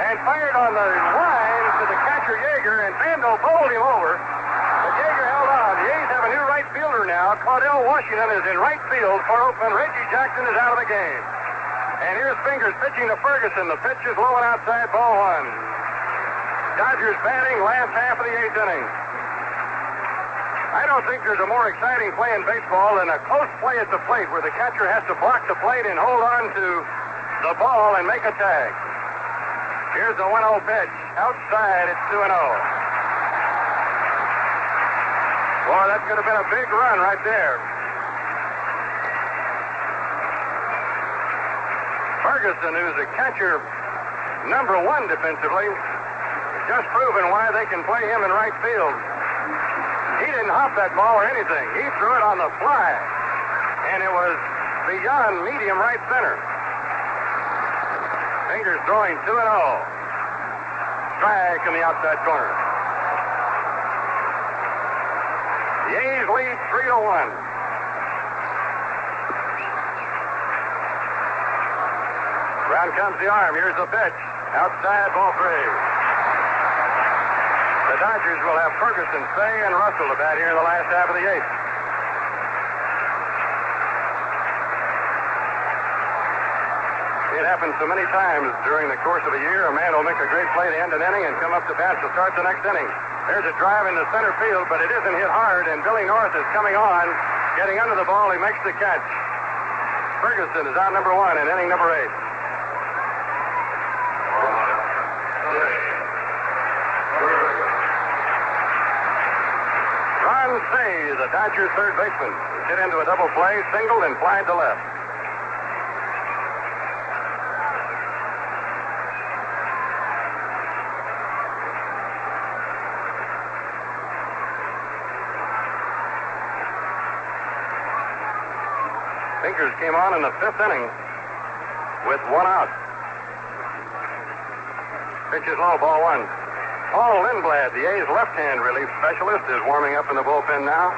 [SPEAKER 1] and fired on the line to the catcher Yeager, and Bando bowled him over. But Yeager held on. The A's have a new right fielder now. Claudell Washington is in right field for Oakland. Reggie Jackson is out of the game. And here's Fingers pitching to Ferguson. The pitch is low and outside, ball one. Dodgers batting last half of the eighth inning. I don't think there's a more exciting play in baseball than a close play at the plate where the catcher has to block the plate and hold on to the ball and make a tag. Here's the 1-0 pitch. Outside, it's 2-0. Boy, that could have been a big run right there. Ferguson, who's the catcher number one defensively, just proven why they can play him in right field. He didn't hop that ball or anything. He threw it on the fly, and it was beyond medium right center. Fingers throwing 2-0. Strike in the outside corner. The A's lead 3-1. Round comes the arm. Here's the pitch. Outside, ball three. The Dodgers will have Ferguson, Say, and Russell to bat here in the last half of the eighth. It happens so many times during the course of a year. A man will make a great play to end an inning and come up to bat to start the next inning. There's a drive into center field, but it isn't hit hard, and Billy North is coming on. Getting under the ball, he makes the catch. Ferguson is out number one in inning number 8. Say, the Dodgers third baseman, hit into a double play, singled, and flied to left. Fingers came on in the fifth inning with one out. Pitch is low, ball one. Paul Lindblad, the A's left-hand relief specialist, is warming up in the bullpen now.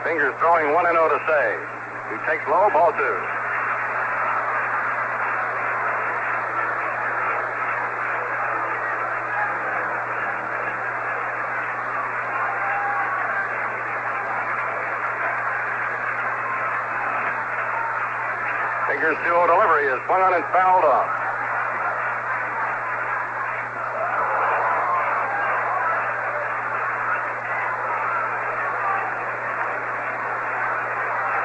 [SPEAKER 1] Fingers throwing 1-0 to Say, who takes low, ball two. Fingers 2-0 delivery is swung on and fouled off.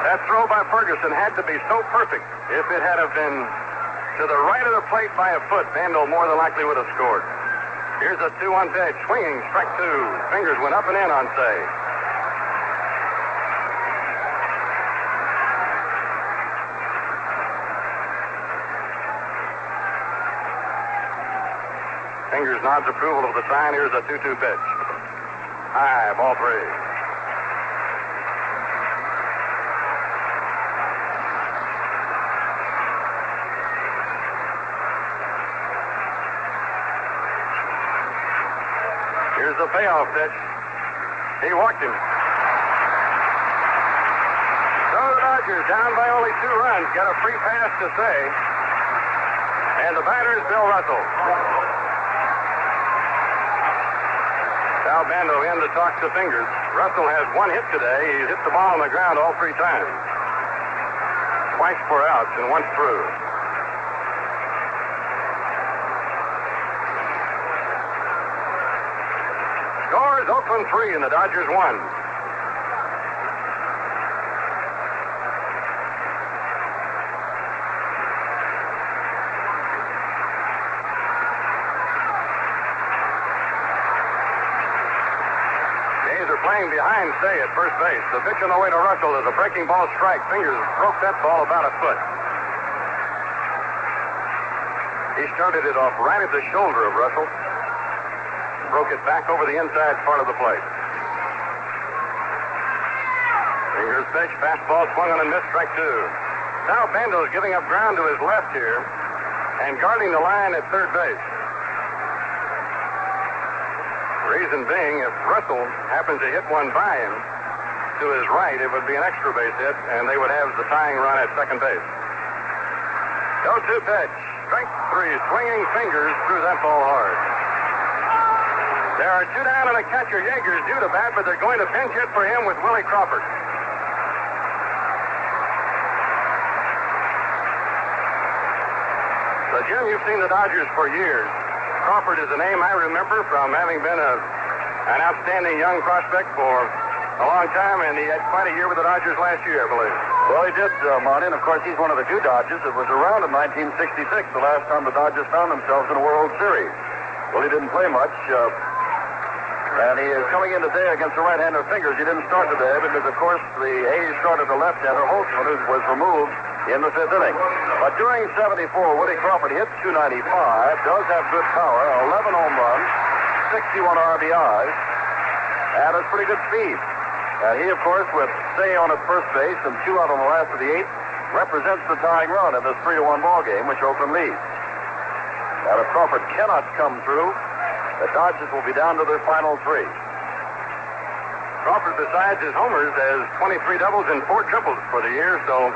[SPEAKER 1] That throw by Ferguson had to be so perfect. If it had have been to the right of the plate by a foot, Vandal more than likely would have scored. Here's a 2-1 pitch. Swinging, strike two. Fingers went up and in on Say. Fingers nods approval of the sign. Here's a 2-2 pitch. High, ball three. Here's the payoff pitch. He walked him. So the Dodgers, down by only 2 runs, get a free pass to Say. And the batter is Bill Russell. Sal Bando in to talk to Fingers. Russell has 1 hit today. He's hit the ball on the ground all 3 times. Twice for outs and once through. Scores Oakland 3 and the Dodgers 1. Playing behind Say at first base. The pitch on the way to Russell is a breaking ball strike. Fingers broke that ball about a foot. He started it off right at the shoulder of Russell. Broke it back over the inside part of the plate. Fingers pitch, fastball swung on and missed, strike two. Now Bando's giving up ground to his left here and guarding the line at third base. Reason being, if Russell happens to hit one by him to his right, it would be an extra base hit, and they would have the tying run at second base. 0-2 pitch. Strike three. Swinging Fingers threw that ball hard. There are 2 down and a catcher. Yeager's due to bat, but they're going to pinch hit for him with Willie Crawford. So, Jim, you've seen the Dodgers for years. Crawford is a name I remember from having been an outstanding young prospect for a long time, and he had quite a year with the Dodgers last year, I believe.
[SPEAKER 2] Well, he did, Monty, and of course he's one of the few Dodgers that was around in 1966, the last time the Dodgers found themselves in a World Series. Well, he didn't play much, and he is coming in today against the right-hander Fingers. He didn't start today because, of course, the A's started the left-hander Holtzman, who was removed in the 5th inning. But during 74, Woody Crawford hits 295, does have good power, 11 home runs, 61 RBIs, and has pretty good speed. And he, of course, with Say on at first base and 2 out on the last of the 8th, represents the tying run in this 3-1 ball game, which Oakland leads. And if Crawford cannot come through, the Dodgers will be down to their final 3.
[SPEAKER 1] Crawford, besides his homers, has 23 doubles and 4 triples for the year, so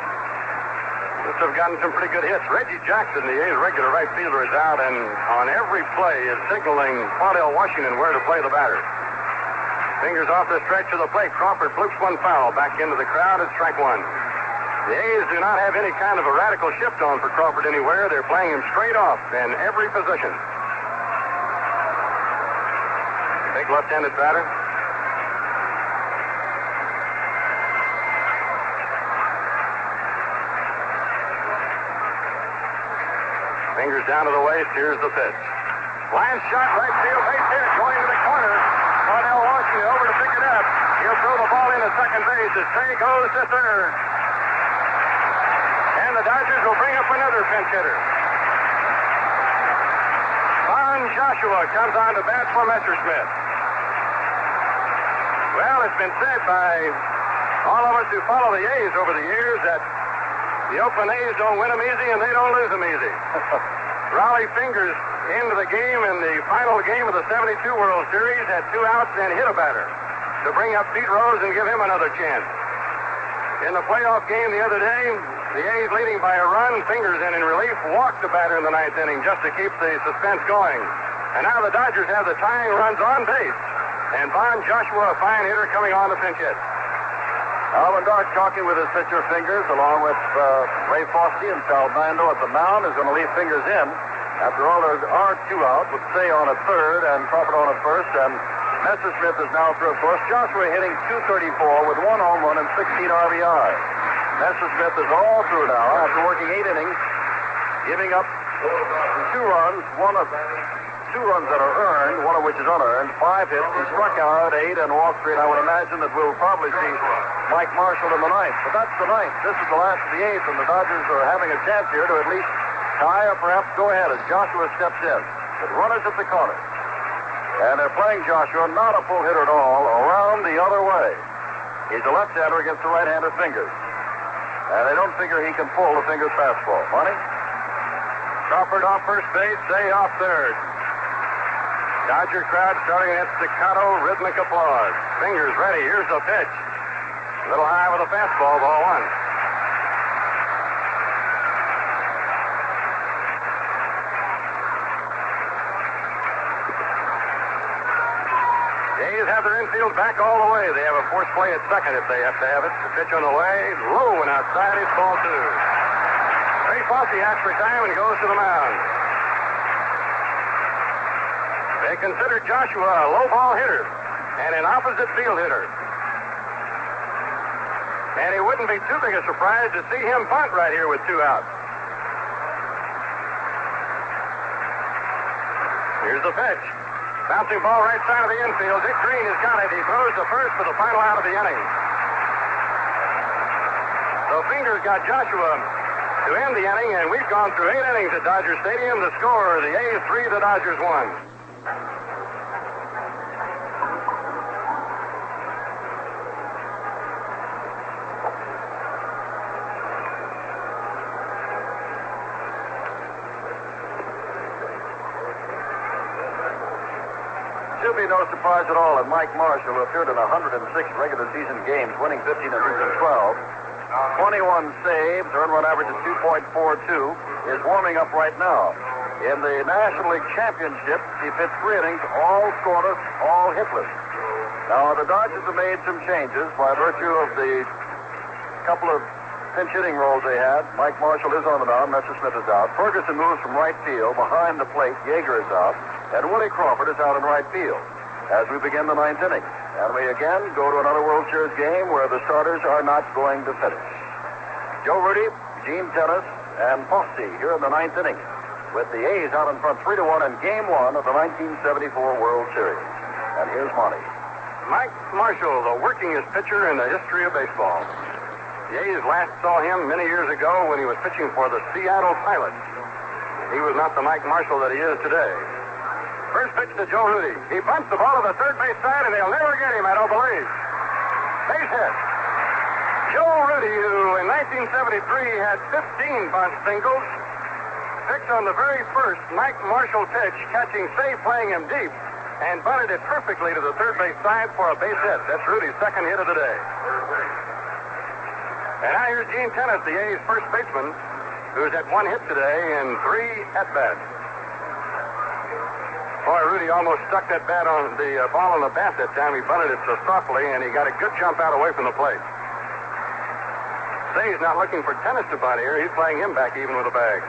[SPEAKER 1] must have gotten some pretty good hits. Reggie Jackson, the A's regular right fielder, is out, and on every play is signaling Claudell Washington where to play the batter. Fingers off the stretch of the plate. Crawford flukes one foul back into the crowd at strike one. The A's do not have any kind of a radical shift on for Crawford anywhere. They're playing him straight off in every position. Big left-handed batter. Fingers down to the waist. Here's the pitch. Line shot, right field, base hit, going to the corner. Cardell Washington over to pick it up. He'll throw the ball into second base as Trey goes to third. And the Dodgers will bring up another pinch hitter. Von Joshua comes on to bat for Messerschmitt. Well, it's been said by all of us who follow the A's over the years that the Oakland A's don't win them easy and they don't lose them easy. Raleigh Fingers into the game in the final game of the 72 World Series, had 2 outs and hit a batter to bring up Pete Rose and give him another chance. In the playoff game the other day, the A's leading by a run, Fingers in relief, walked the batter in the 9th inning just to keep the suspense going. And now the Dodgers have the tying runs on base. And Von Joshua, a fine hitter, coming on to pinch hit.
[SPEAKER 2] Alvin Dark talking with his pitcher Fingers, along with Ray Fosse and Sal Bando at the mound, is going to leave Fingers in. After all, there are 2 out, with Say on at third and Crawford on at first, and Messerschmitt is now through, of course. Joshua hitting .234 with 1 home run and 16 RBIs. Messerschmitt is all through now after working 8 innings, giving up 2 runs, 2 runs that are earned, 1 of which is unearned, 5 hits. He struck out 8 and walked 3, and I would imagine that we'll probably see Mike Marshall in the 9th. But that's the 9th. This is the last of the 8th, and the Dodgers are having a chance here to at least tie or perhaps go ahead as Joshua steps in. With runners at the corner. And they're playing Joshua, not a pull hitter at all, around the other way. He's a left-hander against the right-hander Fingers. And they don't figure he can pull the Fingers fastball. Money?
[SPEAKER 1] Crawford off first base, Say off third. Dodger crowd starting at staccato, rhythmic applause. Fingers ready, here's the pitch. A little high with a fastball, ball 1. Have their infield back all the way. They have a forced play at second if they have to have it. The pitch on the way, low and outside, it's ball 2. Ray Fosse asks for time and goes to the mound. They consider Joshua a low ball hitter and an opposite field hitter. And it wouldn't be too big a surprise to see him bunt right here with 2 outs. Here's the pitch. Bouncing ball right side of the infield. Dick Green has got it. He throws the first for the final out of the inning. So Fingers got Joshua to end the inning, and we've gone through 8 innings at Dodger Stadium. The score, the A's 3, the Dodgers 1.
[SPEAKER 2] Should be no surprise at all that Mike Marshall, who appeared in 106 regular season games, winning 15 and losing 12, 21 saves, earned run average of 2.42, is warming up right now. In the National League Championship, he pitched 3 innings, all scoreless, all hitless. Now, the Dodgers have made some changes by virtue of the couple of pinch hitting roles they had. Mike Marshall is on the mound, Messerschmitt is out. Ferguson moves from right field, behind the plate, Yeager is out. And Willie Crawford is out in right field as we begin the 9th inning. And we again go to another World Series game where the starters are not going to finish. Joe Rudi, Gene Tenace, and Fosse here in the 9th inning with the A's out in front 3-1 in Game 1 of the 1974 World Series. And here's Monty.
[SPEAKER 1] Mike Marshall, the workingest pitcher in the history of baseball. The A's last saw him many years ago when he was pitching for the Seattle Pilots. He was not the Mike Marshall that he is today. First pitch to Joe Rudi. He bunts the ball to the third base side, and they'll never get him, I don't believe. Base hit. Joe Rudi, who in 1973 had 15 bunt singles, picked on the very first Mike Marshall pitch, catching Say playing him deep, and bunted it perfectly to the third base side for a base hit. That's Rudi's second hit of the day. And now here's Gene Tenace, the A's first baseman, who's had 1 hit today in 3 at-bats. Boy, Rudi almost stuck that bat on the ball on the bat that time. He bunted it so softly, and he got a good jump out away from the plate. Say's not looking for Tenace to bunt here. He's playing him back even with a bag.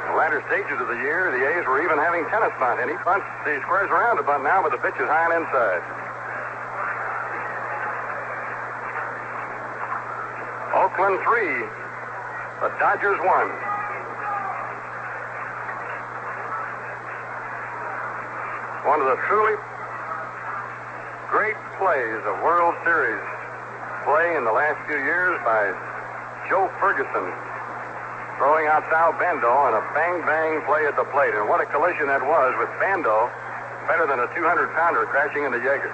[SPEAKER 1] The latter stages of the year, the A's were even having Tenace bunt, and he bunts. He squares around to bunt now, but the pitch is high and inside. Oakland 3, the Dodgers 1. one of the truly great plays of World Series play in the last few years by Joe Ferguson, throwing out Sal Bando in a bang-bang play at the plate. And what a collision that was with Bando, better than a 200-pounder crashing into Yeager.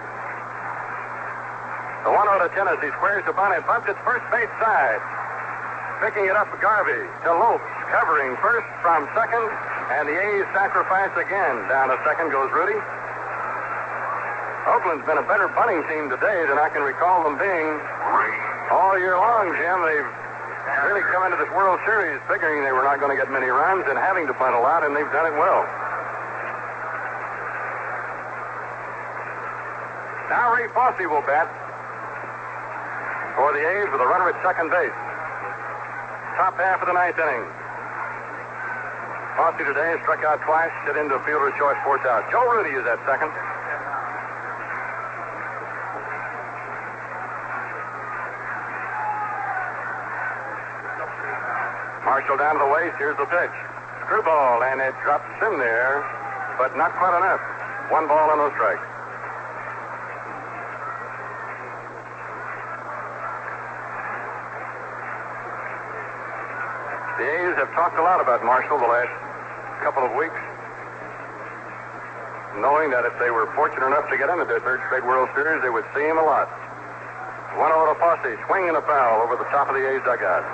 [SPEAKER 1] The 1-0 to Tennessee, squares to bunt and bunts at first base side. Picking it up, Garvey to Lopes, covering first from second, and the A's sacrifice again. Down to second goes Rudy. Oakland's been a better bunting team today than I can recall them being all year long, Jim. They've really come into this World Series figuring they were not going to get many runs and having to bunt a lot, and they've done it well. Now Ray Fosse will bat for the A's with a runner at second base. Top half of the ninth inning. Fosse today struck out twice, hit into a fielder's choice, forced out. Joe Rudy is at second. Marshall down to the waist. Here's the pitch. Screwball, and it drops in there, but not quite enough. 1 ball and no strike. The A's have talked a lot about Marshall the last couple of weeks, knowing that if they were fortunate enough to get into their third straight World Series, they would see him a lot. 1-0 to Fosse, swinging a foul over the top of the A's dugout.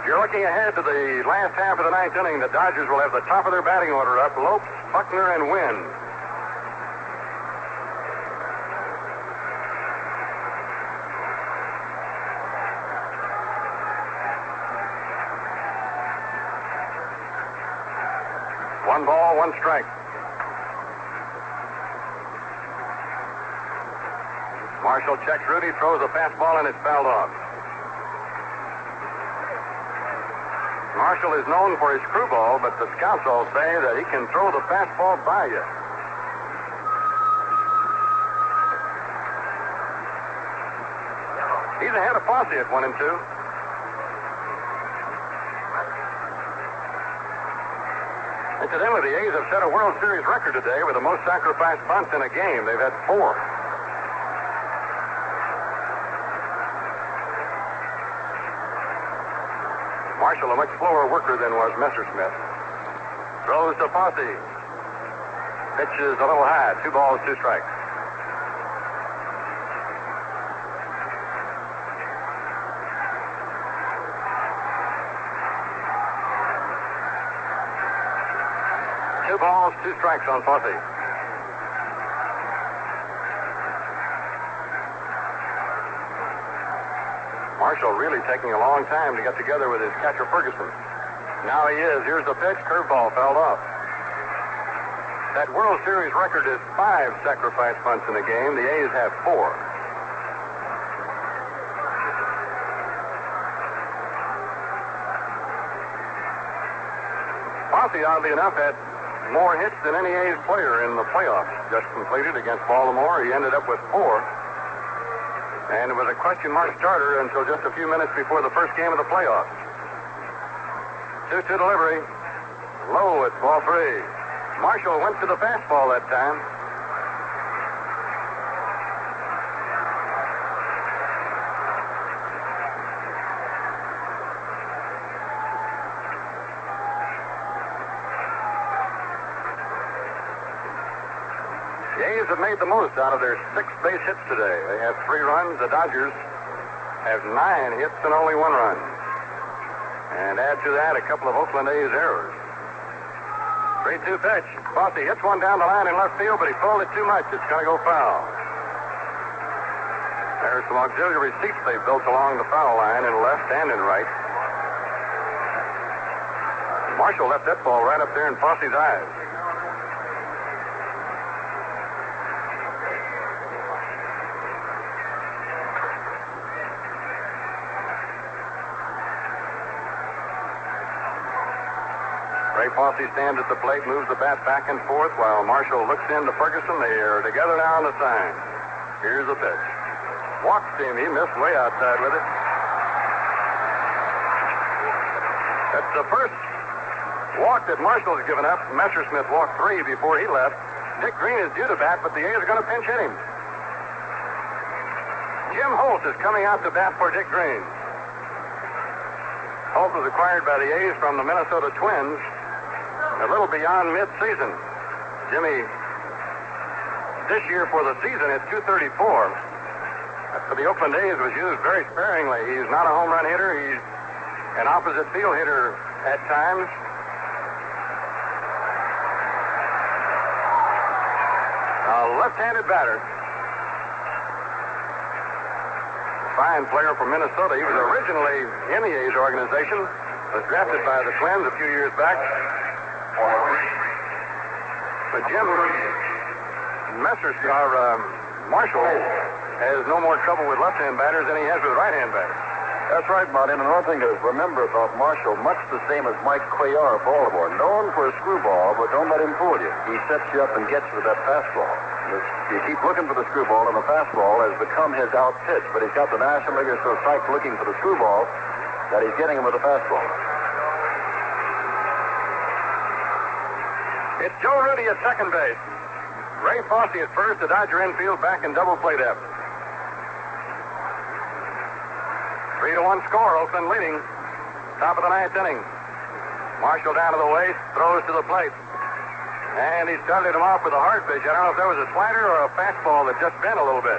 [SPEAKER 1] You're looking ahead to the last half of the ninth inning. The Dodgers will have the top of their batting order up: Lopes, Buckner, and Wynn. One ball, one strike. Marshall checks Rudy, throws a fastball, and it's fouled off. Marshall is known for his screwball, but the scouts all say that he can throw the fastball by you. He's ahead of Fosse at 1-2. Incidentally, the A's have set a World Series record today with the most sacrificed bunts in a game. They've had 4. Marshall, a much slower worker than was Messersmith. Throws to Fosse. Pitch is a little high. 2 balls, 2 strikes. Two balls, 2 strikes on Fosse. Marshall really taking a long time to get together with his catcher Ferguson. Now he is. Here's the pitch. Curveball fouled off. That World Series record is 5 sacrifice bunts in a game. The A's have 4. Fosse, oddly enough, had more hits than any A's player in the playoffs just completed against Baltimore. He ended up with 4. And it was a question mark starter until just a few minutes before the first game of the playoffs. 2-2 delivery. Low at ball 3. Marshall went to the fastball that time. The A's have made the most out of their 6 base hits today. They have 3 runs. The Dodgers have 9 hits and only 1 run. And add to that a couple of Oakland A's errors. 3-2 pitch. Fosse hits one down the line in left field, but he pulled it too much. It's going to go foul. There's some auxiliary seats they've built along the foul line in left and in right. Marshall left that ball right up there in Fosse's eyes. Ray Fosse stands at the plate, moves the bat back and forth while Marshall looks into Ferguson. They are together now on the sign. Here's the pitch. Walked him. He missed way outside with it. That's the first walk that Marshall's given up. Messersmith walked 3 before he left. Dick Green is due to bat, but the A's are going to pinch hit him. Jim Holt is coming out to bat for Dick Green. Holt was acquired by the A's from the Minnesota Twins a little beyond mid-season. Jimmy, this year for the season, is 234. For the Oakland A's, was used very sparingly. He's not a home run hitter. He's an opposite field hitter at times. A left-handed batter. Fine player from Minnesota. He was originally in the A's organization. Was drafted by the Twins a few years back. But Jim Marshall has no more trouble with left-hand batters than he has with right-hand batters.
[SPEAKER 2] That's right, Marty. And another thing to remember about Marshall, much the same as Mike Cuellar of Baltimore. Known for a screwball, but don't let him fool you. He sets you up and gets you with that fastball. You keep looking for the screwball, and the fastball has become his out pitch. But he's got the National Leaguers so psyched looking for the screwball that he's getting him with the fastball.
[SPEAKER 1] It's Joe Rudy at second base. Ray Fosse at first, the Dodger infield back in double play depth. 3-1 score, Oakland leading. Top of the 9th inning. Marshall down to the waist, throws to the plate. And he started him off with a hard pitch. I don't know if that was a slider or a fastball that just bent a little bit.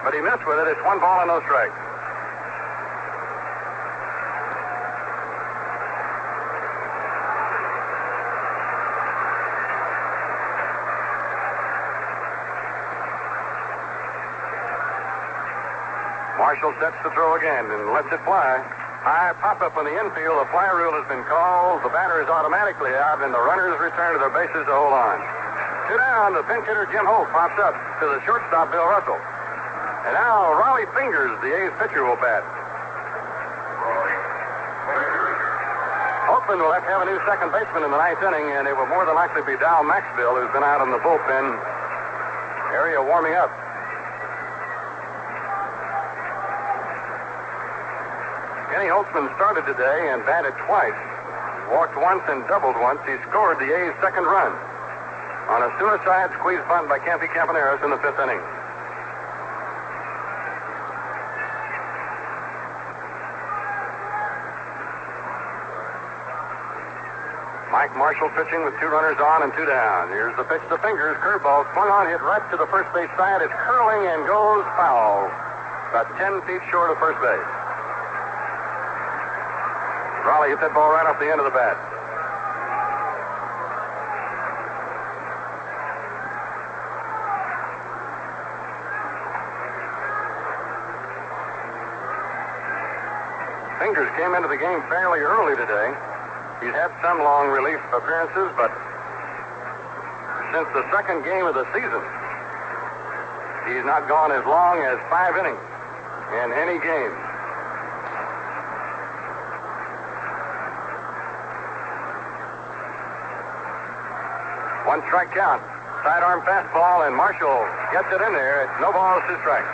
[SPEAKER 1] But he missed with it. It's 1 ball and no strikes. Marshall sets the throw again and lets it fly. High pop-up in the infield. The fly rule has been called. The batter is automatically out, and the runners return to their bases to hold on. 2 down. The pinch hitter, Jim Holt, pops up to the shortstop, Bill Russell. And now Raleigh Fingers, the A's pitcher, will bat. Oakland will have to have a new second baseman in the 9th inning, and it will more than likely be Dow Maxville, who's been out in the bullpen area warming up. Kenny Holtzman started today and batted twice. Walked once and doubled once. He scored the A's second run on a suicide squeeze bunt by Campy Campaneris in the 5th inning. Mike Marshall pitching with 2 runners on and 2 down. Here's the pitch to Fingers. Curveball swung on, hit right to the first base side. It's curling and goes foul. About 10 feet short of first base. Raleigh hit that ball right off the end of the bat. Fingers came into the game fairly early today. He's had some long relief appearances, but since the second game of the season, he's not gone as long as 5 innings in any game. One strike count. Sidearm fastball, and Marshall gets it in there. It's no balls, 2 strikes.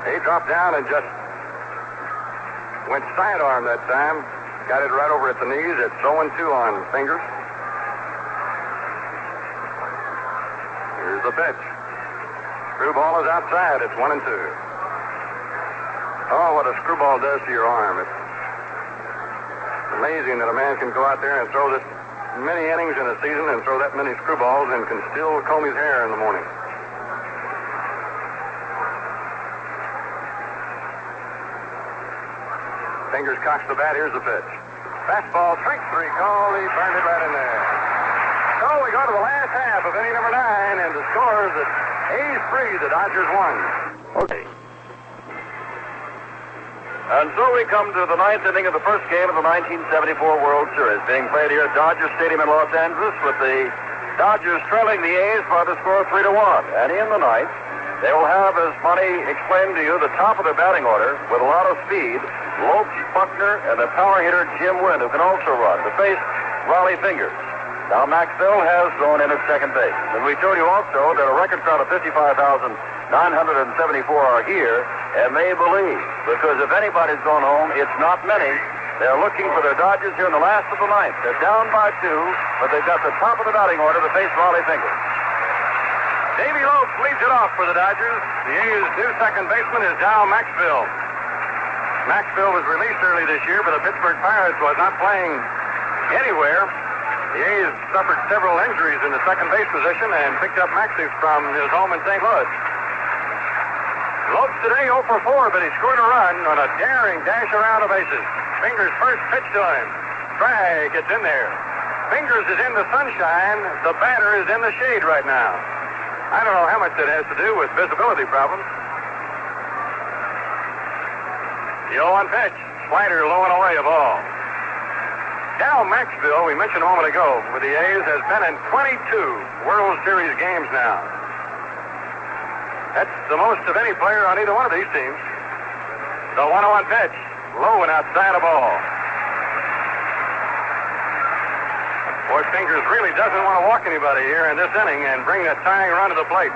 [SPEAKER 1] He dropped down and just went sidearm that time. Got it right over at the knees. It's 0-2 on Fingers. Here's the pitch. Screwball is outside. It's 1-2. Oh, what a screwball does to your arm. It's amazing that a man can go out there and throw this many innings in a season and throw that many screwballs and can still comb his hair in the morning. Fingers cocks the bat. Here's the pitch. Fastball, strike 3 call. He burned it right in there. So we go to the last half of inning number 9, and the score is that A's 3, the Dodgers 1.
[SPEAKER 2] Okay. And so we come to the 9th inning of the first game of the 1974 World Series, being played here at Dodger Stadium in Los Angeles, with the Dodgers trailing the A's by the score of 3-1. And in the 9th, they will have, as Monty explained to you, the top of their batting order with a lot of speed, Lopes, Buckner, and the power hitter Jim Wynn, who can also run, to face Raleigh Fingers. Now, Maxville has thrown in at second base. And we told you also that a record crowd of 55,974 are here, and they believe, because if anybody's going home, it's not many. They're looking for their Dodgers here in the last of the ninth. They're down by 2, but they've got the top of the batting order to face Rollie Fingers.
[SPEAKER 1] Davy Lopes leads it off for the Dodgers. The A's new second baseman is Dow Maxville. Maxville was released early this year, but the Pittsburgh Pirates was not playing anywhere. The A's suffered several injuries in the second base position and picked up Maxie from his home in St. Louis. Lopes today 0 for 4, but he scored a run on a daring dash around the bases. Fingers first pitch to him. Drag gets in there. Fingers is in the sunshine. The batter is in the shade right now. I don't know how much that has to do with visibility problems. The 0-1 pitch. Slider low and away a ball. Dow Maxville, we mentioned a moment ago, with the A's, has been in 22 World Series games now. That's the most of any player on either one of these teams. The 1-1 pitch, low and outside the ball. Boy, Fingers really doesn't want to walk anybody here in this inning and bring that tying run to the plate.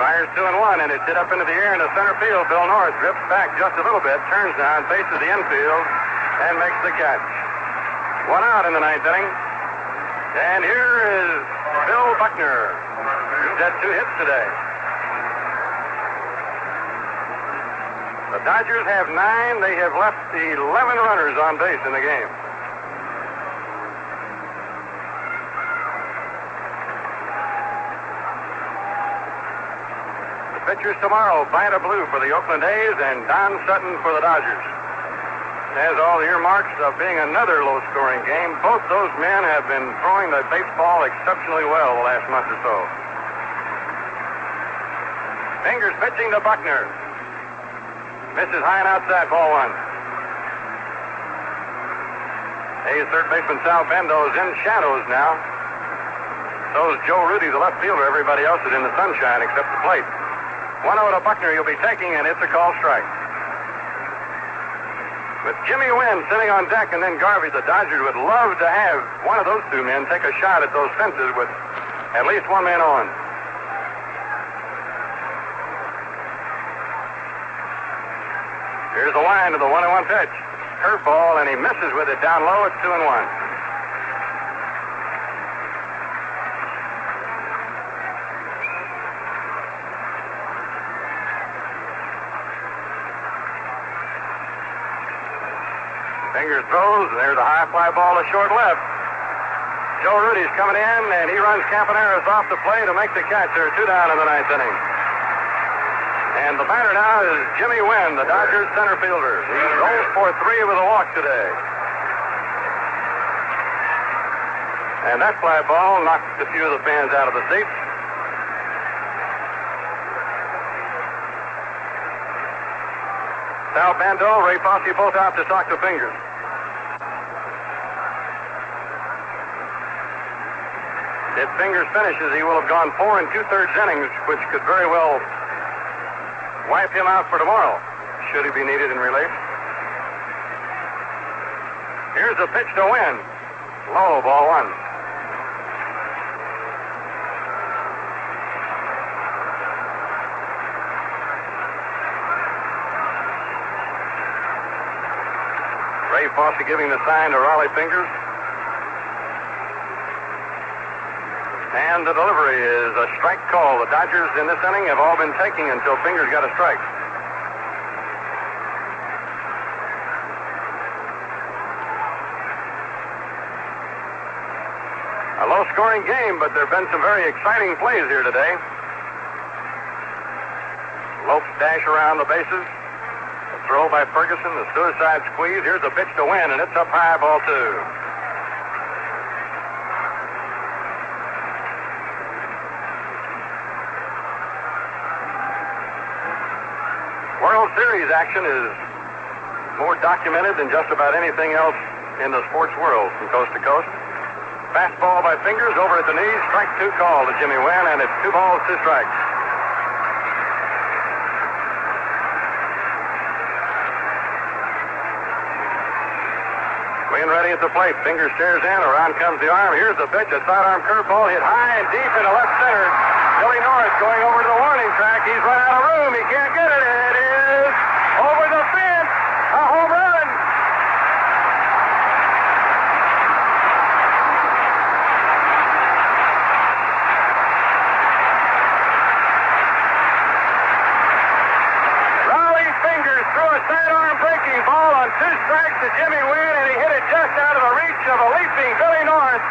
[SPEAKER 1] Fires 2-1, and it's hit up into the air in the center field. Bill Norris drifts back just a little bit, turns now and faces the infield, and makes the catch. 1 out in the ninth inning. And here is Bill Buckner. He's had 2 hits today. The Dodgers have 9. They have left 11 runners on base in the game. Pitchers tomorrow, Vida Blue for the Oakland A's and Don Sutton for the Dodgers. Has all the earmarks of being another low-scoring game. Both those men have been throwing the baseball exceptionally well the last month or so. Fingers pitching to Buckner. Misses high and outside, ball 1. A's third baseman Sal Bendo is in shadows now. So is Joe Rudy, the left fielder. Everybody else is in the sunshine except the plate. 1-0 to Buckner, you'll be taking, and it's a call strike. With Jimmy Wynn sitting on deck and then Garvey, the Dodgers would love to have one of those 2 men take a shot at those fences with at least 1 man on. Here's the line to the 1-1 pitch. Curveball, and he misses with it down low at 2-1. Fingers throws, and there's a high fly ball to short left. Joe Rudy's coming in, and he runs Campaneris off the play to make the catch. There are 2 down in the ninth inning. And the batter now is Jimmy Wynn, the Dodgers center fielder. He's 0 for 3 with a walk today. And that fly ball knocked a few of the fans out of the seats. Sal Bando, Ray Fosse both out to talk to Fingers. If Fingers finishes, he will have gone 4 2/3 innings, which could very well wipe him out for tomorrow, should he be needed in relief. Here's a pitch to Wynn. Low, ball 1. Ray Fosse giving the sign to Rollie Fingers. And the delivery is a strike call. The Dodgers in this inning have all been taking until Fingers got a strike. A low-scoring game, but there have been some very exciting plays here today. Lopes dash around the bases. A throw by Ferguson, the suicide squeeze. Here's a pitch to Wynn, and it's up high, ball 2. World Series action is more documented than just about anything else in the sports world from coast to coast. Fastball by Fingers over at the knees. Strike 2 call to Jimmy Wynn, and it's 2 balls, 2 strikes. Swinging ready at the plate. Finger stares in. Around comes the arm. Here's the pitch. A sidearm curveball hit high and deep into left center. Billy Norris going over to the warning track. He's run out of room. He can't get it. It is over the fence. A home run. Raleigh Fingers threw a sidearm breaking ball on 2 strikes to Jimmy Wynn, and he hit it just out of the reach of a leaping Billy Norris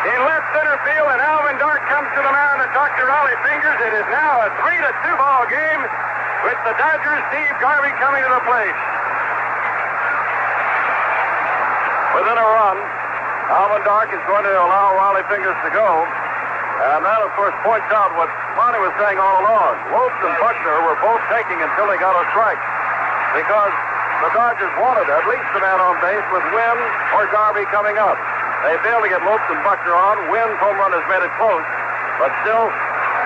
[SPEAKER 1] in left center field, and Alvin Dark comes to the mound to talk to Raleigh Fingers. It is now a 3-2 ball game with the Dodgers' Steve Garvey coming to the plate.
[SPEAKER 2] Within a run, Alvin Dark is going to allow Raleigh Fingers to go. And that, of course, points out what Monty was saying all along. Lopes and Buckner were both taking until they got a strike, because the Dodgers wanted at least a man on base with Wynn or Garvey coming up. They failed to get Lopes and Buckner on. Wynn's home run has made it close, but still,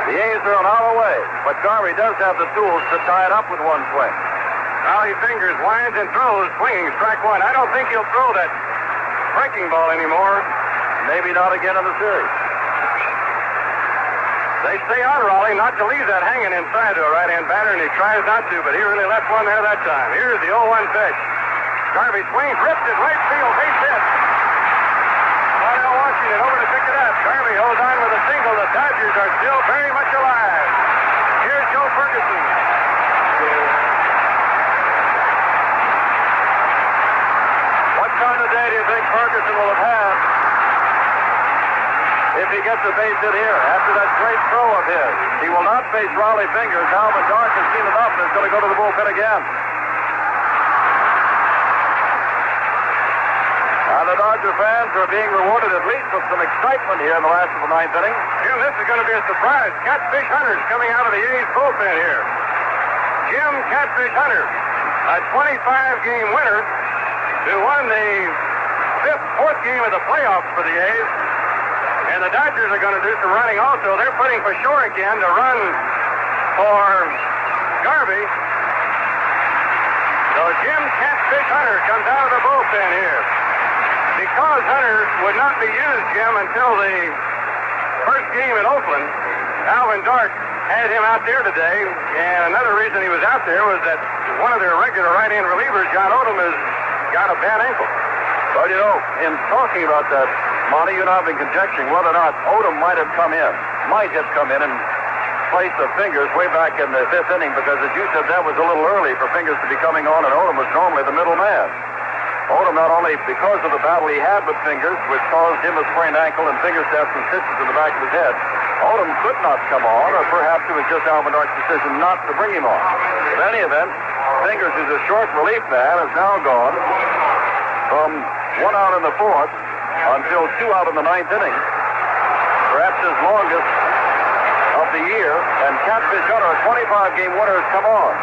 [SPEAKER 2] the A's are on our way. But Garvey does have the tools to tie it up with one swing.
[SPEAKER 1] Raleigh Fingers winds and throws, swinging strike one. I don't think he'll throw that breaking ball anymore.
[SPEAKER 2] Maybe not again in the series.
[SPEAKER 1] They stay on Raleigh not to leave that hanging inside to a right-hand batter, and he tries not to, but he really left one there that time. Here's the 0-1 pitch. Garvey swings, ripped it, right field, base hit. Waddell Washington over to pick it up. Garvey holds on with a single. The Dodgers are still very much alive. Here's Joe Ferguson.
[SPEAKER 2] What kind of day do you think Ferguson will have had if he gets a base hit here after that great throw of his? He will not face Raleigh Fingers. Alvin Dark has seen enough and is going to go to the bullpen again. And the Dodger fans are being rewarded at least with some excitement here in the last of the 9th inning.
[SPEAKER 1] Jim, this is going to be a surprise. Catfish Hunter's coming out of the A's bullpen here. Jim Catfish Hunter, a 25-game winner who won the fourth game of the playoffs for the A's. And the Dodgers are going to do some running also. They're putting Pashore again to run for Garvey. So Jim Catfish Hunter comes out of the bullpen here. Because Hunter would not be used, Jim, until the first game at Oakland, Alvin Dark had him out there today. And another reason he was out there was that one of their regular right-hand relievers, John Odom, has got a bad ankle.
[SPEAKER 2] Well, you know, in talking about that, Monty, you and I have been conjecturing whether or not Odom might have come in and placed the Fingers way back in the 5th inning, because, as you said, that was a little early for Fingers to be coming on, and Odom was normally the middle man. Odom, not only because of the battle he had with Fingers, which caused him a sprained ankle and Fingers to have some stitches in the back of his head, Odom could not come on, or perhaps it was just Alvin Dark's decision not to bring him on. In any event, Fingers, who's a short relief man, has now gone from 1 out in the 4th until 2 out in the 9th inning, perhaps his longest of the year, and Catfish Hunter, a 25-game winner, has come on.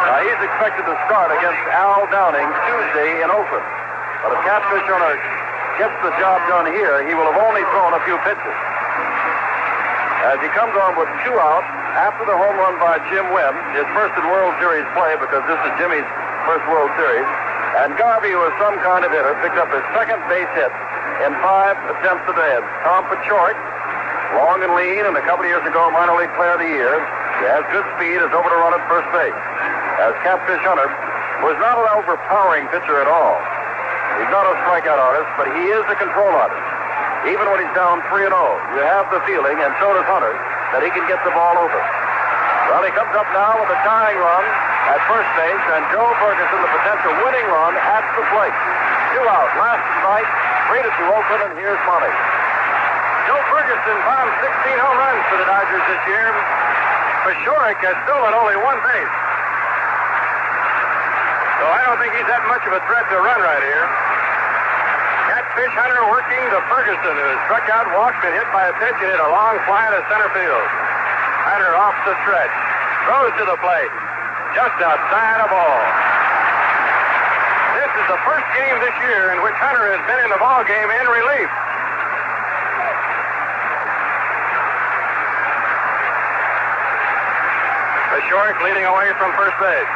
[SPEAKER 2] Now, he's expected to start against Al Downing Tuesday in Oakland. But if Catfish Hunter gets the job done here, he will have only thrown a few pitches. As he comes on with 2 out after the home run by Jim Wynn, his first in World Series play, because this is Jimmy's first World Series, and Garvey, who is some kind of hitter, picked up his second base hit in 5 attempts today. And Tom Pachorik, long and lean, and a couple of years ago, minor league player of the year, he has good speed, is over to run at first base. As Catfish Hunter was not an overpowering pitcher at all. He's not a strikeout artist, but he is a control artist. Even when he's down 3-0, you have the feeling, and so does Hunter, that he can get the ball over. Well, he comes up now with a tying run at first base, and Joe Ferguson, the potential winning run at the plate. 2 out, last night, 3-2 Oakland, and here's Monty.
[SPEAKER 1] Joe Ferguson bombed 16 home runs for the Dodgers this year. Pashorek has stolen only 1 base. So I don't think he's that much of a threat to run right here. Catfish Hunter working to Ferguson, who has struck out, walked, been hit by a pitch, and hit a long fly to center field. Hunter off the stretch. Throws to the plate. Just outside a ball. This is the first game this year in which Hunter has been in the ball game in relief. Pashorek leading away from first base.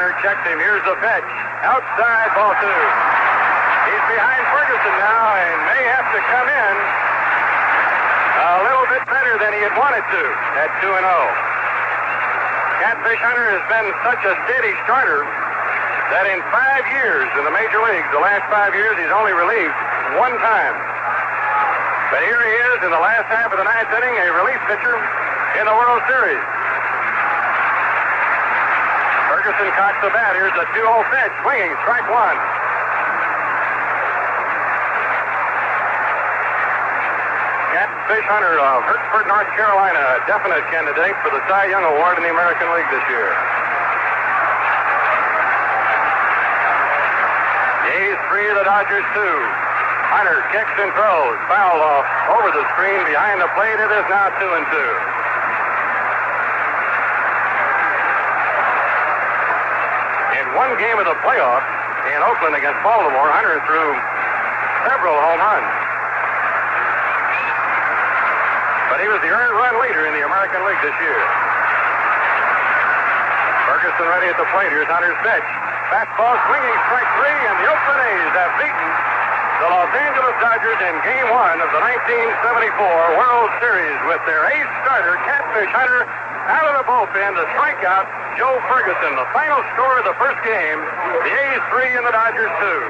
[SPEAKER 1] Hunter checked him. Here's the pitch. Outside, ball two. He's behind Ferguson now and may have to come in a little bit better than he had wanted to at 2-0. Catfish Hunter has been such a steady starter that in 5 years in the major leagues, the last 5 years, he's only relieved one time. But here he is in the last half of the ninth inning, a relief pitcher in the World Series. Ferguson cocks the bat. Here's a 2-0 pitch. Swinging, strike one. Catfish Hunter of Hertford, North Carolina, a definite candidate for the Cy Young Award in the American League this year. The A's 3, the Dodgers 2. Hunter kicks and throws. Fouled off over the screen behind the plate. It is now 2-2. In one game of the playoffs in Oakland against Baltimore, Hunter threw several home runs. But he was the earned run leader in the American League this year. Ferguson ready at the plate. Here's Hunter's pitch. Fastball swinging, strike three, and the Oakland A's have beaten the Los Angeles Dodgers in Game 1 of the 1974 World Series with their ace starter, Catfish Hunter, out of the bullpen to strike out Joe Ferguson. The final score of the first game, the A's 3 and the Dodgers 2.